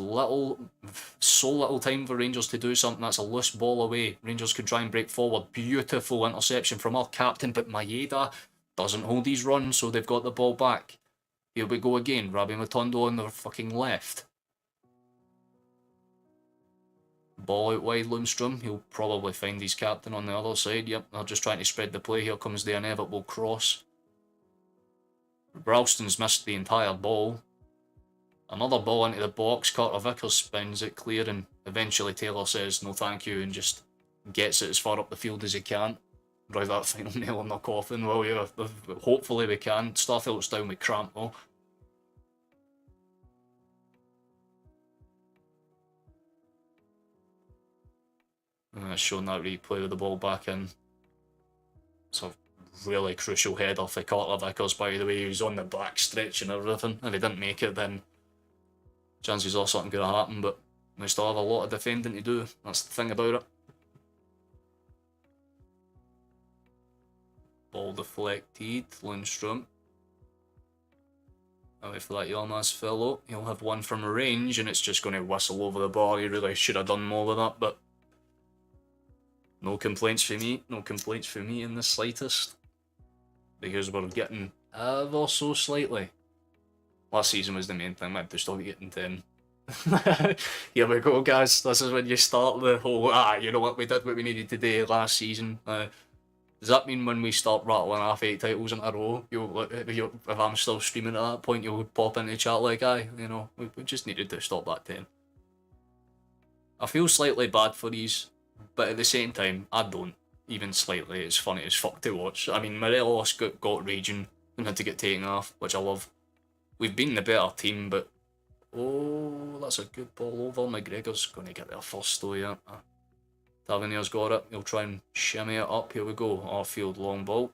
so little time for Rangers to do something. That's a loose ball away. Rangers can try and break forward. Beautiful interception from our captain, but Maeda doesn't hold his run, so they've got the ball back. Here we go again. Rabbi Matondo on their fucking left. Ball out wide, Lundstrom. He'll probably find his captain on the other side. Yep, they're just trying to spread the play. Here comes the inevitable cross. Ralston's missed the entire ball. Another ball into the box. Carter Vickers spins it clear and eventually Taylor says no thank you and just gets it as far up the field as he can. Drive that final nail in the coffin. Well, yeah, hopefully we can. Starfelt's down with cramp though. it's shown that replay with the ball back in. It's a really crucial header for Carter Vickers, by the way. He was on the back stretch and everything. If he didn't make it, then chances are something could have happened, but we still have a lot of defending to do. That's the thing about it. Ball deflected, Lundstrom. Away for that Yilmaz fellow. He'll have one from range and it's just going to whistle over the bar. He really should have done more with that, but no complaints for me. No complaints for me in the slightest. Because we're getting ever so slightly. Last season was the main thing, we're still getting 10. Here we go, guys. This is when you start the whole, you know what, we did what we needed to do last season. Does that mean when we start rattling off 8 titles in a row, if I'm still streaming at that point, you'll pop into chat like, you know, we just needed to stop that 10. I feel slightly bad for these, but at the same time, I don't. Even slightly, it's funny as fuck to watch. I mean, Morelos got raging and had to get taken off, which I love. We've been the better team, but oh, that's a good ball over. McGregor's going to get there first though, yeah. Tavernier's got it. He'll try and shimmy it up. Here we go. Off-field long ball.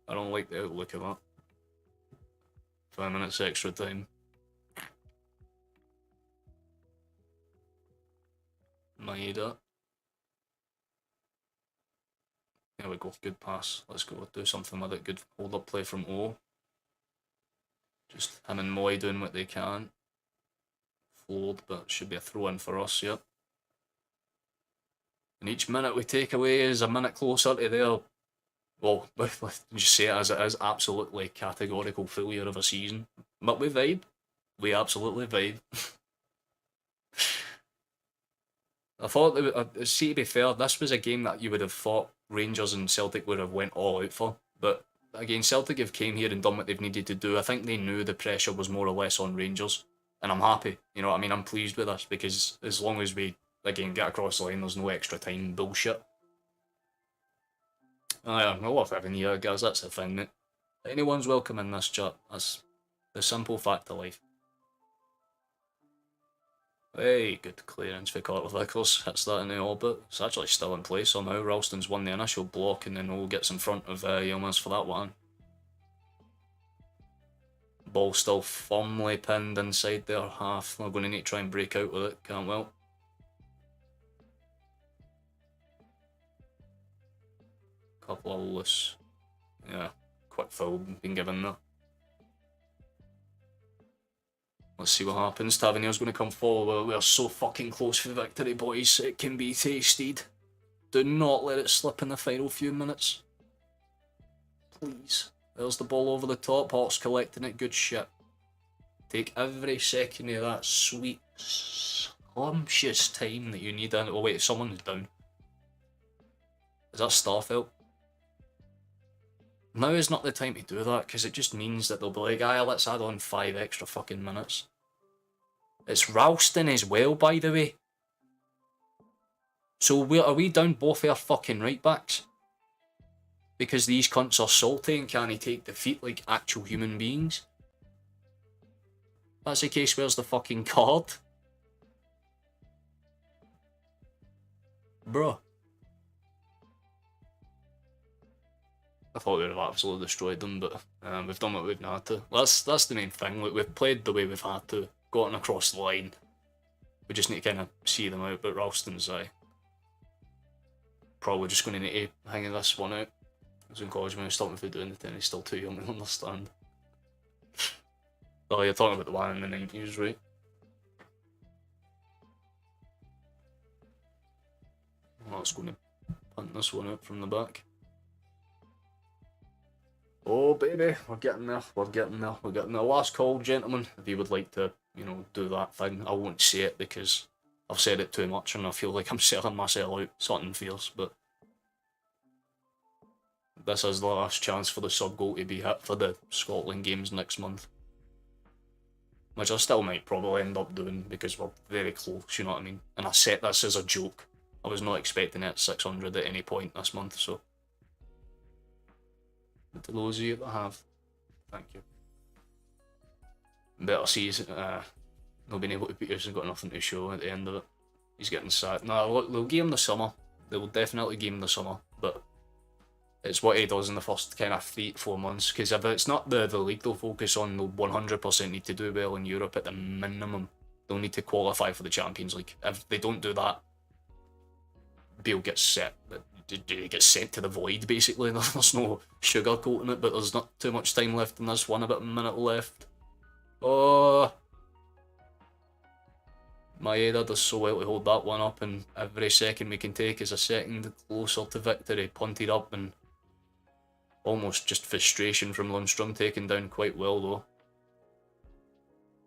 I don't like the outlook of that. 5 minutes extra time. Maeda. There we go. Good pass. Let's go do something with it. Good hold-up play from O. Just him and Moy doing what they can. Flowed, but should be a throw-in for us, yep. And each minute we take away is a minute closer to there. Well, let's just say it as it is, absolutely categorical failure of a season. But we vibe. We absolutely vibe. I thought, see, to be fair, this was a game that you would have thought Rangers and Celtic would have went all out for. But again, Celtic have came here and done what they've needed to do. I think they knew the pressure was more or less on Rangers. And I'm happy, you know what I mean? I'm pleased with this because as long as we, again, get across the line, there's no extra time bullshit. I love having you guys, that's the thing, mate. Anyone's welcome in this chat. That's the simple fact of life. Hey, good clearance for Carter Vickers. Hits that in the orbit. It's actually still in place somehow. Ralston's won the initial block and then Ole gets in front of Yilmaz for that one. Ball still firmly pinned inside their half. They're going to need to try and break out with it. Can't well. Couple of loose. Yeah, quick foul being given there. Let's see what happens. Tavernier's going to come forward. We're so fucking close for victory, boys. It can be tasted. Do not let it slip in the final few minutes. Please. There's the ball over the top. Hawks collecting it. Good shit. Take every second of that sweet, scrumptious time that you need in. Oh wait, someone's down. Is that Starfelt? Now is not the time to do that, because it just means that they'll be like, let's add on 5 extra fucking minutes. It's Ralston as well, by the way. So are we down both our fucking right backs? Because these cunts are salty and can't take defeat like actual human beings? That's the case, where's the fucking card? Bruh. I thought we would have absolutely destroyed them, but we've done what we've had to. That's the main thing. Like, we've played the way we've had to, gotten across the line. We just need to kind of see them out, but Ralston's probably just going to need to hang this one out. As encouragement, stop him from doing the 10, he's still too young to understand. Oh, you're talking about the one in the 90s, right? Well, that's going to punt this one out from the back. Oh baby, we're getting there, we're getting there, we're getting there. Last call, gentlemen, if you would like to, you know, do that thing. I won't say it because I've said it too much and I feel like I'm selling myself out, something fierce, but this is the last chance for the sub goal to be hit for the Scotland games next month. Which I still might probably end up doing because we're very close, you know what I mean? And I set this as a joke. I was not expecting it at 600 at any point this month, so. To those of you that have, thank you. Better see, not being able to beat us and got nothing to show at the end of it. He's getting sacked. No, look, they'll give him the summer. They will definitely give him the summer. But it's what he does in the first kind of 3 to 4 months. Because if it's not the league they'll focus on, they'll 100% need to do well in Europe at the minimum. They'll need to qualify for the Champions League. If they don't do that, Bale gets set. He gets sent to the void, basically. There's no sugarcoating it, but there's not too much time left in this one. About a minute left. Oh, Maeda does so well to hold that one up, and every second we can take is a second closer to victory. Punted up, and almost just frustration from Lundstrom, taken down quite well though.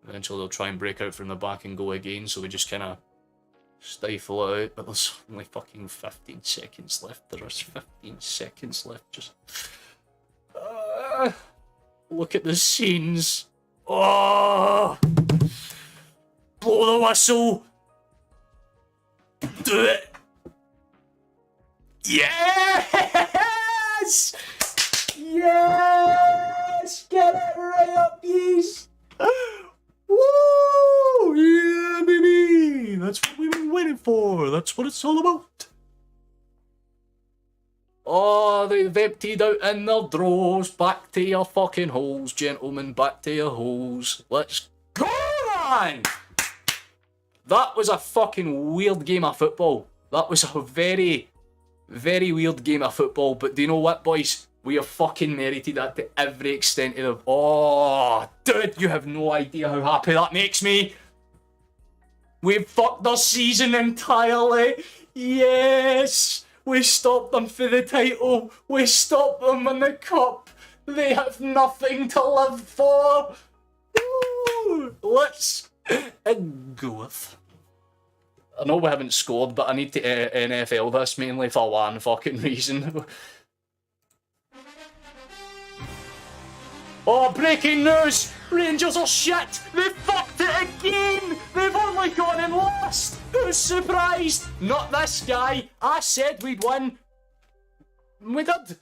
Eventually they'll try and break out from the back and go again, so we just kind of stifle it out, but there's only fucking 15 seconds left. There is 15 seconds left. Just look at the scenes. Oh, blow the whistle. Do it. Yes. Yes. Get it right up, yeast. Woo! Yeah, baby! That's what we've been waiting for. That's what it's all about. Oh, they've emptied out in their drawers. Back to your fucking holes, gentlemen. Back to your holes. Let's go on! That was a fucking weird game of football. That was a very, very weird game of football. But do you know what, boys? We have fucking merited that to every extent of the... Oh, dude, you have no idea how happy that makes me. We've fucked their season entirely. Yes. We stopped them for the title. We stopped them in the cup. They have nothing to live for. Woo. Let's go. I know we haven't scored, but I need to NFL this mainly for one fucking reason. Oh, breaking news! Rangers are shit! They fucked it again! They've only gone and lost! Who's surprised? Not this guy! I said we'd win! We did!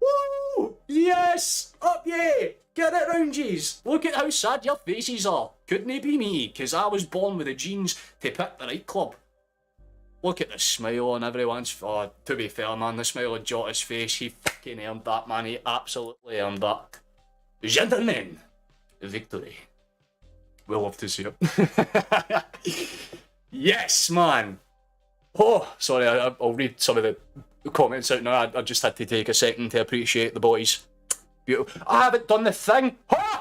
Woo! Yes! Up ye! Get it round yous! Look at how sad your faces are! Couldn't it be me? Cause I was born with the genes to pick the right club. Look at the smile on everyone's... Oh, to be fair, man, the smile on Jota's face, he fucking earned that, man. He absolutely earned that. Gentlemen, victory. We'll love to see it. Yes, man. Oh, sorry, I'll read some of the comments out now. I just had to take a second to appreciate the boys. Beautiful. I haven't done the thing. Ha!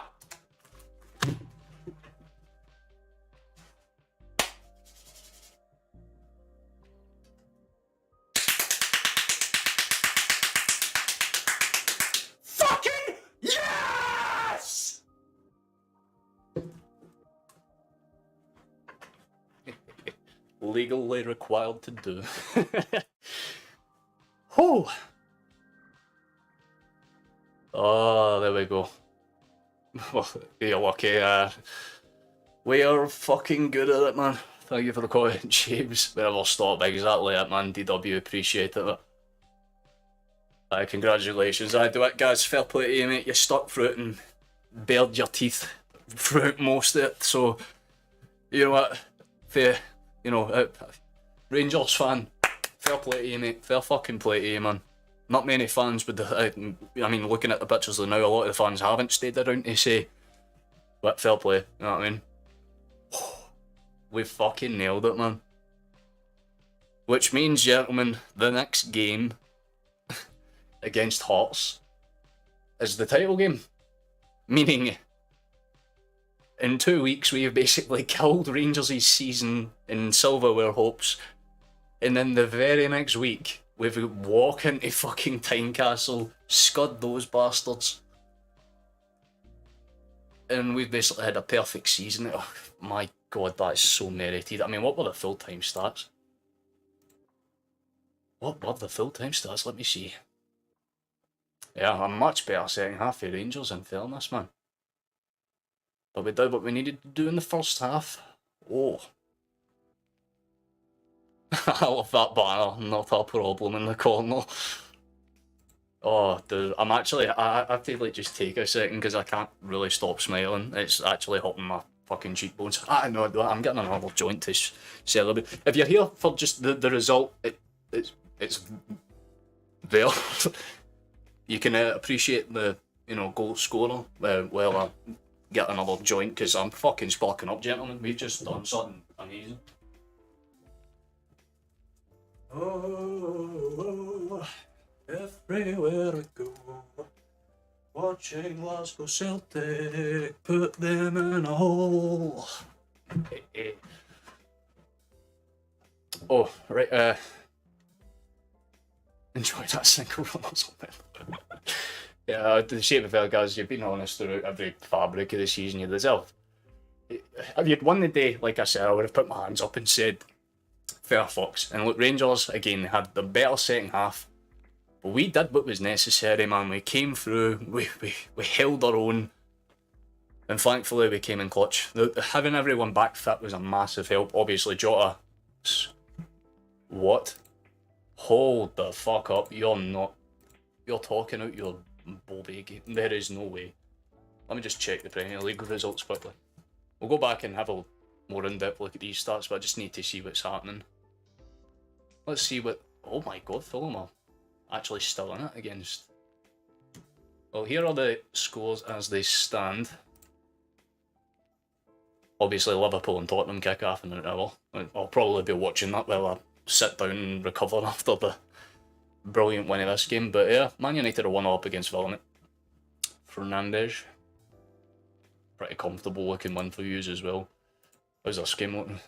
Fucking yes! Legally required to do. Oh. Oh, there we go. Well, you're lucky. We are fucking good at it, man. Thank you for the comment, James. We never stop exactly it, man. DW, appreciate it. Congratulations. I do it, guys. Fair play to you, mate. You stuck through it and bared your teeth throughout most of it. So, you know what? Fair, you know, Rangers fan. Fair play to you, mate. Fair fucking play to you, man. Not many fans would, I mean, looking at the pictures of now, a lot of the fans haven't stayed around to say, but fair play, you know what I mean? We fucking nailed it, man. Which means, gentlemen, the next game against Hearts is the title game. Meaning, in 2 weeks, we have basically killed Rangers' season in silverware hopes, and then the very next week, we've walk into fucking Tynecastle, scud those bastards, and we've basically had a perfect season. Oh my god, that is so merited. I mean, what were the full-time stats? What were the full-time stats? Let me see. Yeah, a much better second half for Rangers, in fairness, man. But we did what we needed to do in the first half. Oh. I love that banner, not a problem in the corner. Oh, dude, I have to like just take a second because I can't really stop smiling. It's actually hurting my fucking cheekbones. I know, I'm getting another joint to celebrate. If you're here for just the result, it's there. You can appreciate the goal scorer while I get another joint, because I'm fucking sparking up, gentlemen. We've just done something amazing. Oh, everywhere I go, watching Glasgow Celtic put them in a hole. Oh, right, enjoy that single run or something. Yeah, the shape of it, guys, you've been honest throughout every fabric of the season you deserve. If you'd won the day, like I said, I would have put my hands up and said, fair fucks. And look, Rangers, again, had the better second half. But we did what was necessary, man. We came through, we held our own. And thankfully, we came in clutch. Having everyone back fit was a massive help. Obviously, Jota... What? Hold the fuck up. You're talking out your bobby. There is no way. Let me just check the Premier League results quickly. We'll go back and have a more in-depth look at these stats, but I just need to see what's happening. Let's see what... Oh my god, Fulham are actually still in it against... Well, here are the scores as they stand. Obviously, Liverpool and Tottenham kick off in an hour. I'll probably be watching that while I sit down and recover after the brilliant win of this game. But yeah, Man United are 1-0 up against Villa. Fernandes. Pretty comfortable looking win for you as well. How's this game looking?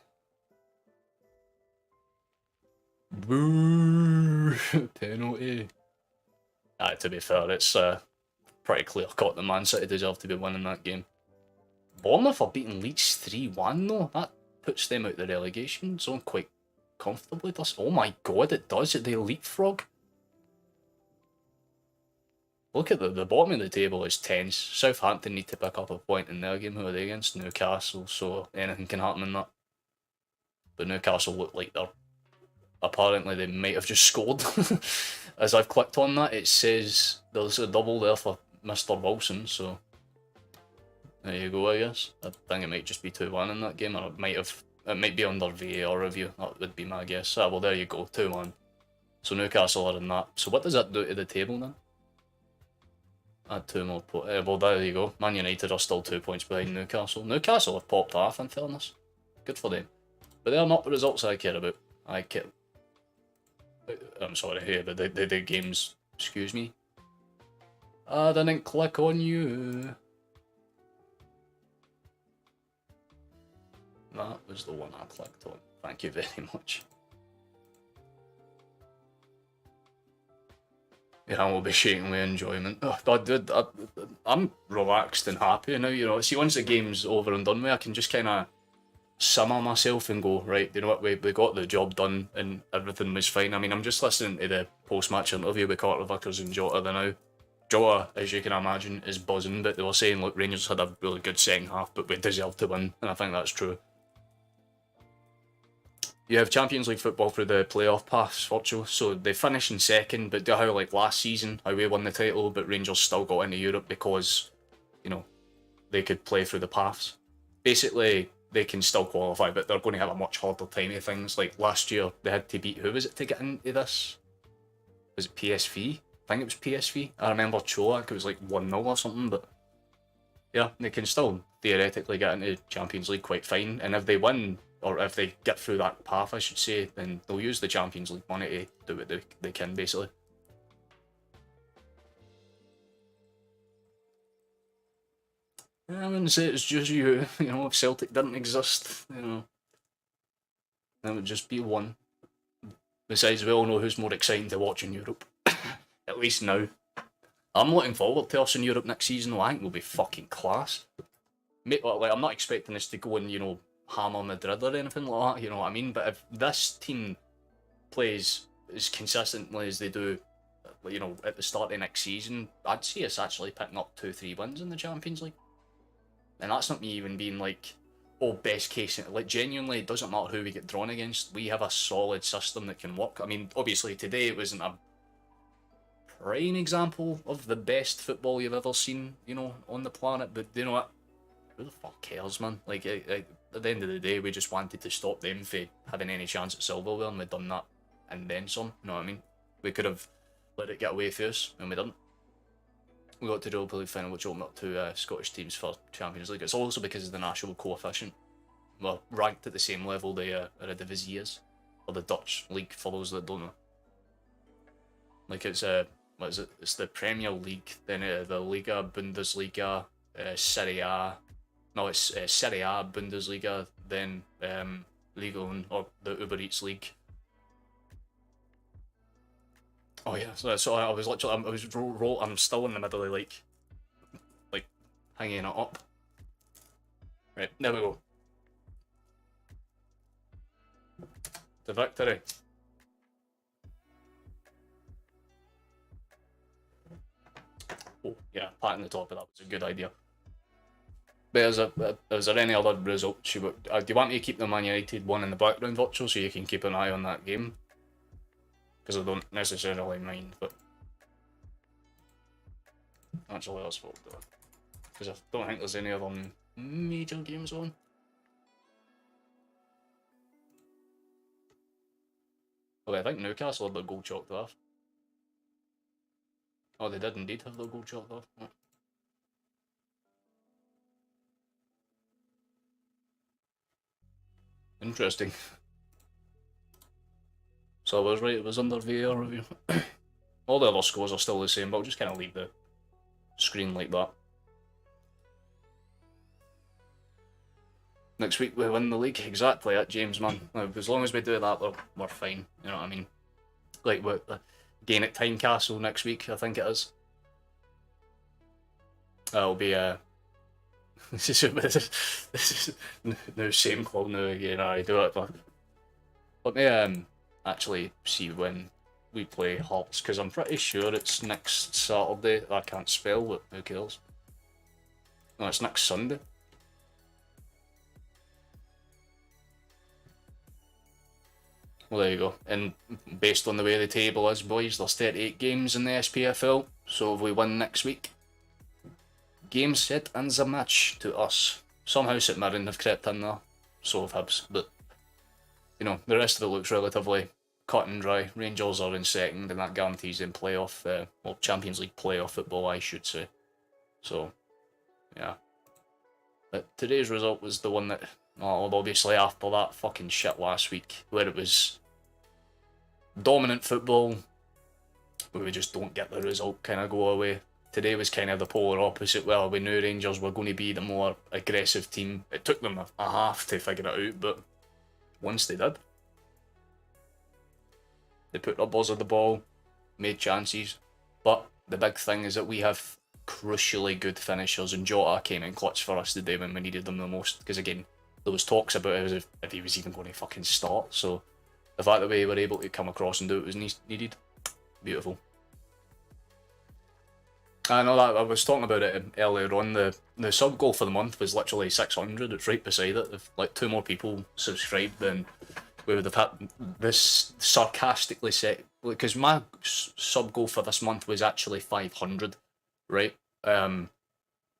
Boo! Penalty. To be fair, it's pretty clear cut that Man City deserve to be winning that game. Bournemouth are beating Leeds 3-1 though. That puts them out the relegation zone quite comfortably. Oh my god, it does. They leapfrog. Look at the bottom of the table is tense. Southampton need to pick up a point in their game. Who are they against? Newcastle, so anything can happen in that. But Newcastle look like they're... Apparently they might have just scored. As I've clicked on that, it says there's a double there for Mr. Wilson, so... There you go, I guess. I think it might just be 2-1 in that game, or it might be under VAR review. That would be my guess. Well, there you go, 2-1. So Newcastle are in that. So what does that do to the table then? Add 2 more points. Well, there you go. Man United are still 2 points behind Newcastle. Newcastle have popped off, in fairness. Good for them. But they are not the results I care about. I'm sorry, here, the games. Excuse me. I didn't click on you. That was the one I clicked on. Thank you very much. Yeah, I will be shaking with enjoyment. Oh, I'm relaxed and happy now, See, once the game's over and done with, I can just kind of simmer myself and go, right, you know what, we got the job done and everything was fine. I mean, I'm just listening to the post-match interview with Carter Vickers and Jota now. Jota, as you can imagine, is buzzing, but they were saying, look, Rangers had a really good second half, but we deserved to win, and I think that's true. You have Champions League football through the playoff paths, virtual, so they finished in second, but how like last season, how we won the title, but Rangers still got into Europe because, they could play through the paths. Basically, they can still qualify, but they're going to have a much harder time of things. Like last year, they had to beat, who was it to get into this? Was it PSV? I think it was PSV. I remember Choa, it was like 1-0 or something, but yeah, they can still theoretically get into Champions League quite fine, and if they win, or if they get through that path, I should say, then they'll use the Champions League money to do what they can, basically. I wouldn't say it's just you, if Celtic didn't exist, that would just be one. Besides, we all know who's more exciting to watch in Europe. At least now. I'm looking forward to us in Europe next season. I think we'll be fucking class. I'm not expecting us to go and, hammer Madrid or anything like that, you know what I mean? But if this team plays as consistently as they do, at the start of next season, I'd see us actually picking up 2-3 wins in the Champions League. And that's not me even being like, oh, best case. Like, genuinely, it doesn't matter who we get drawn against. We have a solid system that can work. I mean, obviously, today it wasn't a prime example of the best football you've ever seen, on the planet. But you know what? It who the fuck cares, man? Like, at the end of the day, we just wanted to stop them from having any chance at silverware, and we've done that, and then some, you know what I mean? We could have let it get away for us, and we didn't. We got to the Europa League final, which opened up to Scottish teams for Champions League. It's also because of the national coefficient. We're ranked at the same level the Eredivisie is, or the Dutch league, for those that don't know. Like, it's what is it? It's the Premier League, then the Liga, Bundesliga, Serie A. No, it's Serie A, Bundesliga, then Liga 1, or the Uber Eats League. Oh yeah, so I was literally, I'm still in the middle of like hanging it up. Right, there we go. The victory. Oh yeah, patting the top of that was a good idea. But is there any other results you would? Do you want me to keep the Man United one in the background, virtual, so you can keep an eye on that game? Because I don't necessarily mind, but actually that's what I'll do. Because I don't think there's any other major games on. Okay, I think Newcastle had their goal chalked off. Oh, they did indeed have their goal chalked off. Oh. Interesting. So I was right, it was under VAR review. All the other scores are still the same, but I'll just kind of leave the screen like that. Next week we win the league, exactly, at James, man. As long as we do that, we're fine, you know what I mean? Like, we're again at Tynecastle next week, I think it is. It'll be this is no same club now again. I do it, but let me actually see when we play Hearts, because I'm pretty sure it's next Saturday. I can't spell, but who cares? No, it's next Sunday. Well, there you go. And based on the way the table is, boys, there's 38 games in the SPFL. So if we win next week, game, set, and the match to us. Somehow St Mirren have crept in there, so have Hibs. But, you know, the rest of it looks relatively cut and dry. Rangers are in second, and that guarantees them playoff, well, Champions League playoff football, I should say. So, yeah. But today's result was the one that, well, obviously after that fucking shit last week, where it was dominant football, where we just don't get the result kind of go away. Today was kind of the polar opposite. Well, we knew Rangers were going to be the more aggressive team. It took them a half to figure it out, but once they did, they put their buzz on the ball, made chances. But the big thing is that we have crucially good finishers, and Jota came in clutch for us today when we needed them the most. Because again, there was talks about if he was even going to fucking start. So the fact that we were able to come across and do what was needed, beautiful. I know that I was talking about it earlier on. The sub goal for the month was literally 600. It's right beside it. If like 2 more people subscribed, then we would have had this sarcastically set. Because my sub goal for this month was actually 500, right? But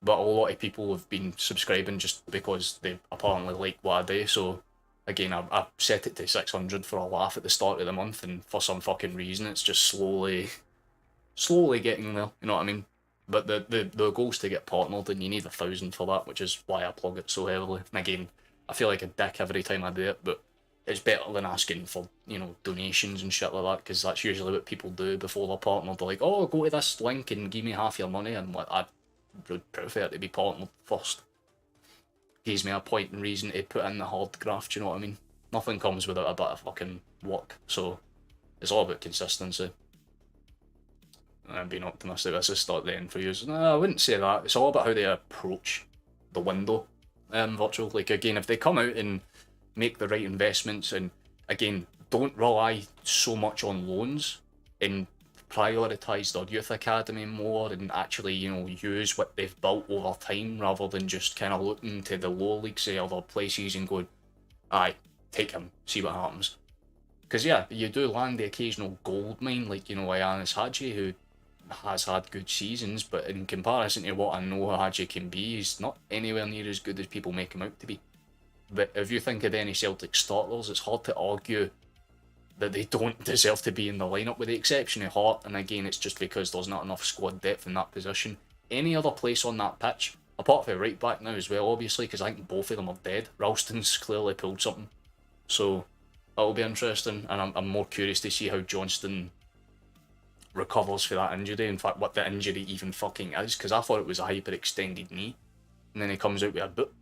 a lot of people have been subscribing just because they apparently like what I do. So again, I set it to 600 for a laugh at the start of the month, and for some fucking reason, it's just slowly getting there. You know what I mean? But the goal's to get partnered, and you need 1,000 for that, which is why I plug it so heavily. And again, I feel like a dick every time I do it, but it's better than asking for, you know, donations and shit like that, because that's usually what people do before they're partnered. They're like, oh, go to this link and give me half your money, and like, I would prefer to be partnered first. Gives me a point and reason to put in the hard graft, you know what I mean? Nothing comes without a bit of fucking work, so it's all about consistency. And being optimistic, this is start the end for you. No, I wouldn't say that. It's all about how they approach the window, virtual. Like, again, if they come out and make the right investments, and again, don't rely so much on loans, and prioritise their youth academy more, and actually, you know, use what they've built over time, rather than just kind of looking to the lower leagues or other places and going, aye, take him, see what happens. Because yeah, you do land the occasional gold mine, like, you know, Ayanis Hadji, who has had good seasons, but in comparison to what I know Hadji can be, he's not anywhere near as good as people make him out to be. But if you think of any Celtic starters, it's hard to argue that they don't deserve to be in the lineup, with the exception of Hart, and again, it's just because there's not enough squad depth in that position. Any other place on that pitch, apart from right back now as well, obviously, because I think both of them are dead. Ralston's clearly pulled something, so that'll be interesting, and I'm more curious to see how Johnston recovers for that injury. In fact, what the injury even fucking is, because I thought it was a hyperextended knee, and then he comes out with a boot.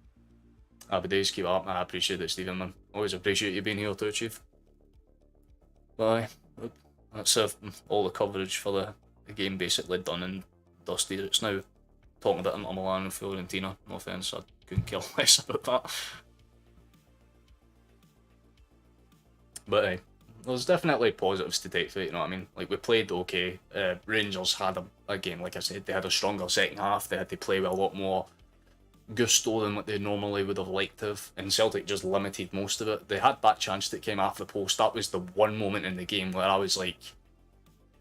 Happy days, keep it up. I appreciate it, Stephen, man. Always appreciate you being here too, Chief. Bye. That's all the coverage for the game basically done and dusted. It's now talking about Inter Milan and Fiorentina. No offence, I couldn't care less about that. But there's definitely positives to take for it, you know what I mean? Like, we played okay. Rangers had, again, like I said, they had a stronger second half. They had to play with a lot more gusto than what they normally would have liked to have, and Celtic just limited most of it. They had that chance that came off the post. That was the one moment in the game where I was like,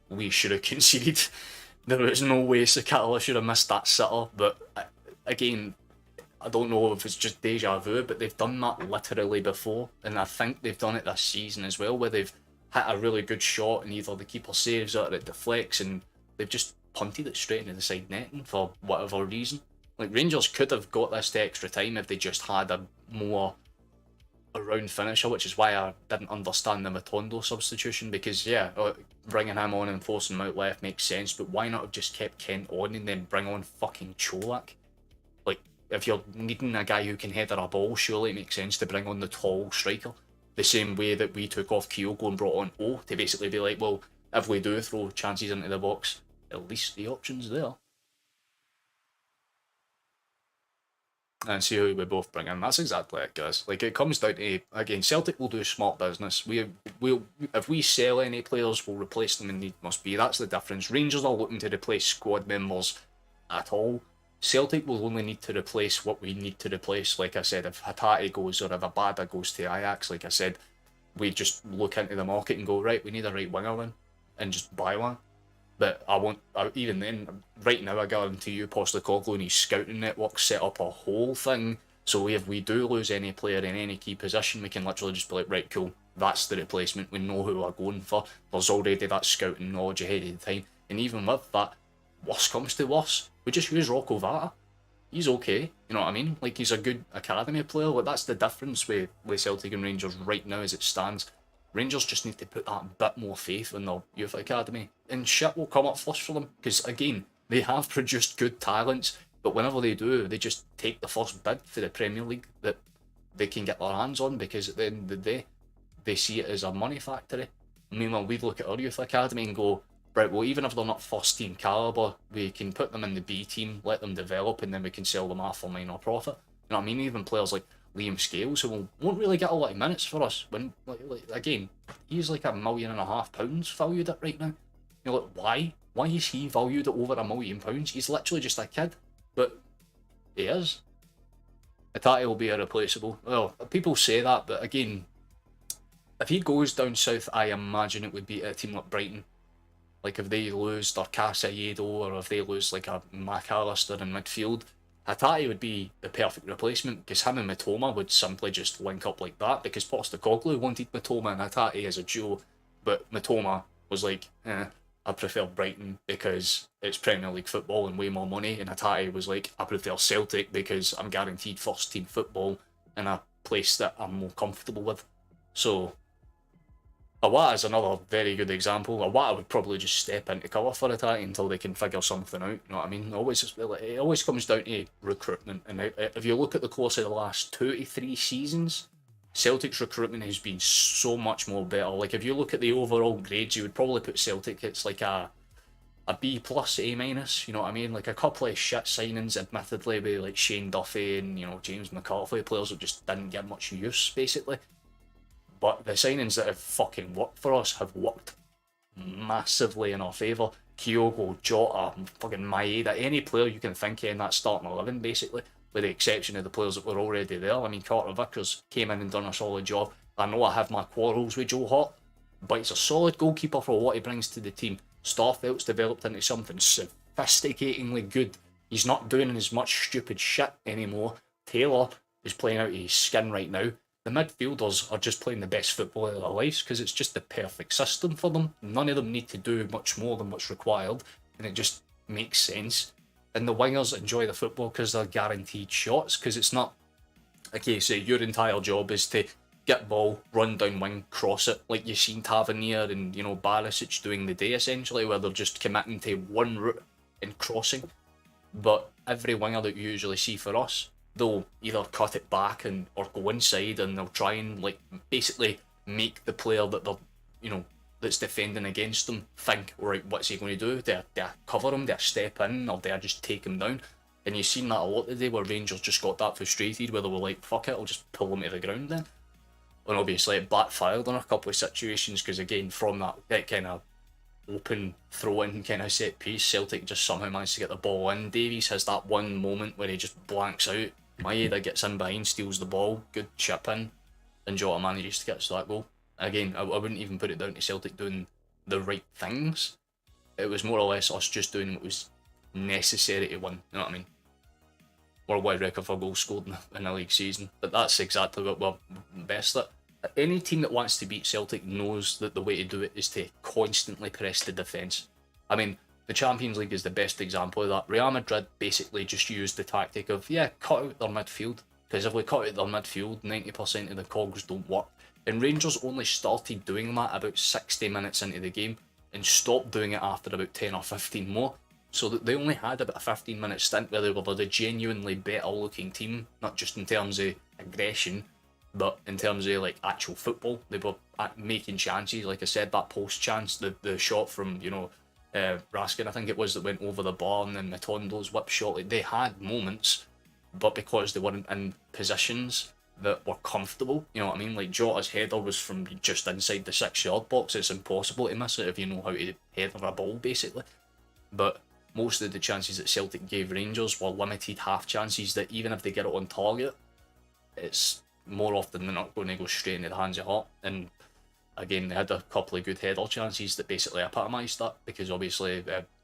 we should have conceded. There was no way Sakala should have missed that sitter, but again, I don't know if it's just deja vu, but they've done that literally before, and I think they've done it this season as well, where they've hit a really good shot and either the keeper saves it or it deflects, and they've just punted it straight into the side netting for whatever reason. Like, Rangers could have got this to extra time if they just had a more around finisher, which is why I didn't understand the Matondo substitution, because yeah, bringing him on and forcing him out left makes sense, but why not have just kept Kent on and then bring on fucking Cholak? Like, if you're needing a guy who can header a ball, surely it makes sense to bring on the tall striker. The same way that we took off Kyogo and brought on O, to basically be like, well, if we do throw chances into the box, at least the option's there. And see who we both bring in. That's exactly it, guys. Like, it comes down to, again, Celtic will do smart business. We'll if we sell any players, we'll replace them in need must be. That's the difference. Rangers are looking to replace squad members at all. Celtic will only need to replace what we need to replace. Like I said, if Hatate goes or if Abada goes to Ajax, like I said, we just look into the market and go, right, we need a right winger then, and just buy one. But even then, right now, I guarantee you, Postecoglou and his scouting network set up a whole thing. So if we do lose any player in any key position, we can literally just be like, right, cool, that's the replacement. We know who we're going for. There's already that scouting knowledge ahead of the time. And even with that, worst comes to worst, we just use Rocco Vata. He's okay, you know what I mean? Like, he's a good academy player. Like, that's the difference with Celtic and Rangers right now as it stands. Rangers just need to put that bit more faith in their youth academy, and shit will come up first for them, because again, they have produced good talents, but whenever they do, they just take the first bid for the Premier League that they can get their hands on, because at the end of the day, they see it as a money factory. Meanwhile, we look at our youth academy and go, right, well, even if they're not first team calibre, we can put them in the B team, let them develop, and then we can sell them off for minor profit. You know what I mean? Even players like Liam Scales, who won't really get a lot of minutes for us. When, like, again, he's like £1.5 million valued at right now. You're like, why? Why is he valued at over £1 million? He's literally just a kid, but he is. Hatate will be irreplaceable. Well, people say that, but again, if he goes down south, I imagine it would be at a team like Brighton. Like, if they lose their Casiedo, or if they lose like a McAllister in midfield, Hatate would be the perfect replacement, because him and Mitoma would simply just link up like that, because Postecoglou wanted Mitoma and Hatate as a duo, but Mitoma was like, I prefer Brighton because it's Premier League football and way more money, and Hatate was like, I prefer Celtic because I'm guaranteed first team football in a place that I'm more comfortable with. So Awata is another very good example. Awata would probably just step into cover for Hatate until they can figure something out, you know what I mean? It always comes down to recruitment, and if you look at the course of the last 2 to 3 seasons, Celtic's recruitment has been so much more better. Like, if you look at the overall grades, you would probably put Celtic, it's like a B plus, A minus, you know what I mean? Like, a couple of shit signings, admittedly, with like Shane Duffy and, you know, James McCarthy, players that just didn't get much use, basically. But the signings that have fucking worked for us have worked massively in our favour. Kyogo, Jota, fucking Maeda, any player you can think of in that starting 11, basically, with the exception of the players that were already there. I mean, Carter Vickers came in and done a solid job. I know I have my quarrels with Joe Hart, but he's a solid goalkeeper for what he brings to the team. Starfelt's developed into something sophisticatingly good. He's not doing as much stupid shit anymore. Taylor is playing out of his skin right now. The midfielders are just playing the best football of their lives because it's just the perfect system for them. None of them need to do much more than what's required, and it just makes sense. And the wingers enjoy the football because they're guaranteed shots, because it's not a case of your entire job is to get ball, run down wing, cross it, like you've seen Tavernier and, Barisic doing the day, essentially, where they're just committing to one route and crossing. But every winger that you usually see for us, they'll either cut it back or go inside, and they'll try and basically make the player that they're that's defending against them think, right, what's he going to do? Do I cover him? Do I step in? Or do I just take him down? And you've seen that a lot today, where Rangers just got that frustrated, where they were like, fuck it, I'll just pull him to the ground then. And obviously it backfired on a couple of situations, because again, from that kind of open throw-in kind of set piece, Celtic just somehow managed to get the ball in. Davies has that one moment where he just blanks out. Maeda gets in behind, steals the ball, good chip in, and Jota manages to get to that goal. Again, I wouldn't even put it down to Celtic doing the right things. It was more or less us just doing what was necessary to win, you know what I mean? Worldwide record for goals scored in a league season, but that's exactly what we're best at. Any team that wants to beat Celtic knows that the way to do it is to constantly press the defence. I mean, the Champions League is the best example of that. Real Madrid basically just used the tactic of, cut out their midfield, because if we cut out their midfield, 90% of the cogs don't work. And Rangers only started doing that about 60 minutes into the game, and stopped doing it after about 10 or 15 more. So that they only had about a 15-minute stint where they were the genuinely better looking team, not just in terms of aggression, but in terms of actual football. They were making chances. Like I said, that post chance, the shot from Raskin, I think it was, that went over the bar, and then Matondo's whip shot. They had moments, but because they weren't in positions that were comfortable, you know what I mean? Jota's header was from just inside the 6-yard box. It's impossible to miss it if you know how to header a ball, basically. But most of the chances that Celtic gave Rangers were limited half chances that even if they get it on target, it's more often than not going to go straight into the hands of Hart. And again, they had a couple of good header chances that basically epitomised that, because obviously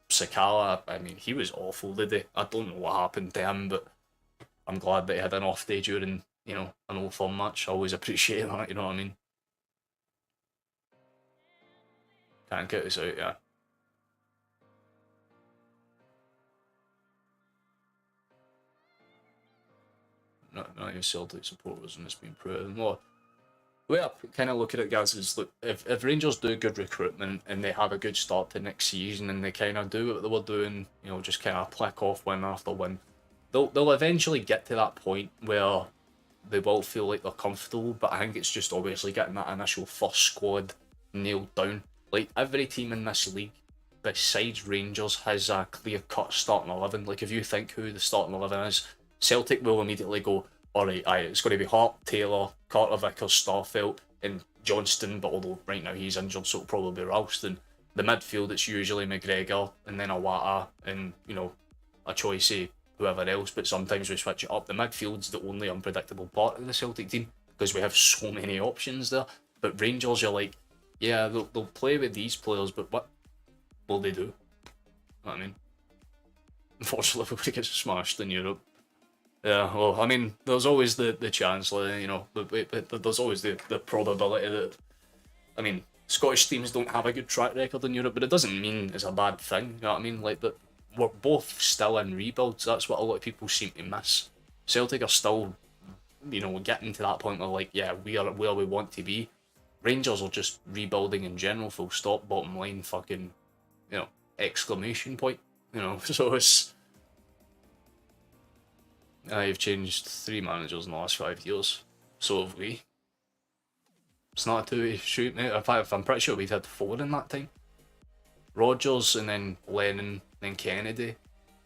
Sakala, I mean, he was awful today. I don't know what happened to him, but I'm glad that he had an off day during, an Old Firm match. I always appreciate that, you know what I mean? Can't get this out, yeah. Not even Celtic supporters, and it's been proven. Well, the way I kind of look at it, guys, is look, if Rangers do good recruitment and they have a good start to next season, and they kind of do what they were doing, just kind of plaque off win after win, they'll eventually get to that point where they will feel like they're comfortable. But I think it's just obviously getting that initial first squad nailed down. Every team in this league, besides Rangers, has a clear-cut starting 11. If you think who the starting 11 is, Celtic will immediately go, alright, it's going to be Hart, Taylor, Carter Vickers, Starfelt, and Johnston, but although right now he's injured, so it'll probably be Ralston. The midfield, it's usually McGregor, and then Awata, and, a choice of whoever else, but sometimes we switch it up. The midfield's the only unpredictable part of the Celtic team, because we have so many options there. But Rangers, you're like, yeah, they'll play with these players, but what will they do? You know what I mean? Unfortunately, everybody gets smashed in Europe. Yeah, well, I mean, there's always the chance, but there's always the probability that, I mean, Scottish teams don't have a good track record in Europe, but it doesn't mean it's a bad thing, you know what I mean? That we're both still in rebuilds. That's what a lot of people seem to miss. Celtic are still, getting to that point where, we are where we want to be. Rangers are just rebuilding in general, full stop, bottom line, fucking, exclamation point, so it's... I've changed 3 managers in the last 5 years. So have we. It's not a two-way shoot, mate. In fact, I'm pretty sure we've had 4 in that time. Rodgers, and then Lennon, then Kennedy,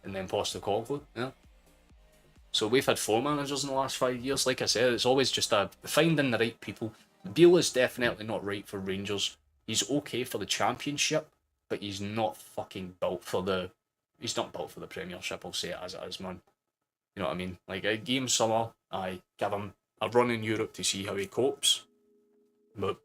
and then Postecoglou, yeah. So we've had 4 managers in the last 5 years. Like I said, it's always just finding the right people. Beale is definitely not right for Rangers. He's okay for the Championship, but he's not fucking built for the... He's not built for the Premiership, I'll say it as it is, man. You know what I mean? I give him summer, I give him a run in Europe to see how he copes. But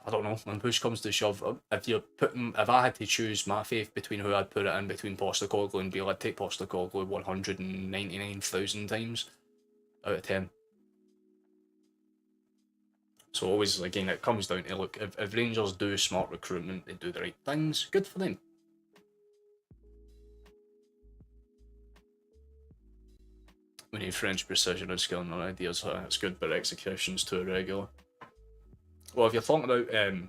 I don't know, when push comes to shove, if I had to choose my faith between who I'd put it in between Postecoglou and Bale, I'd take Postecoglou 199,000 times out of 10. So always, again, it comes down to, look, if Rangers do smart recruitment, they do the right things, good for them. We need French precision and skill and ideas, it's good, but execution's too irregular. Well, if you're talking about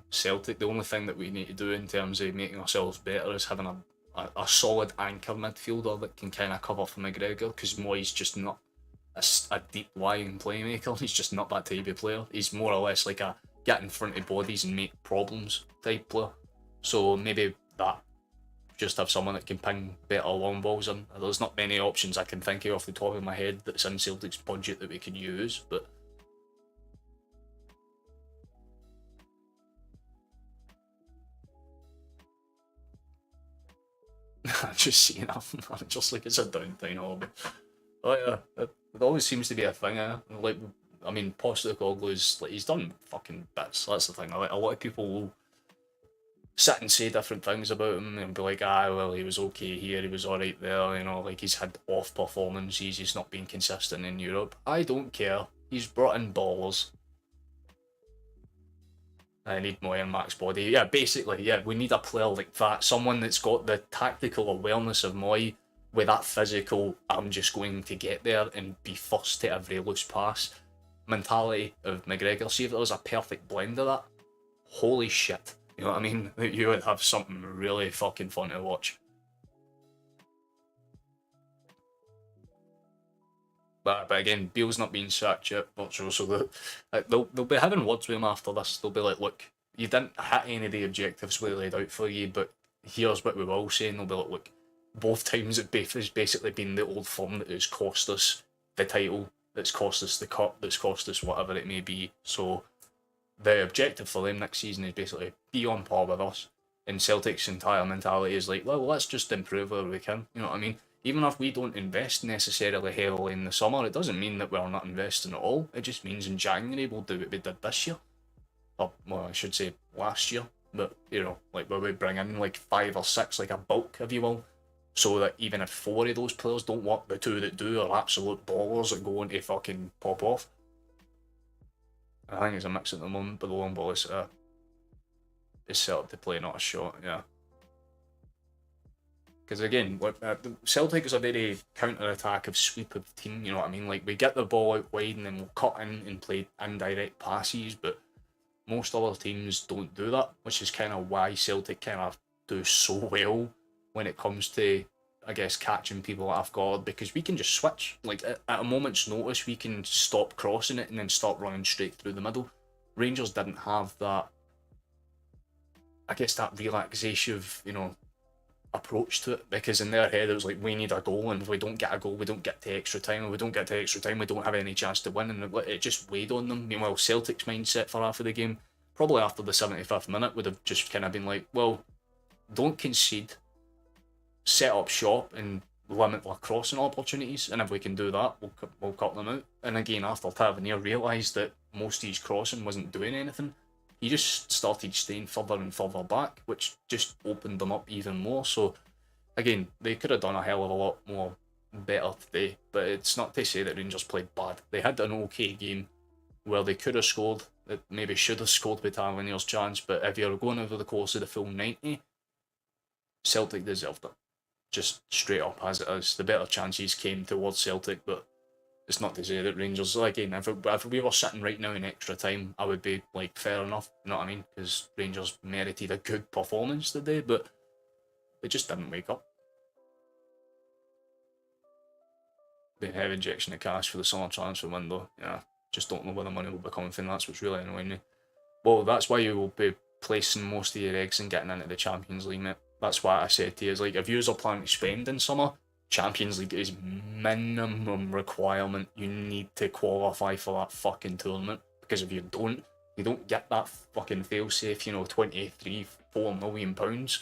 Celtic, the only thing that we need to do in terms of making ourselves better is having a solid anchor midfielder that can kind of cover for McGregor, because Moy's just not a deep lying playmaker. He's just not that type of player. He's more or less like a get in front of bodies and make problems type player. So maybe that, just have someone that can ping better long balls in. There's not many options I can think of off the top of my head that's in Celtic's budget that we could use, but I'm just seeing that. I'm just like, it's a downtime hobby. Oh yeah, it always seems to be a thing. Like, I mean, Postecoglou's like, he's done fucking bits. That's the thing. Like, a lot of people will sit and say different things about him and be like, well, he was okay here, he was alright there, you know, like he's had off performances, he's not been consistent in Europe. I don't care. He's brought in ballers. I need Moy and Max Body. Yeah, basically, yeah, we need a player like that. Someone that's got the tactical awareness of Moy with that physical, I'm just going to get there and be first to every loose pass mentality of McGregor. See if there was a perfect blend of that. Holy shit. You know what I mean? You would have something really fucking fun to watch. But again, Beale's not being sacked yet, so they'll be having words with him after this. They'll be like, look, you didn't hit any of the objectives we laid out for you, but here's what we will say. And they'll be like, look, both times it has basically been the old firm that has cost us the title, that's cost us the cup, that's cost us whatever it may be. So the objective for them next season is basically be on par with us. And Celtic's entire mentality is like, well, let's just improve where we can. You know what I mean? Even if we don't invest necessarily heavily in the summer, it doesn't mean that we're not investing at all. It just means in January we'll do what we did this year. Or, well, I should say last year. But, you know, like where we bring in like 5 or 6, like a bulk, if you will. So that even if 4 of those players don't work, the 2 that do are absolute ballers that go on to fucking pop off. I think it's a mix at the moment, but the long ball is set up to play, not a shot, yeah. Because again, Celtic is a very counter-attack sweep of team, you know what I mean? Like, we get the ball out wide and then we'll cut in and play indirect passes, but most other teams don't do that, which is kind of why Celtic kind of do so well when it comes to, I guess, catching people off guard, because we can just switch. Like, at a moment's notice, we can stop crossing it and then start running straight through the middle. Rangers didn't have that, I guess, that relaxation, you know, approach to it, because in their head it was like, we need a goal, and if we don't get a goal, we don't get to extra time, and we don't get to extra time, we don't have any chance to win, and it just weighed on them. Meanwhile, Celtic's mindset for half of the game, probably after the 75th minute, would have just kind of been like, well, don't concede, set up shop and limit our crossing opportunities, and if we can do that, we'll cut them out. And again, after Tavernier realised that most of his crossing wasn't doing anything, he just started staying further and further back, which just opened them up even more. So again, they could have done a hell of a lot more better today, but it's not to say that Rangers played bad. They had an okay game where they could have scored, that maybe should have scored with Tavernier's chance, but if you're going over the course of the full 90, Celtic deserved it. Just straight up as it is. The better chances came towards Celtic, but it's not to say that Rangers, again, if we were sitting right now in extra time, I would be like, fair enough, you know what I mean? Because Rangers merited a good performance today, but they just didn't wake up. The heavy injection of cash for the summer transfer window, yeah, just don't know where the money will be coming from. That's what's really annoying me. Well, that's why you will be placing most of your eggs in getting into the Champions League, mate. That's why I said to you, is like, if you are planning to spend in summer, Champions League is minimum requirement. You need to qualify for that fucking tournament, because if you don't get that fucking fail-safe, you know, 23-4 million pounds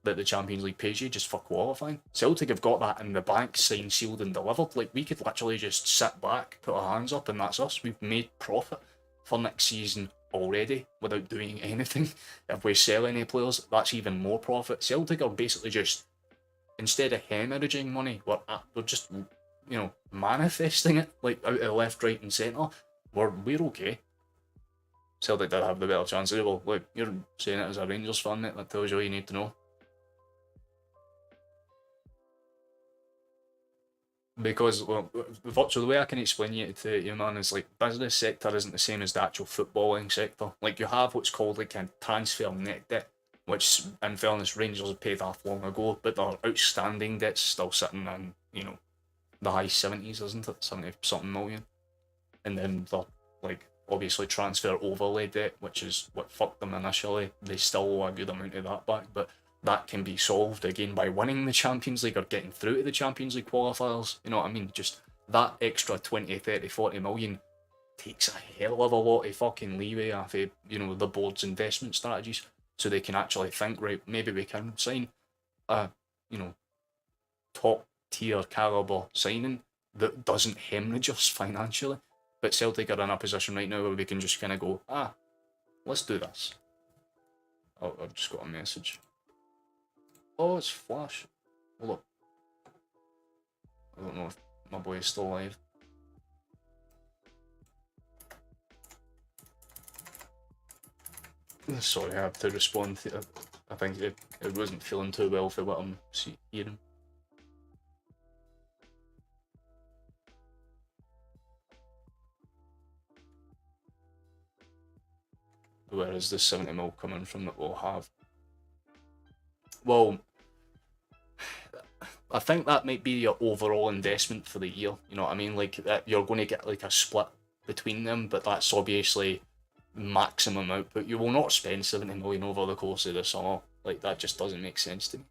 that the Champions League pays you just for qualifying. Celtic have got that in the bank, signed, sealed and delivered. Like, we could literally just sit back, put our hands up, and that's us. We've made profit for next season already without doing anything. If we sell any players, that's even more profit. Celtic are basically just, instead of hemorrhaging money, we're just, you know, manifesting it, like, out of left, right and centre. We're okay. Celtic did have the better chance. Well, look, you're saying it as a Rangers fan, mate. That tells you all you need to know. Because, well, so the way I can explain it to you, man, is like, business sector isn't the same as the actual footballing sector. Like, you have what's called like a transfer net debt, which, in fairness, Rangers have paid off long ago, but their outstanding debt's still sitting in, you know, the high 70s, isn't it? 70 something million. And then they're, like, obviously transfer overlay debt, which is what fucked them initially. They still owe a good amount of that back, but that can be solved again by winning the Champions League or getting through to the Champions League qualifiers. You know what I mean? Just that extra 20, 30, 40 million takes a hell of a lot of fucking leeway off of, you know, the board's investment strategies, so they can actually think, right, maybe we can sign a, you know, top tier caliber signing that doesn't hemorrhage us financially. But Celtic are in a position right now where we can just kind of go, let's do this. Oh, I've just got a message. Oh, it's Flash. Hold up. I don't know if my boy is still alive. Sorry, I have to respond to it. I think it wasn't feeling too well for what I'm hearing. Where is the 70 mil coming from that we'll have? Well, I think that might be your overall investment for the year. You know what I mean? Like, you're going to get like a split between them, but that's obviously maximum output. You will not spend 70 million over the course of the summer. Like, that just doesn't make sense to me.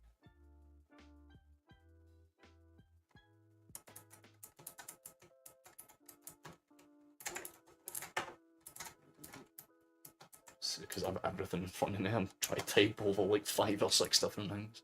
Because I have everything in front of me, I'm trying to type over like 5 or 6 different things.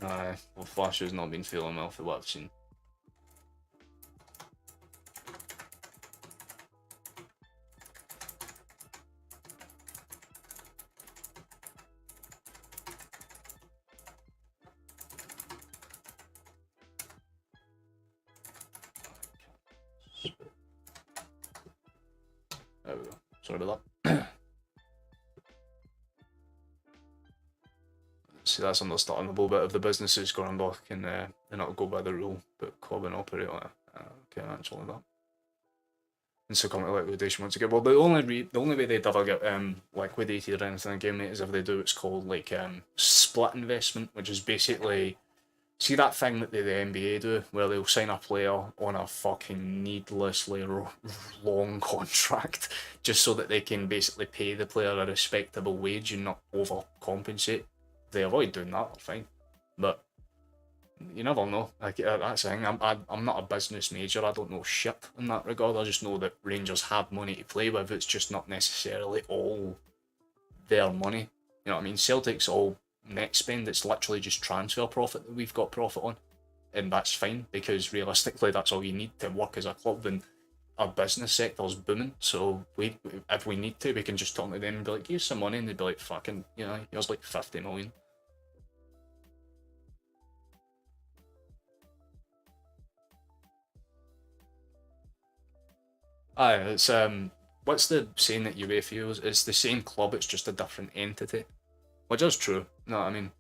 Well, Flash has not been feeling well for what I've seen. There we go. Sorry about that. See, that's understandable. Bit of the business is going back and they're not go by the rule, but club and operator can't actually that. And so come to liquidation once again. Well, the only way they'd ever get liquidated or anything again, mate, is if they do what's called like split investment, which is basically, see that thing that the NBA do, where they'll sign a player on a fucking needlessly long contract, just so that they can basically pay the player a respectable wage and not overcompensate. They avoid doing that, they're fine. But you never know. Like, that's the thing. I'm not a business major. I don't know shit in that regard. I just know that Rangers have money to play with. It's just not necessarily all their money. You know what I mean? Celtic's all net spend. It's literally just transfer profit that we've got profit on, and that's fine because realistically, that's all you need to work as a club. And our business sector's booming, so if we need to, we can just turn to them and be like, "Here's some money," and they'd be like, "Fucking, you know, here's like 50 million." It's what's the saying that UEFA use? It's the same club, it's just a different entity, which is true. No, I mean,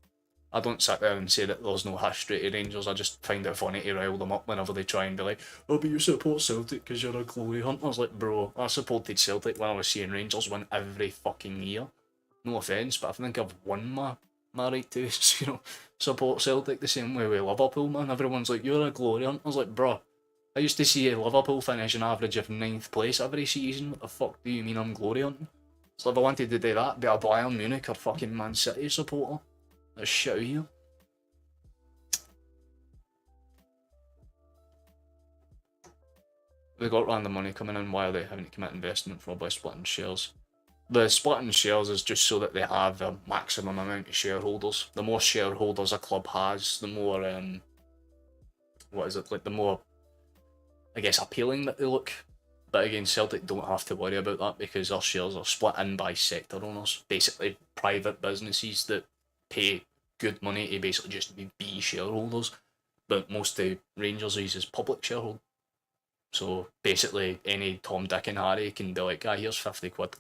I don't sit there and say that there's no history to Rangers. I just find it funny to rile them up whenever they try and be like, "Oh, but you support Celtic because you're a glory hunter." I was like, bro, I supported Celtic when I was seeing Rangers win every fucking year. No offence, but I think I've won my right to, you know, support Celtic the same way with Liverpool, man. Everyone's like, "You're a glory hunter." I was like, bro, I used to see Liverpool finish an average of 9th place every season. What the fuck do you mean I'm glory hunting? So if I wanted to do that, be a Bayern Munich or fucking Man City supporter. That's shit here. they got random money coming in, why are they having to commit investment for by splitting shares? The splitting shares is just so that they have a maximum amount of shareholders. The more shareholders a club has, the more, the more, I guess, appealing that they look. But again, Celtic don't have to worry about that because their shares are split in by sector owners, basically private businesses that pay good money to basically just be shareholders. But most of Rangers is public shareholder. So basically, any Tom, Dick, and Harry can be like, here's 50 quid,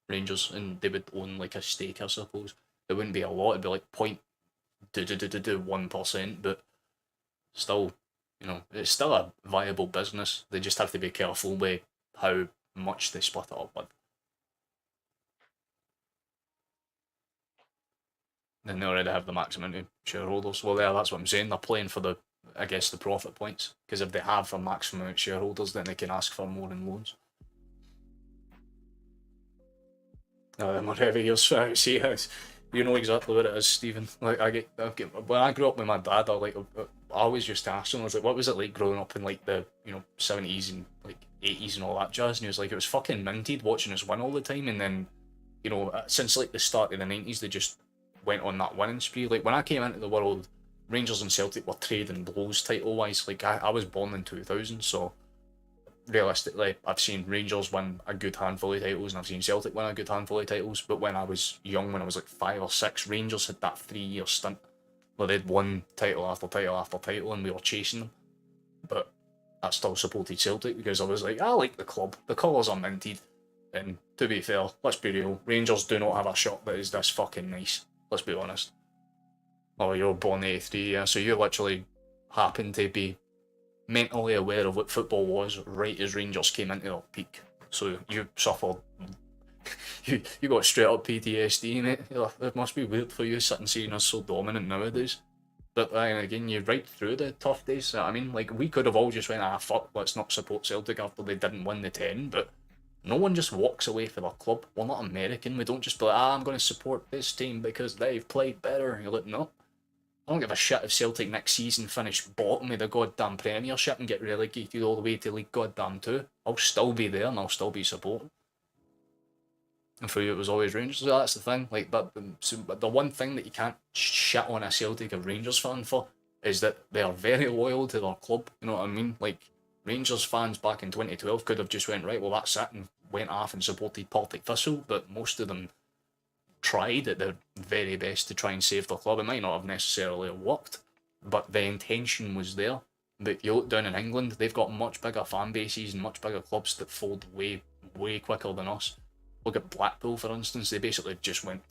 Rangers, and they would own like a stake, I suppose. It wouldn't be a lot, it'd be like 0.1%, but still, it's still a viable business. They just have to be careful with how much they split it up with. Then they already have the maximum amount of shareholders. Well, yeah, that's what I'm saying. They're playing for the profit points. Because if they have a maximum amount of shareholders, then they can ask for more in loans. Whatever you're see, you know exactly what it is, Stephen. Like when I grew up with my dad, I always used to ask him, I was like, what was it like growing up in like the 70s and like 80s and all that jazz? And he was like, it was fucking minted watching us win all the time. And then since like the start of the 90s, they just went on that winning spree. Like when I came into the world, Rangers and Celtic were trading blows title wise. Like I was born in 2000, so realistically, I've seen Rangers win a good handful of titles and I've seen Celtic win a good handful of titles. But when I was young, when I was like 5 or 6, Rangers had that 3-year stint where they'd won title after title after title and we were chasing them. But I still supported Celtic because I was like, I like the club. The colours are minted. And to be fair, let's be real, Rangers do not have a shot that is this fucking nice. Let's be honest. Oh, you're born 83, yeah, so you literally happen to be mentally aware of what football was right as Rangers came into their peak. So you suffered, you got straight up PTSD, mate. It must be weird for you sitting seeing us so dominant nowadays. But again, you're right through the tough days. I mean, like, we could have all just went, fuck, let's not support Celtic after they didn't win the 10, but no one just walks away for their club. We're not American. We don't just be like, I'm going to support this team because they've played better. You're like, no. I don't give a shit if Celtic next season finish bottom of the goddamn Premiership and get relegated all the way to League Goddamn 2. I'll still be there and I'll still be supporting. And for you, it was always Rangers. So that's the thing. Like, the one thing that you can't shit on a Celtic or Rangers fan for is that they are very loyal to their club. You know what I mean? Like, Rangers fans back in 2012 could have just went, right, well, that's it, and went off and supported Partick Thistle, but most of them tried at their very best to try and save their club. It might not have necessarily worked, but the intention was there. But you look down in England, they've got much bigger fan bases and much bigger clubs that fold way, way quicker than us. Look at Blackpool, for instance. They basically just went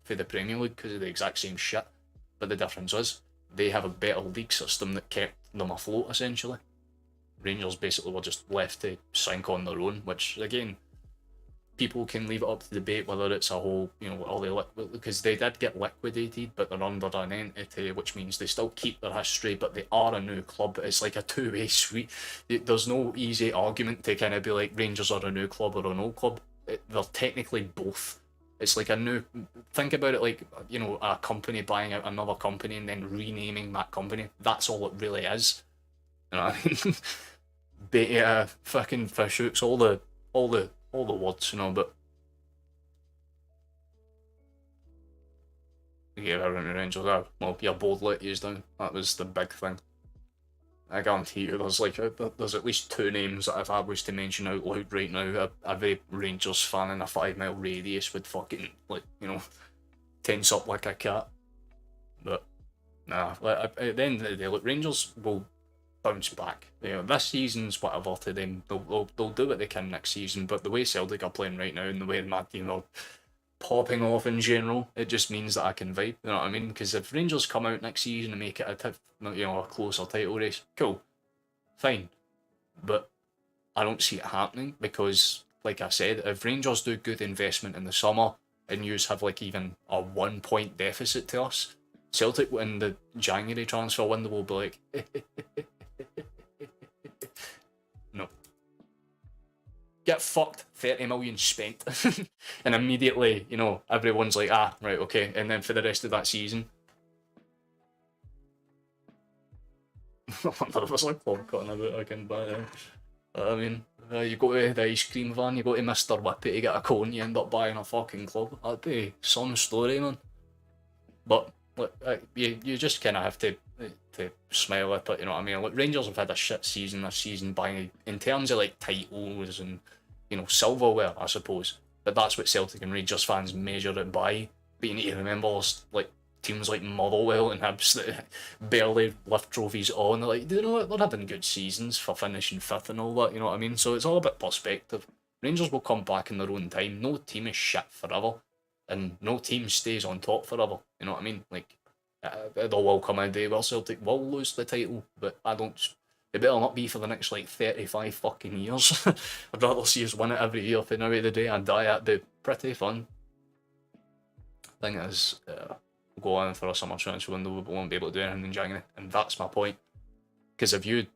for the Premier League because of the exact same shit. But the difference is, they have a better league system that kept them afloat, essentially. Rangers basically were just left to sink on their own, which, again, people can leave it up to debate whether it's a whole, because they did get liquidated, but they're under an entity, which means they still keep their history, but they are a new club. It's like a two-way street. There's no easy argument to kind of be like Rangers are a new club or an old club. They're technically both. It's like a new, think about it like, a company buying out another company and then renaming that company. That's all it really is. You know what I mean? Beta, fucking fish hooks, all the words, but yeah, Rangers are, well, your bold let you down. That was the big thing. I guarantee you there's at least 2 names that if I was to mention out loud right now, a very Rangers fan in a 5-mile radius would fucking, tense up like a cat. But nah, at the end of the day, Rangers will bounce back. This season's whatever to them. They'll do what they can next season, but the way Celtic are playing right now and the way my team are popping off in general, it just means that I can vibe. You know what I mean? Because if Rangers come out next season and make it a closer title race, cool, fine. But I don't see it happening because, like I said, if Rangers do good investment in the summer and you have even a 1-point deficit to us, Celtic in the January transfer window will be like, no. Get fucked, 30 million spent. And immediately, everyone's like, right, okay. And then for the rest of that season, I wonder if there's boycotting about again by then. I mean, you go to the ice cream van, you go to Mr. Whippy to get a cone, you end up buying a fucking club. That'd be some story, man. But look, you just kind of have to smile at it, you know what I mean? Look, Rangers have had a shit season this season by in terms of like titles and silverware, I suppose. But that's what Celtic and Rangers fans measure it by. But you need to remember, like teams like Motherwell and Hibs that barely lift trophies on. They're like, you know what? They're having good seasons for finishing fifth and all that. You know what I mean? So it's all about perspective. Rangers will come back in their own time. No team is shit forever, and no team stays on top forever. You know what I mean? Like, there will come a day where Celtic will lose the title, but I don't. It better not be for the next like 35 fucking years. I'd rather see us win it every year for the day and die. That'd be pretty fun. Thing is, go on for a summer transfer window, we won't be able to do anything in January, and that's my point. Because if you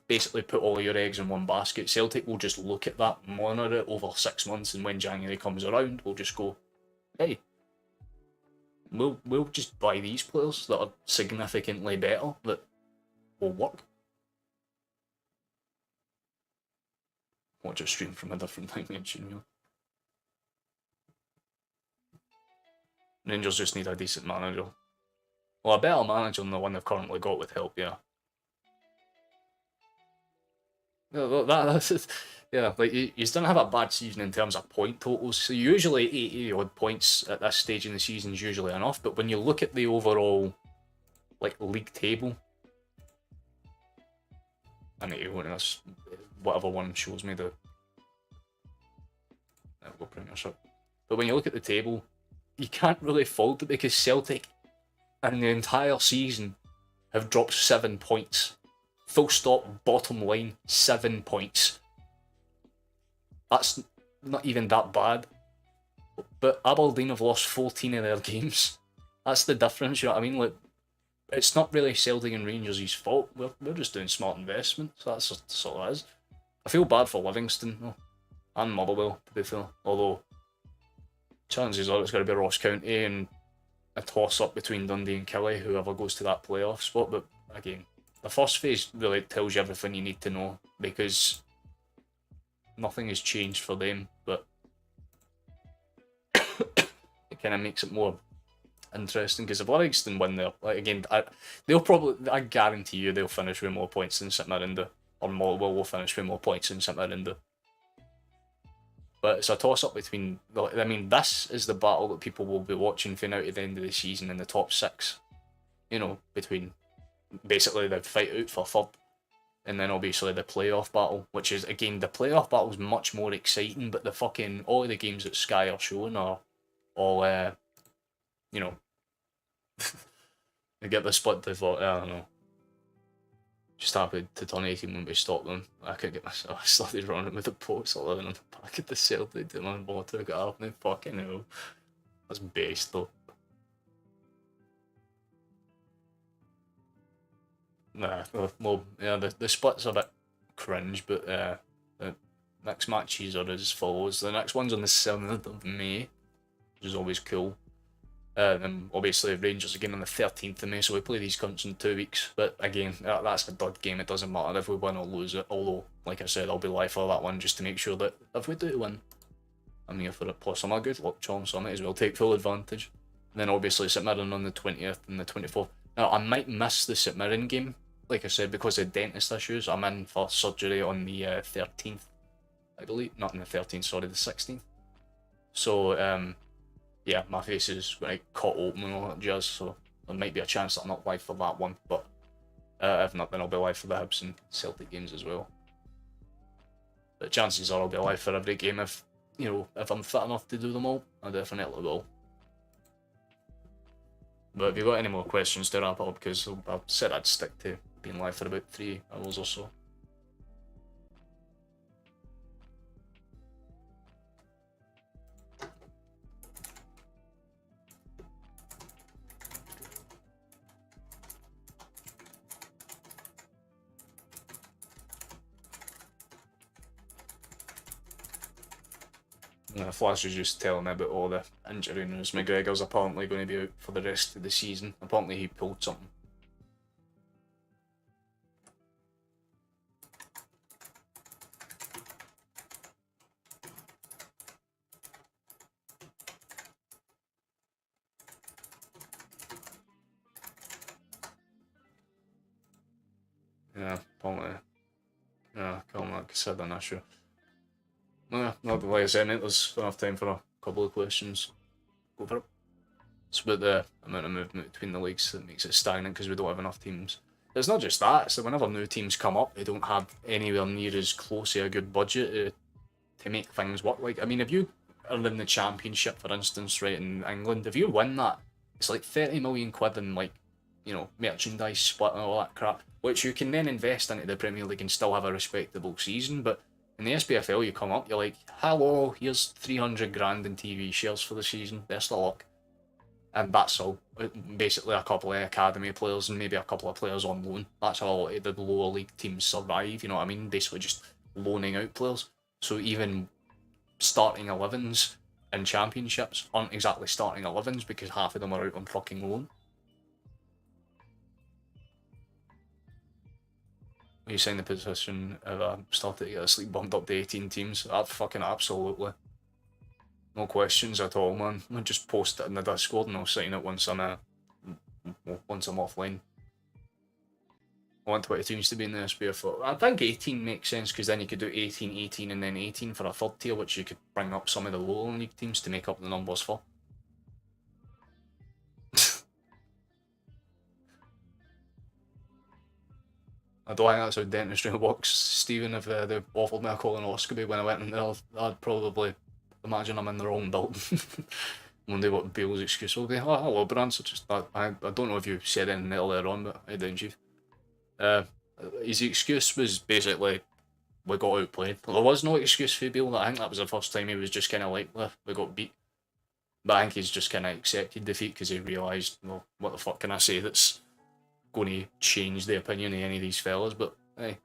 basically put all your eggs in one basket, Celtic will just look at that, monitor it over 6 months, and when January comes around, we'll just go, hey, we'll just buy these players that are significantly better, that will work. Watch a stream from a different dimension, you know. Rangers just need a decent manager. Well, a better manager than the one they've currently got would help, yeah. Yeah, like you didn't have a bad season in terms of point totals. So usually 80 odd points at this stage in the season is usually enough. But when you look at the overall like league table, I need to go into this. Whatever one shows me the. I'll go bring this up. But when you look at the table, you can't really fault it because Celtic, in the entire season, have dropped 7 points. Full stop, bottom line, 7 points. That's not even that bad. But Aberdeen have lost 14 of their games. That's the difference, you know what I mean? Like, it's not really Celtic and Rangers' fault. We're just doing smart investments. That's all it is. I feel bad for Livingston, though, and Motherwell, to be fair. Although, chances are it's going to be Ross County and a toss-up between Dundee and Killie, whoever goes to that playoff spot. But again, the first phase really tells you everything you need to know, because nothing has changed for them, but it kind of makes it more interesting, because if Livingston win there, like again, I guarantee you they'll finish with more points than St Mirren, or Motherwell will finish with more points than St Mirren. But it's a toss-up between, I mean, this is the battle that people will be watching for now to the end of the season in the top six. You know, between basically the fight out for third, and then obviously the playoff battle, which is, again, the playoff battle is much more exciting, but all of the games that Sky are showing are all, you know, they get the split to, I don't know. Just happened to turn 18 when we stopped them. I couldn't get myself. I started running with the post 11 on the back of the Celtic to my water, got up and fucking hell. That's based though. Nah, well, yeah, the split's a bit cringe, but the next matches are as follows. The next one's on the 7th of May, which is always cool. And obviously Rangers again on the 13th of May, so we play these cunts in 2 weeks. But again, that's a dud game, it doesn't matter if we win or lose it. Although, like I said, I'll be live for that one just to make sure that if we do win, I'm here for it. Plus I'm a good luck charm, so I might as well take full advantage. And then obviously St Mirren on the 20th and the 24th. Now I might miss the St Mirren game, like I said, because of dentist issues. I'm in for surgery on the 13th, I believe. Not on the 13th, sorry, the 16th. So, yeah, my face is going to cut open and all that jazz, so there might be a chance that I'm not live for that one, but if not, then I'll be live for the Hibs and Celtic games as well. But chances are I'll be live for every game if I'm fit enough to do them all. I definitely will. But if you've got any more questions to wrap up, because I said I'd stick to being live for about 3 hours or so. Flash is just telling me about all the injury news. McGregor's apparently going to be out for the rest of the season. Apparently he pulled something. Yeah, apparently. Yeah, can't like consider an issue. Yeah, not like I said, mate, there's enough time for a couple of questions. Go for it. It's about the amount of movement between the leagues that makes it stagnant because we don't have enough teams. It's not just that, it's that whenever new teams come up, they don't have anywhere near as close to a good budget to make things work. Like, I mean, if you are in the championship, for instance, right, in England, if you win that, it's like 30 million quid in, like, you know, merchandise split and all that crap, which you can then invest into the Premier League and still have a respectable season. But in the SPFL, you come up, you're like, hello, here's 300 grand in TV shares for the season, best of luck. And that's all. Basically, a couple of academy players and maybe a couple of players on loan. That's how a lot of the lower league teams survive, you know what I mean? Basically just loaning out players. So even starting 11s in championships aren't exactly starting 11s because half of them are out on fucking loan. You sign the position if I started to get a sleep bumped up to 18 teams. That fucking absolutely. No questions at all, man. I'll just post it in the Discord and I'll sign it once I'm offline. I want 20 teams to be in the SPFL. I think 18 makes sense because then you could do 18, 18 and then 18 for a third tier, which you could bring up some of the lower league teams to make up the numbers for. I don't think that's how dentistry works, Stephen. If they offered me a colonoscopy when I went in there, I'd probably imagine I'm in the wrong building. Wonder what Bale's excuse will be. Oh, hello, Brands. I don't know if you said anything earlier on, but I didn't you? His excuse was basically we got outplayed. There was no excuse for Bale. I think that was the first time he was just kind of like, we got beat. But I think he's just kind of accepted defeat because he realised, well, what the fuck can I say that's going to change the opinion of any of these fellas? But hey,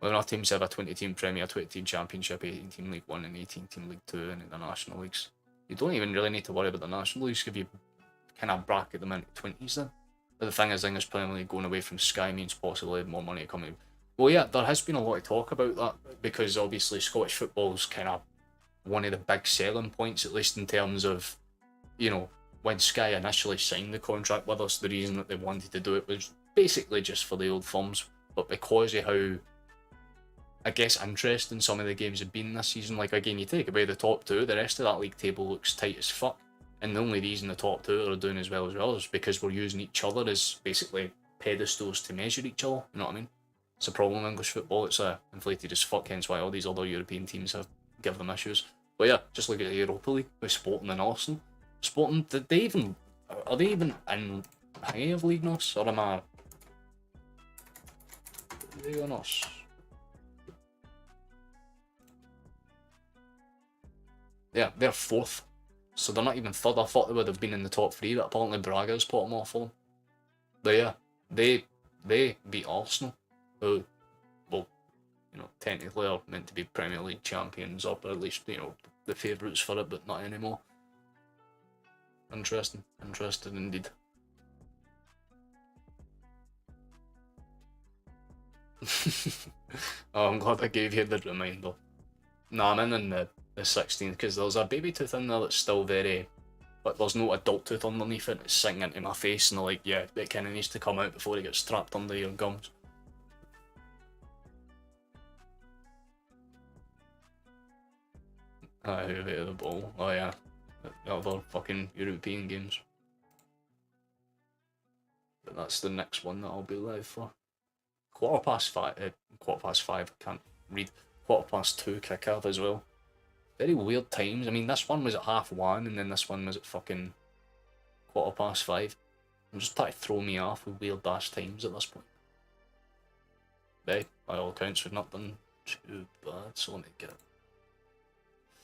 well, our teams have a 20-team Premier, 20-team Championship, 18-team League 1 and 18-team League 2 and the National Leagues. You don't even really need to worry about the National Leagues if you kind of bracket them into 20s then. But the thing is, English Premier League going away from Sky means possibly more money coming. Well, yeah, there has been a lot of talk about that because obviously Scottish football's kind of one of the big selling points, at least in terms of, you know, when Sky initially signed the contract with us, the reason that they wanted to do it was basically just for the old firms, but because of how, I guess, interesting some of the games have been this season. Like, again, you take away the top two, the rest of that league table looks tight as fuck. And the only reason the top two are doing as well is because we're using each other as basically pedestals to measure each other, you know what I mean? It's a problem in English football, it's inflated as fuck, hence why all these other European teams have give them issues. But yeah, just look at the Europa League with Sporting and Arsenal. Sporting, are they even in high of League Nos, or am I? Are they on us? Yeah, they're fourth, so they're not even third. I thought they would have been in the top three, but apparently Braga's put them off for them. But yeah, they beat Arsenal, who, well, you know, technically are meant to be Premier League champions, or at least, you know, the favourites for it, but not anymore. Interesting indeed. Oh, I'm glad I gave you the reminder. Nah, I'm in the 16th because there's a baby tooth in there that's still very, but there's no adult tooth underneath it. It's sinking into my face, and they're like, yeah, it kind of needs to come out before it gets trapped under your gums. Who hit the ball? Oh yeah, the other fucking European games. But that's the next one that I'll be live for. Quarter past five. I can't read. 2:15 kick-off as well. Very weird times. I mean, this one was at 1:30, and then this one was at fucking 5:15. I'm just trying to throw me off with weird ass times at this point. But by all accounts, we've not done too bad. So let me get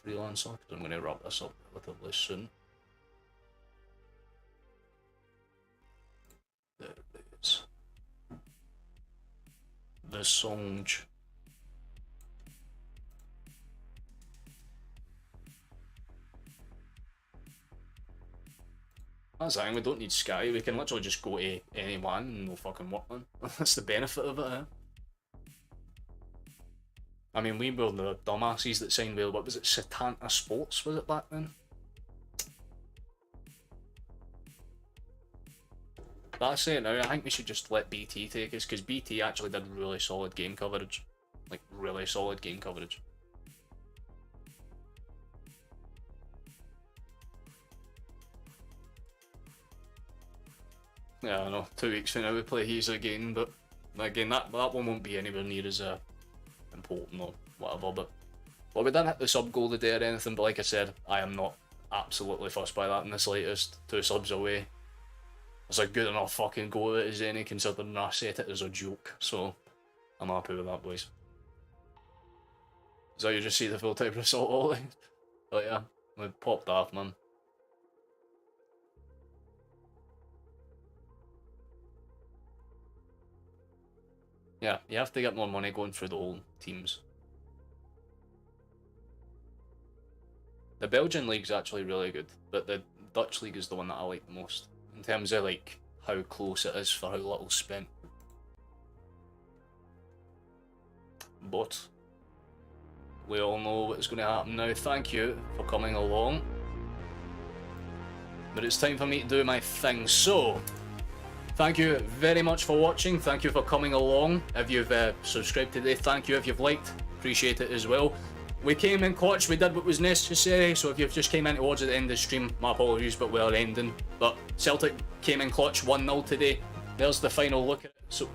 freelancer because I'm going to wrap this up relatively soon. There it is. The salvage. That's the thing, we don't need Sky, we can literally just go to anyone and we'll fucking work on. That's the benefit of it, eh? I mean, we were the dumbasses that signed with, what was it, Setanta Sports, was it back then? That's it now. I think we should just let BT take us, because BT actually did really solid game coverage. Like, really solid game coverage. Yeah, I know. 2 weeks from now we play Hughes again, but again, that one won't be anywhere near as important or whatever. But well, we didn't hit the sub goal today or anything. But like I said, I am not absolutely fussed by that in the slightest. 2 subs away. It's a good enough fucking goal as any, considering I set it as a joke. So I'm happy with that, boys. So you just see the full-time result all the But yeah, we popped off, man. Yeah, you have to get more money going through the whole teams. The Belgian league's actually really good, but the Dutch league is the one that I like the most, in terms of like how close it is for how little spent. But we all know what's going to happen now. Thank you for coming along. But it's time for me to do my thing. So, thank you very much for watching. Thank you for coming along. If you've subscribed today, thank you. If you've liked, appreciate it as well. We came in clutch, we did what was necessary, so if you've just came in towards the end of the stream, my apologies, but we're ending. But Celtic came in clutch 1-0 today. There's the final look at it. So,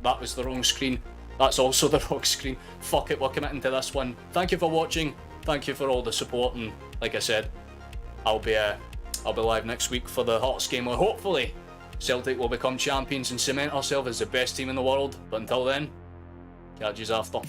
that was the wrong screen. That's also the wrong screen. Fuck it, we're committing to this one. Thank you for watching. Thank you for all the support, and like I said, I'll be live next week for the Hearts game where hopefully Celtic will become champions and cement ourselves as the best team in the world. But until then, catch yous after.